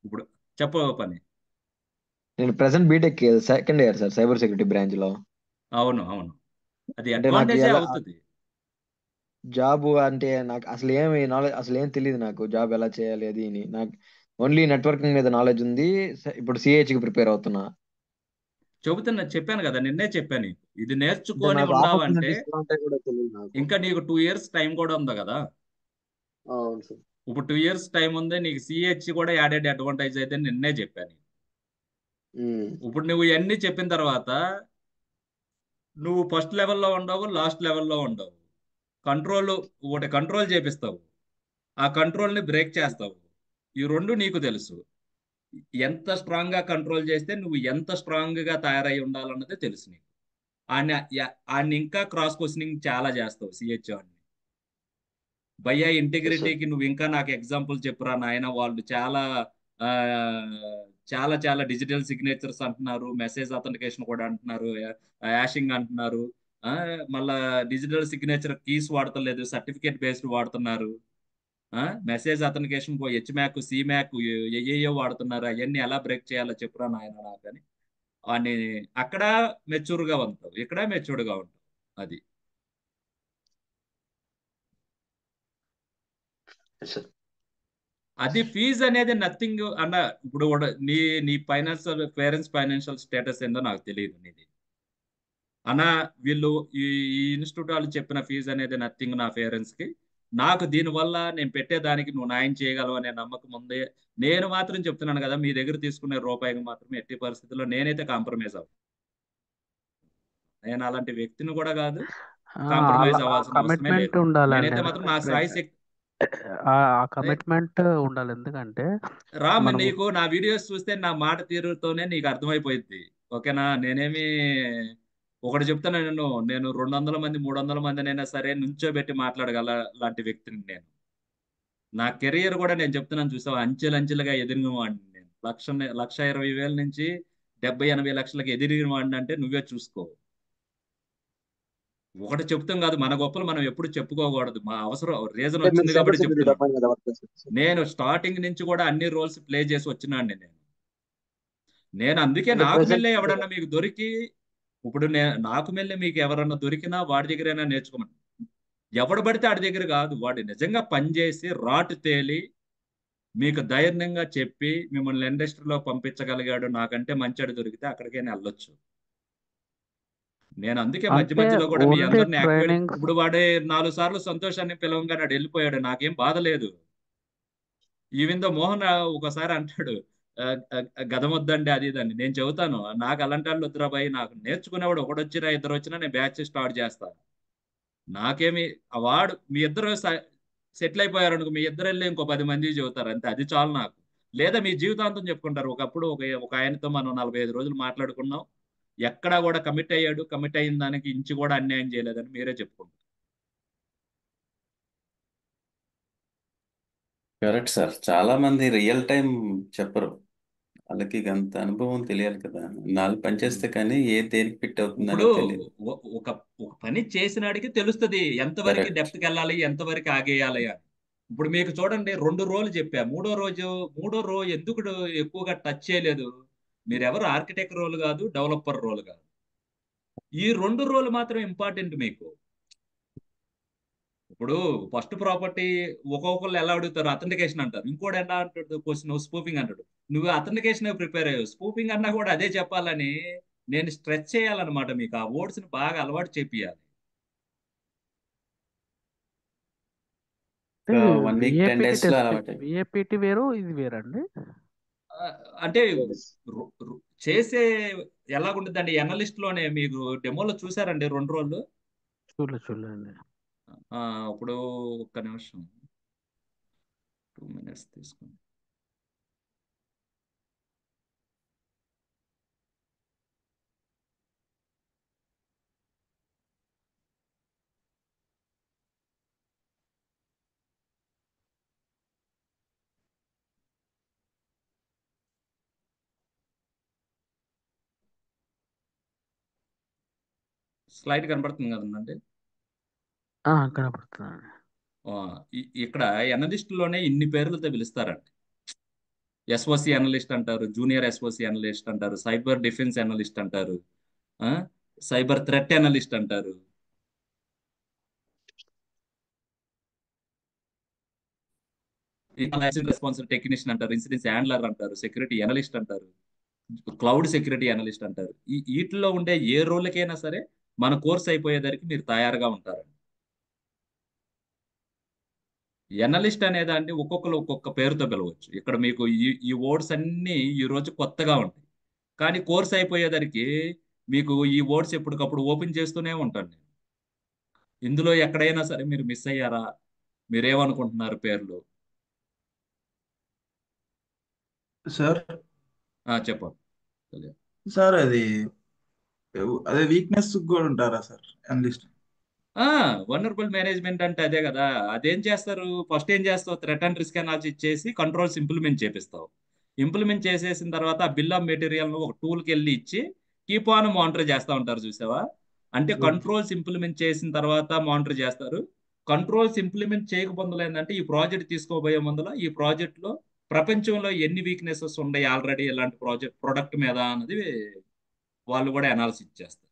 ఇప్పుడు చెప్ప పని. నేను present BTech second year sir, cyber security branch లో. అవును, అది అంటే నాకు అడ్వాంటేజే ఎలా అవుతుంది. జాబ్ అంటే నాకు అసలు ఏమి నాలెడ్జ్, అసలు ఏం తెలియదు నాకు జాబ్ ఎలా చేయాలి అది అని. నాకు ఓన్లీ నెట్వర్కింగ్ మీద నాలెడ్జ్ ఉంది. ఇప్పుడు సిహెచ్ కి ప్రిపేర్ అవుతున్నా. చెప్పాను కదా, నిన్నే చెప్పాను. ఇది అంటే నేర్చుకొని నాకు ఉన్నావంటే ఆపర్చునిటీస్ ఎలా ఉంటాయి కూడా తెలియదు నాకు. ఇంకా నీకు 2 years టైం కూడా ఉంది కదా. అవును సార్. ఇప్పుడు 2 years టైం ఉంది, నీకు సిహెచ్ కూడా యాడెడ్ అడ్వాంటేజ్ అయితే నిన్నే చెప్పాను. ఇప్పుడు నువ్వు ఇవన్నీ చెప్పిన తర్వాత నువ్వు ఫస్ట్ లెవెల్లో ఉండవు, లాస్ట్ లెవెల్లో ఉండవు. ఒకటి కంట్రోల్ చేపిస్తావు, ఆ కంట్రోల్ని బ్రేక్ చేస్తావు. ఈ రెండు నీకు తెలుసు. ఎంత స్ట్రాంగ్గా కంట్రోల్ చేస్తే నువ్వు ఎంత స్ట్రాంగ్గా తయారై ఉండాలన్నది తెలుసు నీకు. ఆయన ఇంకా క్రాస్ క్వశ్చనింగ్ చాలా చేస్తావు సిహెచ్ వాడిని. భయ్యా ఇంటిగ్రిటీకి నువ్వు ఇంకా నాకు ఎగ్జాంపుల్ చెప్పురా నాయన. వాళ్ళు ఆ, చాలా చాలా డిజిటల్ సిగ్నేచర్స్ అంటున్నారు, మెసేజ్ అథెంటికేషన్ కూడా అంటున్నారు, యాషింగ్ అంటున్నారు. మళ్ళా డిజిటల్ సిగ్నేచర్ కీస్ వాడతలేదు, సర్టిఫికేట్ బేస్డ్ వాడుతున్నారు. మెసేజ్ అథెంటికేషన్ హెచ్మ్యాక్, సిమ్యాక్ ఏయో వాడుతున్నారు. అవన్నీ ఎలా బ్రేక్ చేయాలో చెప్పురా నాయన నాకు అని. వాడిని అక్కడ మెచ్యూర్గా ఉంటావు, ఇక్కడ మెచ్యూర్డ్గా ఉంటావు. అది అది ఫీజు అనేది నథింగ్ అన్న. ఇప్పుడు నీ పేరెంట్స్ ఫైనాన్షియల్ స్టేటస్ ఏందో నాకు తెలియదు నీది అన్న. వీళ్ళు ఈ ఇన్స్టిట్యూట్ వాళ్ళు చెప్పిన ఫీజు అనేది నథింగ్ నా పేరెంట్స్కి. నాకు దీనివల్ల నేను పెట్టేదానికి నువ్వు న్యాయం చేయగలవు అనే నమ్మకం ఉంది. నేను మాత్రం చెప్తున్నాను కదా, మీ దగ్గర తీసుకునే రూపాయికి మాత్రం ఎట్టి పరిస్థితుల్లో నేనైతే కాంప్రమైజ్ అవ్వను. నేను అలాంటి వ్యక్తిని కూడా కాదు, కాంప్రమైజ్ అవ్వాల్సిన అవసరమే కమిట్మెంట్ లేదు. ఉండాలండి. నేనైతే మాత్రం నా స్థాయి శక్తి ఆ కమిట్మెంట్ ఉండాలి. ఎందుకంటే రామ్, మనము నీకు నా వీడియోస్ చూస్తే నా మాట తీరుతోనే నీకు అర్థమైపోయింది. ఓకేనా? నేనేమి ఒకటి చెప్తాను, నేను 200 మంది 300 మందినైనా సరే నుంచోబెట్టి మాట్లాడగల లాంటి వ్యక్తిని నేను. నా కెరియర్ కూడా నేను చెప్తున్నాను చూసావు, అంచెలంచెలుగా ఎదిరిన వాడిని నేను. 1,20,000 నుంచి 70-80 లక్షలకు ఎదిరిన వాడిని అంటే నువ్వే చూసుకో. ఒకటి చెప్తాం కాదు, మన గొప్పలు మనం ఎప్పుడు చెప్పుకోకూడదు. మా అవసరం రీజన్ అంటే మీరు వచ్చింది సైబర్ కాబట్టి సెక్యూరిటీ చెప్తున్నాను. డొమైన్ మీద వర్క్ చేస్తారు సార్. నేను స్టార్టింగ్ నుంచి కూడా అన్ని రోల్స్ ప్లే చేసి వచ్చినాండి నేను. అందుకే అంటే నాకు ప్రెసెంట్ మెల్లే ఎవడన్నా మీకు దొరికి, ఇప్పుడు నాకు మెల్లే మీకు ఎవరన్నా దొరికినా వాడి దగ్గరైనా నేర్చుకోమని. ఎవడు పడితే ఆడి దగ్గర కాదు, వాడు నిజంగా పనిచేసి రాటు తేలి మీకు ధైర్యంగా చెప్పి మిమ్మల్ని ఇండస్ట్రీలో పంపించగలిగాడు నాకంటే మంచాడు దొరికితే అక్కడికైనా వెళ్ళొచ్చు. నేను అందుకే మధ్య అంటే మధ్యలో కూడా మీ ఓన్లీ అందరిని యాక్టివేట్. ట్రైనింగ్స్. ఇప్పుడు వాడే 4 సార్లు సంతోషాన్ని పిలవంగా నాడు వెళ్ళిపోయాడు, నాకేం బాధ లేదు. ఈవిందో మోహన్ ఒకసారి అంటాడు, గదమొద్దండి అది ఇదండి. నేను చెబుతాను, నాకు అలాంటి వాళ్ళు వద్దురా బాయ్, నాకు నేర్చుకునేవాడు ఒకడొచ్చినా 2 వచ్చినా నేను బ్యాచ్ స్టార్ట్ చేస్తాను. నాకేమి వాడు మీ ఇద్దరు సెటిల్ అయిపోయారు అనుకో, మీ ఇద్దరు వెళ్ళి ఇంకో 10 మంది చెబుతారు అంతే, అది చాలు నాకు. లేదా మీ జీవితాంతం చెప్పుకుంటారు. ఒకప్పుడు ఒక ఆయనతో మనం 45 రోజులు మాట్లాడుకున్నాం, ఎక్కడా కూడా కమిట్ అయిన దానికి ఇంచు కూడా అన్యాయం చేయలేదని మీరే చెప్పుకుంటారు. Correct sir. చాలా మంది రియల్ టైం చెప్పరు, వాళ్ళకి అంత అనుభవం తెలియాలి కదా. 4 పని చేస్తే కానీ దేనికి ఫిట్ అవుతుంది ఇప్పుడు అనేది తెలియదు. ఒక పని చేసినాడికి తెలుస్తుంది ఎంతవరకు కరెక్ట్. డెప్త్కి వెళ్ళాలి, ఎంతవరకు ఆగేయాలి అని. ఇప్పుడు మీకు చూడండి, 2 రోజులు చెప్పా, మూడో రో ఎందుకు ఎక్కువగా టచ్ చేయలేదు. మీరెవరు ఆర్కిటెక్ట్ రోల్ కాదు, డెవలపర్ రోల్ కాదు. ఈ 2 రోల్ మాత్రం ఇంపార్టెంట్ మీకు. ఇప్పుడు ఫస్ట్ ప్రాపర్టీ ఒక్కొక్కళ్ళు ఎలా అడుగుతారు, అథెంటికేషన్ అంటారు. ఇంకోటి ఎలా అంటాడు, క్వశ్చన్ స్పూఫింగ్ అంటాడు. నువ్వు అథెంటికేషన్ ప్రిపేర్ అయ్యావు, స్పూఫింగ్ అన్నా కూడా అదే చెప్పాలని నేను స్ట్రెచ్ చేయాలన్నమాట. మీకు ఆ వర్డ్స్ ని బాగా అలవాటు చేపియాలి. ఒక 1 వీక్ 10 విఏపిటి డేస్ లో టెస్ట్, అలవాటు. విఏపిటి వేరు ఇది వేరండి. ఆ, అంటే చేసే ఎలాగుంటుందండి, ఎనలిస్ట్ లోనే మీకు డెమోలో చూసారండి 2 రోజులు. చూడలేండి. ఇప్పుడు ఒక్క నిమిషం, 2 minutes తీసుకోండి. స్లైడ్ కనబడుతుంది కదండి. కనపడుతుందండి. ఇక్కడ ఎనలిస్ట్ లోనే ఇన్ని పేర్లతో పిలుస్తారండి. ఎస్ఓసి అనలిస్ట్ అంటారు, జూనియర్ ఎస్ఓసి అనలిస్ట్ అంటారు, సైబర్ డిఫెన్స్ అనలిస్ట్ అంటారు, సైబర్ థ్రెట్ అనలిస్ట్ అంటారు. ఇన్సిడెంట్ రెస్పాన్స్ టెక్నీషియన్ అంటారు, ఇన్సిడెంట్స్ హ్యాండ్లర్ అంటారు, సెక్యూరిటీ అనలిస్ట్ అంటారు, క్లౌడ్ సెక్యూరిటీ అనలిస్ట్ అంటారు. వీటిలో ఉండే ఏ రోల్కైనా సరే మన కోర్స్ అయిపోయేసరికి మీరు తయారుగా ఉంటారు. ఎనలిస్ట్ అనేదాన్ని ఒక్కొక్కరు ఒక్కొక్క పేరుతో పిలవచ్చు. ఇక్కడ మీకు ఈ వర్డ్స్ అన్ని ఈ రోజు కొత్తగా ఉంటాయి, కానీ కోర్స్ అయిపోయేసరికి మీకు ఈ వర్డ్స్ ఎప్పటికప్పుడు ఓపెన్ చేస్తూనే ఉంటాను నేను. ఇందులో ఎక్కడైనా సరే మీరు మిస్ అయ్యారా, మీరేమనుకుంటున్నారు పేర్లు? సార్ చెప్పండి. సార్ అది అదే వీక్నెస్ కూడా ఉంటారా సార్ అనలిస్ట్? వనరబుల్ మేనేజ్మెంట్ అంటే అదే కదా. అదేం చేస్తారు, ఫస్ట్ ఏం చేస్తావు, థ్రెట్ అండ్ రిస్క్ అనాలిసిస్ చేసి కంట్రోల్స్ ఇంప్లిమెంట్ చేపిస్తావు. ఇంప్లిమెంట్ చేసేసిన తర్వాత ఆ బిల్ ఆఫ్ మెటీరియల్ ఒక టూల్కి వెళ్ళి ఇచ్చి కీప్ ఆన్ మానిటర్ చేస్తూ ఉంటారు, చూసావా? అంటే కంట్రోల్స్ ఇంప్లిమెంట్ చేసిన తర్వాత మానిటర్ చేస్తారు. కంట్రోల్స్ ఇంప్లిమెంట్ చేయకపోతే ఏంటంటే ఈ ప్రాజెక్ట్ తీసుకోబోయే ముందులో ఈ ప్రాజెక్ట్ లో ప్రపంచంలో ఎన్ని వీక్నెసెస్ ఉన్నాయి ఆల్రెడీ ఇలాంటి ప్రొడక్ట్ మీద అన్నది వాళ్ళు కూడా అనాలిసిస్ చేస్తారు.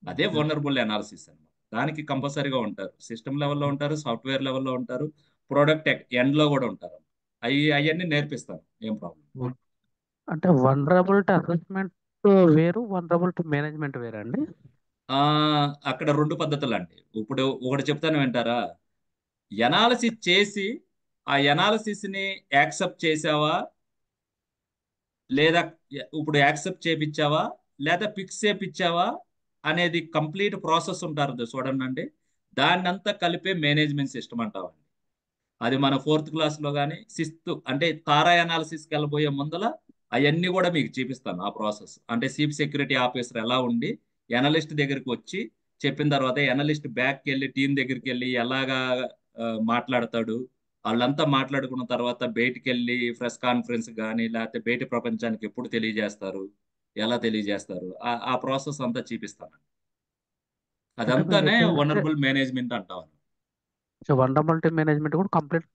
అదే వనరబుల్ అనాలిసిస్ అన్నమాట. దానికి కంపల్సరీగా ఉంటారు, సిస్టమ్ లెవెల్లో ఉంటారు, సాఫ్ట్వేర్ లెవెల్లో ఉంటారు, ప్రోడక్ట్ ఎండ్ లో కూడా ఉంటారు. అవన్నీ నేర్పిస్తాను, ఏం ప్రాబ్లం. అంటే వనరబిలిటీ అసెస్మెంట్ వేరు, వనరబిలిటీ మేనేజ్మెంట్ వేరండి. అక్కడ 2 పద్ధతులు అండి. ఇప్పుడు ఒకటి చెప్తాను వింటారా. ఎనాలిసిస్ చేసి ఆ ఎనాలిసిస్ ని యాక్సెప్ట్ చేసావా, లేదా ఇప్పుడు యాక్సెప్ట్ చేపించావా, లేదా ఫిక్స్ చేపించావా అనేది కంప్లీట్ ప్రాసెస్ ఉంటారు చూడండి. దాన్ని అంతా కలిపే మేనేజ్మెంట్ సిస్టమ్ అంటామండి. అది మన 4th క్లాస్లో కానీ 6th అంటే తారా అనాలిసిస్కి వెళ్ళబోయే ముందల అవన్నీ కూడా మీకు చూపిస్తాను ఆ ప్రాసెస్. అంటే చీఫ్ సెక్యూరిటీ ఆఫీసర్ ఎలా ఉండి ఎనలిస్ట్ దగ్గరికి వచ్చి చెప్పిన తర్వాత ఎనలిస్ట్ బ్యాక్కి వెళ్ళి టీం దగ్గరికి వెళ్ళి ఎలాగా మాట్లాడతాడు, వాళ్ళంతా మాట్లాడుకున్న తర్వాత బయటికి వెళ్ళి ప్రెస్ కాన్ఫరెన్స్ కానీ లేకపోతే బయట ప్రపంచానికి ఎప్పుడు తెలియజేస్తారు, ఎలా తెలియజేస్తారు, ఆ ప్రాసెస్ అంతా చూపిస్తాను. అంటే మీరు అదంతానే చెప్పేది అంటే వనరబుల్ మేనేజ్మెంట్ అంటాం. వనరబిలిటీ మేనేజ్మెంట్ కూడా కంప్లీట్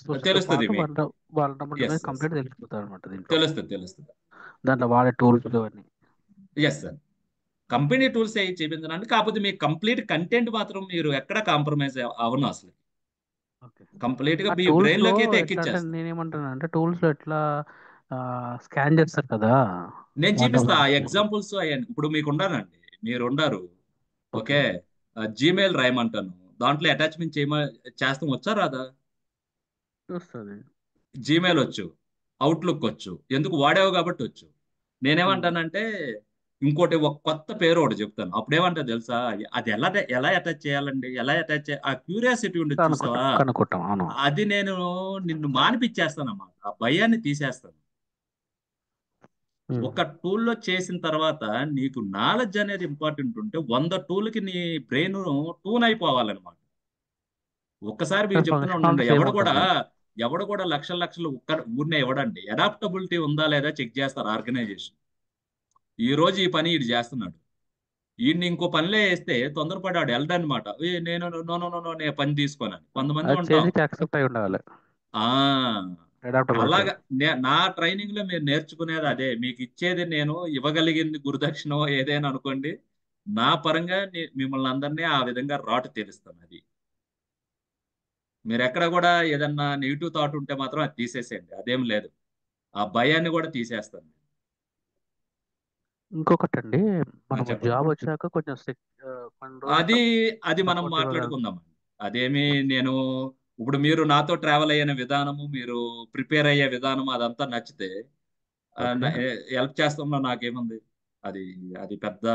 తో తెలుస్తుంది పాటు మీకు. వనరబిలిటీ ఎస్ కంప్లీట్ తెలిసిపోతారు అనమాట దీంట్లో. తెలుస్తుంది. దాంట్లో వాడే టూల్స్ అన్ని. ఎస్ సార్, కంపెనీ టూల్స్ అవి చూపించడానికి. కాకపోతే మీకు కంప్లీట్ కంటెంట్ మాత్రం మీరు ఎక్కడ కాంప్రమైజ్ అవను. అసలు కంప్లీట్ గా ఆ మీ టూల్స్ బ్రెయిన్ లో లోకి అయితే ఎట్లా అంటే ఎక్కిచ్చేస్తాను. నేనేమంటాను అంటే టూల్స్ లో ఎట్లా స్కాన్ చేస్తారు కదా నేను చూపిస్తా వనరబిలిటీ. ఎగ్జాంపుల్స్ అయ్యాను. ఇప్పుడు మీకు ఉండాలండి, మీరు ఉండారు. ఓకే. ఓకే, జీమెయిల్ రాయమంటాను, దాంట్లో అటాచ్మెంట్ చేస్తాం, వచ్చా రాదా? చూస్తుంది. జీమెయిల్ వచ్చు, అవుట్లుక్ వచ్చు, ఎందుకు వాడావు కాబట్టి వచ్చు. నేనేమంటానంటే ఇంకోటి ఒక కొత్త పేరు ఒకటి చెప్తాను. అప్పుడేమంటా తెలుసా, అది ఎలా అటాచ్ చేయాలండి, ఎలా అటాచ్ ఆ క్యూరియాసిటీ ఉండేది చూసావా, కనుక్కుంటాం. అవును. అది నేను నిన్ను మానిపించేస్తానన్నమాట. ఆ భయాన్ని తీసేస్తాను. ఒక టూల్లో చేసిన తర్వాత నీకు నాలెడ్జ్ అనేది ఇంపార్టెంట్ ఉంటే 100 టూల్కి నీ బ్రెయిన్ టూన్ అయిపోవాలన్నమాట. ఒక్కసారి మీకు చెప్తున్నా ఉండండి, ఫంక్షనాలిటీ సేమ్ ఉంటుంది. ఎవడు కూడా లక్షలు ఊరినే ఇవ్వడండి. అడాప్టబిలిటీ ఉందా లేదా చెక్ చేస్తారు ఆర్గనైజేషన్. ఈ రోజు ఈ పని ఇటు చేస్తున్నాడు, ఈయన్ని ఇంకో పనిలో వేస్తే తొందరపడ్డాడు వెళ్ళడనమాట. నేను నో నేను పని తీసుకోనని కొంతమంది అది ఉంటాం. చేంజ్కి యాక్సెప్ట్ అయి ఉండాలి. ఆ అడాప్టబిలిటీ. అలాగా నా ట్రైనింగ్ లో మీరు నేర్చుకునేది అదే. మీకు ఇచ్చేది నేను ఇవ్వగలిగింది గురుదక్షిణ ఏదైనా అనుకోండి. నా పరంగా మిమ్మల్ని అందరినీ ఆ విధంగా రాటు తెలుస్తాను. అది మీరు ఎక్కడ కూడా ఏదన్నా నెగిటివ్ థాట్ ఉంటే మాత్రం అది తీసేసేయండి. అదేం లేదు. ఆ భయాన్ని కూడా తీసేస్తాను. ఇంకొకటండి, మనము చెప్పండి. జాబ్ వచ్చాక కొంచెం కొన్ని రోజులు అది అది మనం సపోర్ట్ ఇవ్వగలం. మాట్లాడుకుందాం. అదేమి నేను ఇప్పుడు మీరు నాతో ట్రావెల్ అయిన విధానము, మీరు ప్రిపేర్ అయ్యే విధానం అదంతా నచ్చితే ఓకే. హెల్ప్ చేస్తాంలో నాకేముంది. అది అది పెద్ద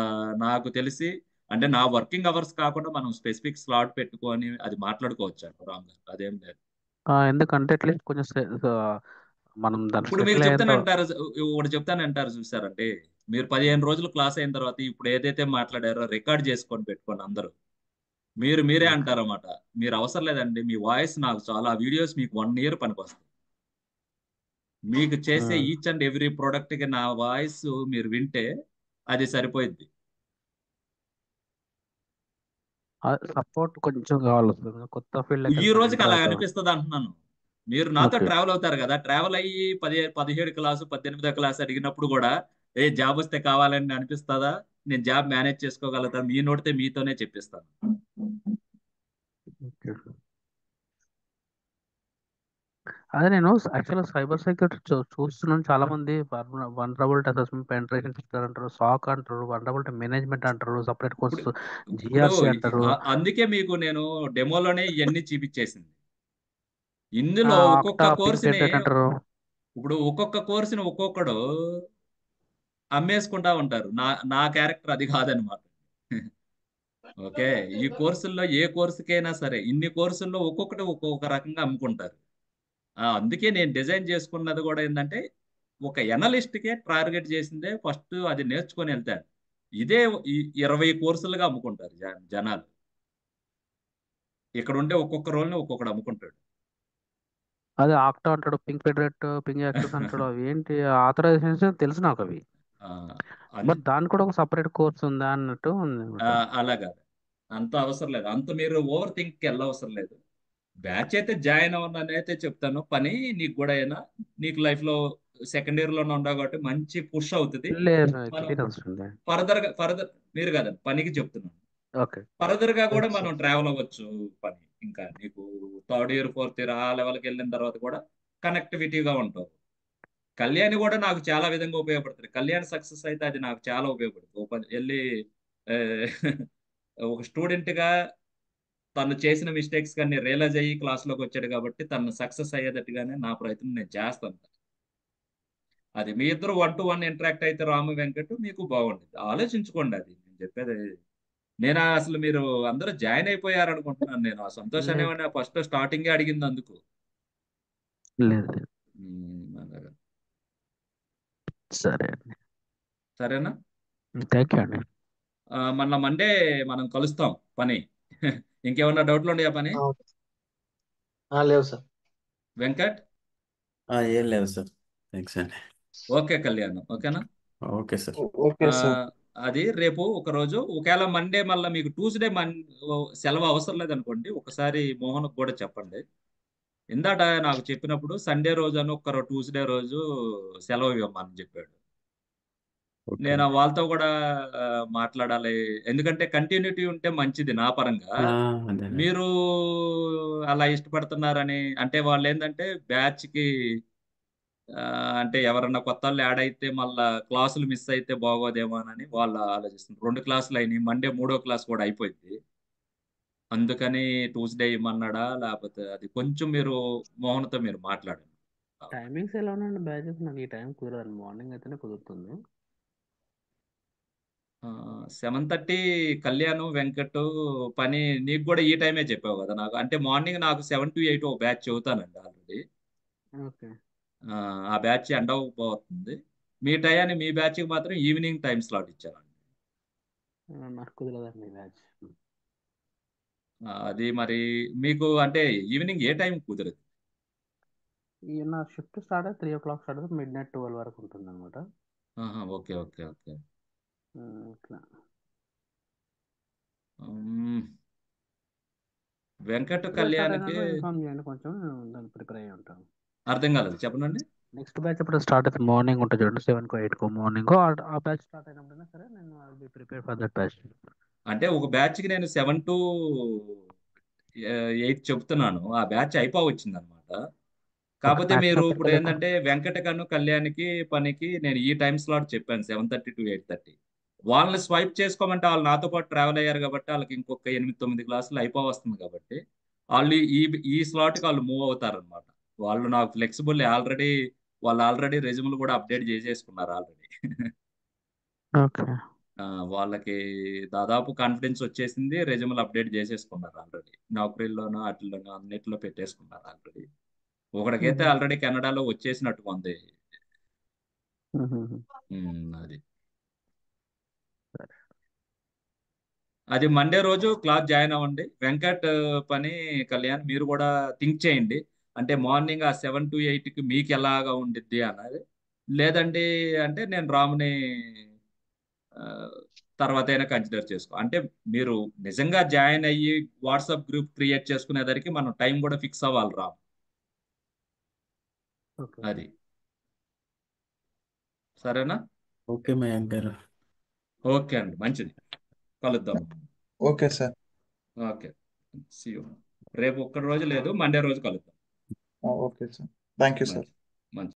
నాకు తెలిసి అంటే నా వర్కింగ్ అవర్స్ కాకుండా మనం స్పెసిఫిక్ స్లాట్ పెట్టుకొని అది మాట్లాడుకోవచ్చు అండి రామ్ గారు. అదేం లేదు. ఎందుకంటే అట్లీస్ట్ కొంచెం మనం దాన్ని ఇప్పుడు మీకు సెటిల్ అయ్యేంత. చెప్తానంటారు, ఒకటి చెప్తానంటారు చూసారంటే, మీరు 15 రోజులు క్లాస్ అయిన తర్వాత ఇప్పుడు ఏదైతే మాట్లాడారో రికార్డ్ చేసుకొని పెట్టుకోండి అందరూ. మీరే ఓకే. అంటారన్నమాట. మీరు అవసరం లేదండి, మీ వాయిస్ నాకు చాలా వీడియోస్ మీకు 1 ఇయర్ పనికొస్తాయి. మీకు చేసే ఈచ్ అండ్ ఎవ్రీ ప్రోడక్ట్ కి నా వాయిస్ మీరు వింటే అది సరిపోయింది. సపోర్ట్ కొంచెం కావాలి వస్తుంది. కొత్త ఫీల్డ్కి ఈ వెళ్తాను, రోజుకి ఇంటర్ అలా అయిపోయి. అనిపిస్తుంది అంటున్నాను. మీరు నాతో ఓకే. ట్రావెల్ అవుతారు కదా, ట్రావెల్ అయ్యి 17 క్లాసు 18వ క్లాస్ అడిగినప్పుడు కూడా జాబ్ వస్తే కావాలని అనిపిస్తుందా? నేను జాబ్ మేనేజ్ చేసుకోగలుగుతాను, మీ నోటితే మీతోనే చెప్పిస్తాను. ఓకే. అదే నేను యాక్చువల్గా సైబర్ సెక్యూరిటీ చూస్తున్నాను. చాలా మంది వనరబిలిటీ అసెస్మెంట్, పెంట్రేషన్ టెస్టర్ అంటారు, సాక్ అంటారు, వనరబిలిటీ మేనేజ్మెంట్ అంటారు, సపరేట్ ఇప్పుడు కోర్సు ఇప్పుడు జిఆర్సి అంటారు. అందుకే మీకు నేను డెమోలోనే ఇవన్నీ చూపించేసింది. ఇందులో ఆక్టా ఒక్కొక్క పింక్ కోర్సుని టెంటెట్ అంటారు. ఇప్పుడు ఒక్కొక్క కోర్సుని ఒక్కొక్కడు అమ్మేసుకుంటా ఉంటారు. నా నా క్యారెక్టర్ అది కాదనమాట. ఓకే. ఈ కోర్సుల్లో ఏ కోర్సుకైనా సరే ఇన్ని కోర్సుల్లో ఒక్కొక్కటి ఒక్కొక్క రకంగా అమ్ముకుంటారు. అందుకే నేను డిజైన్ చేసుకున్నది కూడా ఏంటంటే ఒక ఎనలిస్ట్కే టార్గెట్ చేసిందే ఫస్ట్ అది నేర్చుకొని వెళ్తాడు. ఇదే 20 కోర్సులుగా అమ్ముకుంటారు జనాలు. ఇక్కడ ఉంటే ఒక్కొక్క రోల్ని ఒక్కొక్కడు అమ్ముకుంటాడు. అదే ఆక్టా అంటాడు, పింక్ ఫెడరెట్, పింక్ యాక్సెస్ అంటాడు. అవి ఏంటి ఆథరైజేషన్ తెలుసు నాకు అవి. ఆ, అందు బట్ దానికి కూడా ఒక సపరేట్ కోర్స్ ఉందా అన్నట్టు ఉంది అనమాట. అలాగా అంత అవసరం లేదు. అంత మీరు ఓవర్ థింక్ వెళ్ళవసరం లేదు. బ్యాచ్ అయితే జాయిన్ అవ్వనని అయితే చెప్తాను. పని నీకు కూడా అయినా నీకు లైఫ్ లో సెకండ్ ఇయర్ లోనే ఉండవు కాబట్టి మంచి పుష్ అవుతుంది. లేదు, మనం ఎక్స్పీరియన్స్ ఉంది. ఫర్దర్ మీరు కదా పనికి చెప్తున్నాను. ఓకే. ఫర్దర్ గా కూడా ఎస్ మనం సార్. ట్రావెల్ అవ్వచ్చు. పని ఇంకా నీకు థర్డ్ ఇయర్ ఫోర్త్ ఇయర్ ఆ లెవెల్కి వెళ్ళిన తర్వాత కూడా కనెక్టివిటీగా ఉంటావు. కళ్యాణి కూడా నాకు చాలా విధంగా ఉపయోగపడుతుంది. కళ్యాణ్ సక్సెస్ అయితే అది నాకు చాలా ఉపయోగపడుతుంది. వెళ్ళి ఆ, ఒక స్టూడెంట్ గా తను చేసిన మిస్టేక్స్ కానీ రియలైజ్ అయ్యి క్లాస్ లోకి వచ్చాడు కాబట్టి తను సక్సెస్ అయ్యేటట్టుగానే నా ప్రయత్నం నేను చేస్తాను. అది మీ ఇద్దరు 1-to-1 ఇంటరాక్ట్ అయితే రాము వెంకట్ మీకు బాగుంటుంది. ఆలోచించుకోండి. అది నేను చెప్పేది. నేను అసలు మీరు అందరూ జాయిన్ అయిపోయారు అనుకుంటున్నాను. నేను ఆ సంతోషాన్ని లేదు, ఫస్ట్ స్టార్టింగే అడిగింది అందుకు. లేదు. అలాగా. సరే అండి. సరేనా? థ్యాంక్ యూ అండి. మొన్న మండే మనం కలుస్తాం పని. ఇంకేమన్నా డౌట్లు ఉన్నాయా పని లేవు సార్. వెంకట్? ఏం లేవు సార్. థ్యాంక్స్ అండి. ఓకే కళ్యాణ్, ఓకేనా? Okay sir. ఓకే ఆ, సార్. అది రేపు ఒక రోజు ఒకవేళ మండే మళ్ళీ మీకు ట్యూస్డే సెలవు అవసరం లేదనుకోండి, ఒకసారి మోహన్కి కూడా చెప్పండి. ఇందాట నాకు చెప్పినప్పుడు సండే రోజు అని ఒక ట్యూస్డే రోజు సెలవు ఇవ్వమని చెప్పాడు. ఓకే. నేను వాళ్ళతో కూడా ఆ, మాట్లాడాలి. ఎందుకంటే కంటిన్యూటీ ఉంటే మంచిది నా పరంగా. అదే మీరు అలా ఇష్టపడుతున్నారని అంటే వాళ్ళు ఏంటంటే బ్యాచ్ కి ఆ, అంటే ఎవరన్నా కొత్త వాళ్ళు యాడ్ అయితే మళ్ళా క్లాసులు మిస్ అయితే బాగోదేమోనని వాళ్ళు ఆలోచిస్తున్నారు. 2 క్లాసులు అయినాయి, మండే 3వ క్లాస్ కూడా అయిపోయింది. అందుకని ట్యూస్డే ఇమ్మన్నాడా లేకపోతే అది కొంచెం మీరు మోహన్తో మీరు మాట్లాడండి. టైమింగ్స్ ఎలా ఉన్నాయండి బ్యాచెస్? నాకు ఈ టైం కుదరదు, మార్నింగ్ అయితేనే కుదురుతుంది. 7:30 కళ్యాణ్ వెంకట్ పని నీకు కూడా ఈ టైమే చెప్పావు కదా నాకు. అంటే మార్నింగ్ నాకు 7 to 8 ఒక బ్యాచ్ చదువుతానండి ఆల్రెడీ. ఓకే. ఆ బ్యాచ్ ఎండ్ అవ్వబోతుంది. మీ టయాన్ని మీ బ్యాచ్కి మాత్రం ఈవినింగ్ టైం స్లాట్ ఇచ్చాను. నాకు కుదరదండి బ్యాచ్. అది మరి మీకు అంటే ఈవినింగ్ ఏ టైం కుదరదు? నా షిఫ్ట్ స్టార్ట్ అయితే 3 o'clock స్టార్ట్ అయితే మిడ్ నైట్ 12 వరకు ఉంటుంది అనమాట. Okay okay okay. ఇట్లా. ఉమ్, వెంకట్ 12 స్టార్ట్ కళ్యాణ్కి అయినప్పుడు ఇన్ఫార్మ్ చేయండి, కొంచెం దాన్ని ప్రిపేర్ అయ్యి ఉంటాను. అర్థం కాలేదు, చెప్పనండి. నెక్స్ట్ బ్యాచ్ అప్పుడు స్టార్ట్ అయితే మార్నింగ్ ఉంటుంది చూడండి, 7కో 8కో మార్నింగ్ ఆ బ్యాచ్ స్టార్ట్ అయినప్పుడైనా సరే నేను I be prepare for that batch. అంటే ఒక బ్యాచ్ కి నేను 7 to 8 చెప్తున్నాను, ఆ బ్యాచ్ అయిపోవచ్చింది అనమాట. కాకపోతే మ్యాక్స్ మీరు ఆఫ్ ఇప్పుడు ఏంటంటే వెంకటకను కళ్యాణ్కి పనికి నేను ఈ టైం స్లాట్ చెప్పాను 7:30 to 8:30. వాళ్ళని స్వైప్ చేసుకోమంటే వాళ్ళు నాతో పాటు ట్రావెల్ అయ్యారు కాబట్టి వాళ్ళకి ఇంకొక 8-9 క్లాసులు అయిపోవస్తుంది కాబట్టి వాళ్ళు ఈ స్లాట్కి వాళ్ళు మూవ్ అవుతారు అనమాట. వాళ్ళు నాకు ఫ్లెక్సిబుల్ ఆల్రెడీ, వాళ్ళు ఆల్రెడీ రెజ్యూమ్లు కూడా అప్డేట్ చేసేసుకున్నారు ఆల్రెడీ. ఓకే. వాళ్ళకి దాదాపు కాన్ఫిడెన్స్ వచ్చేసింది, రెజ్యూమ్లు అప్డేట్ చేసేసుకున్నారు ఆల్రెడీ. నౌకరీల్లోనూ అట్లలోనూ అన్నిట్లో పెట్టేసుకున్నారు ఆల్రెడీ. ఒకడికైతే ఆల్రెడీ కెనడాలో వచ్చేసినట్టుగా ఉంది. అది అది మండే రోజు క్లాస్ జాయిన్ అవ్వండి. వెంకట్ పని కళ్యాణ్ మీరు కూడా థింక్ చేయండి. అంటే మార్నింగ్ ఆ 7 to 8కి మీకు ఎలాగా ఉండిద్ది అన్నది. లేదండి అంటే నేను రాముని ఆ, తర్వాత అయినా కన్సిడర్ చేసుకో. అంటే మీరు నిజంగా జాయిన్ అయ్యి వాట్సాప్ గ్రూప్ క్రియేట్ చేసుకునేసరికి మనం టైం కూడా ఫిక్స్ అవ్వాలి రాము. ఓకే. అది సరేనా? ఓకే మయాంక్ గారు. ఓకే అండి, మంచిది, కలుద్దాం. Okay sir. Okay, see you. రేపు ఒక్క రోజు లేదు, మండే రోజు కలుద్దాం. Okay sir. Thank you sir. మంచిది.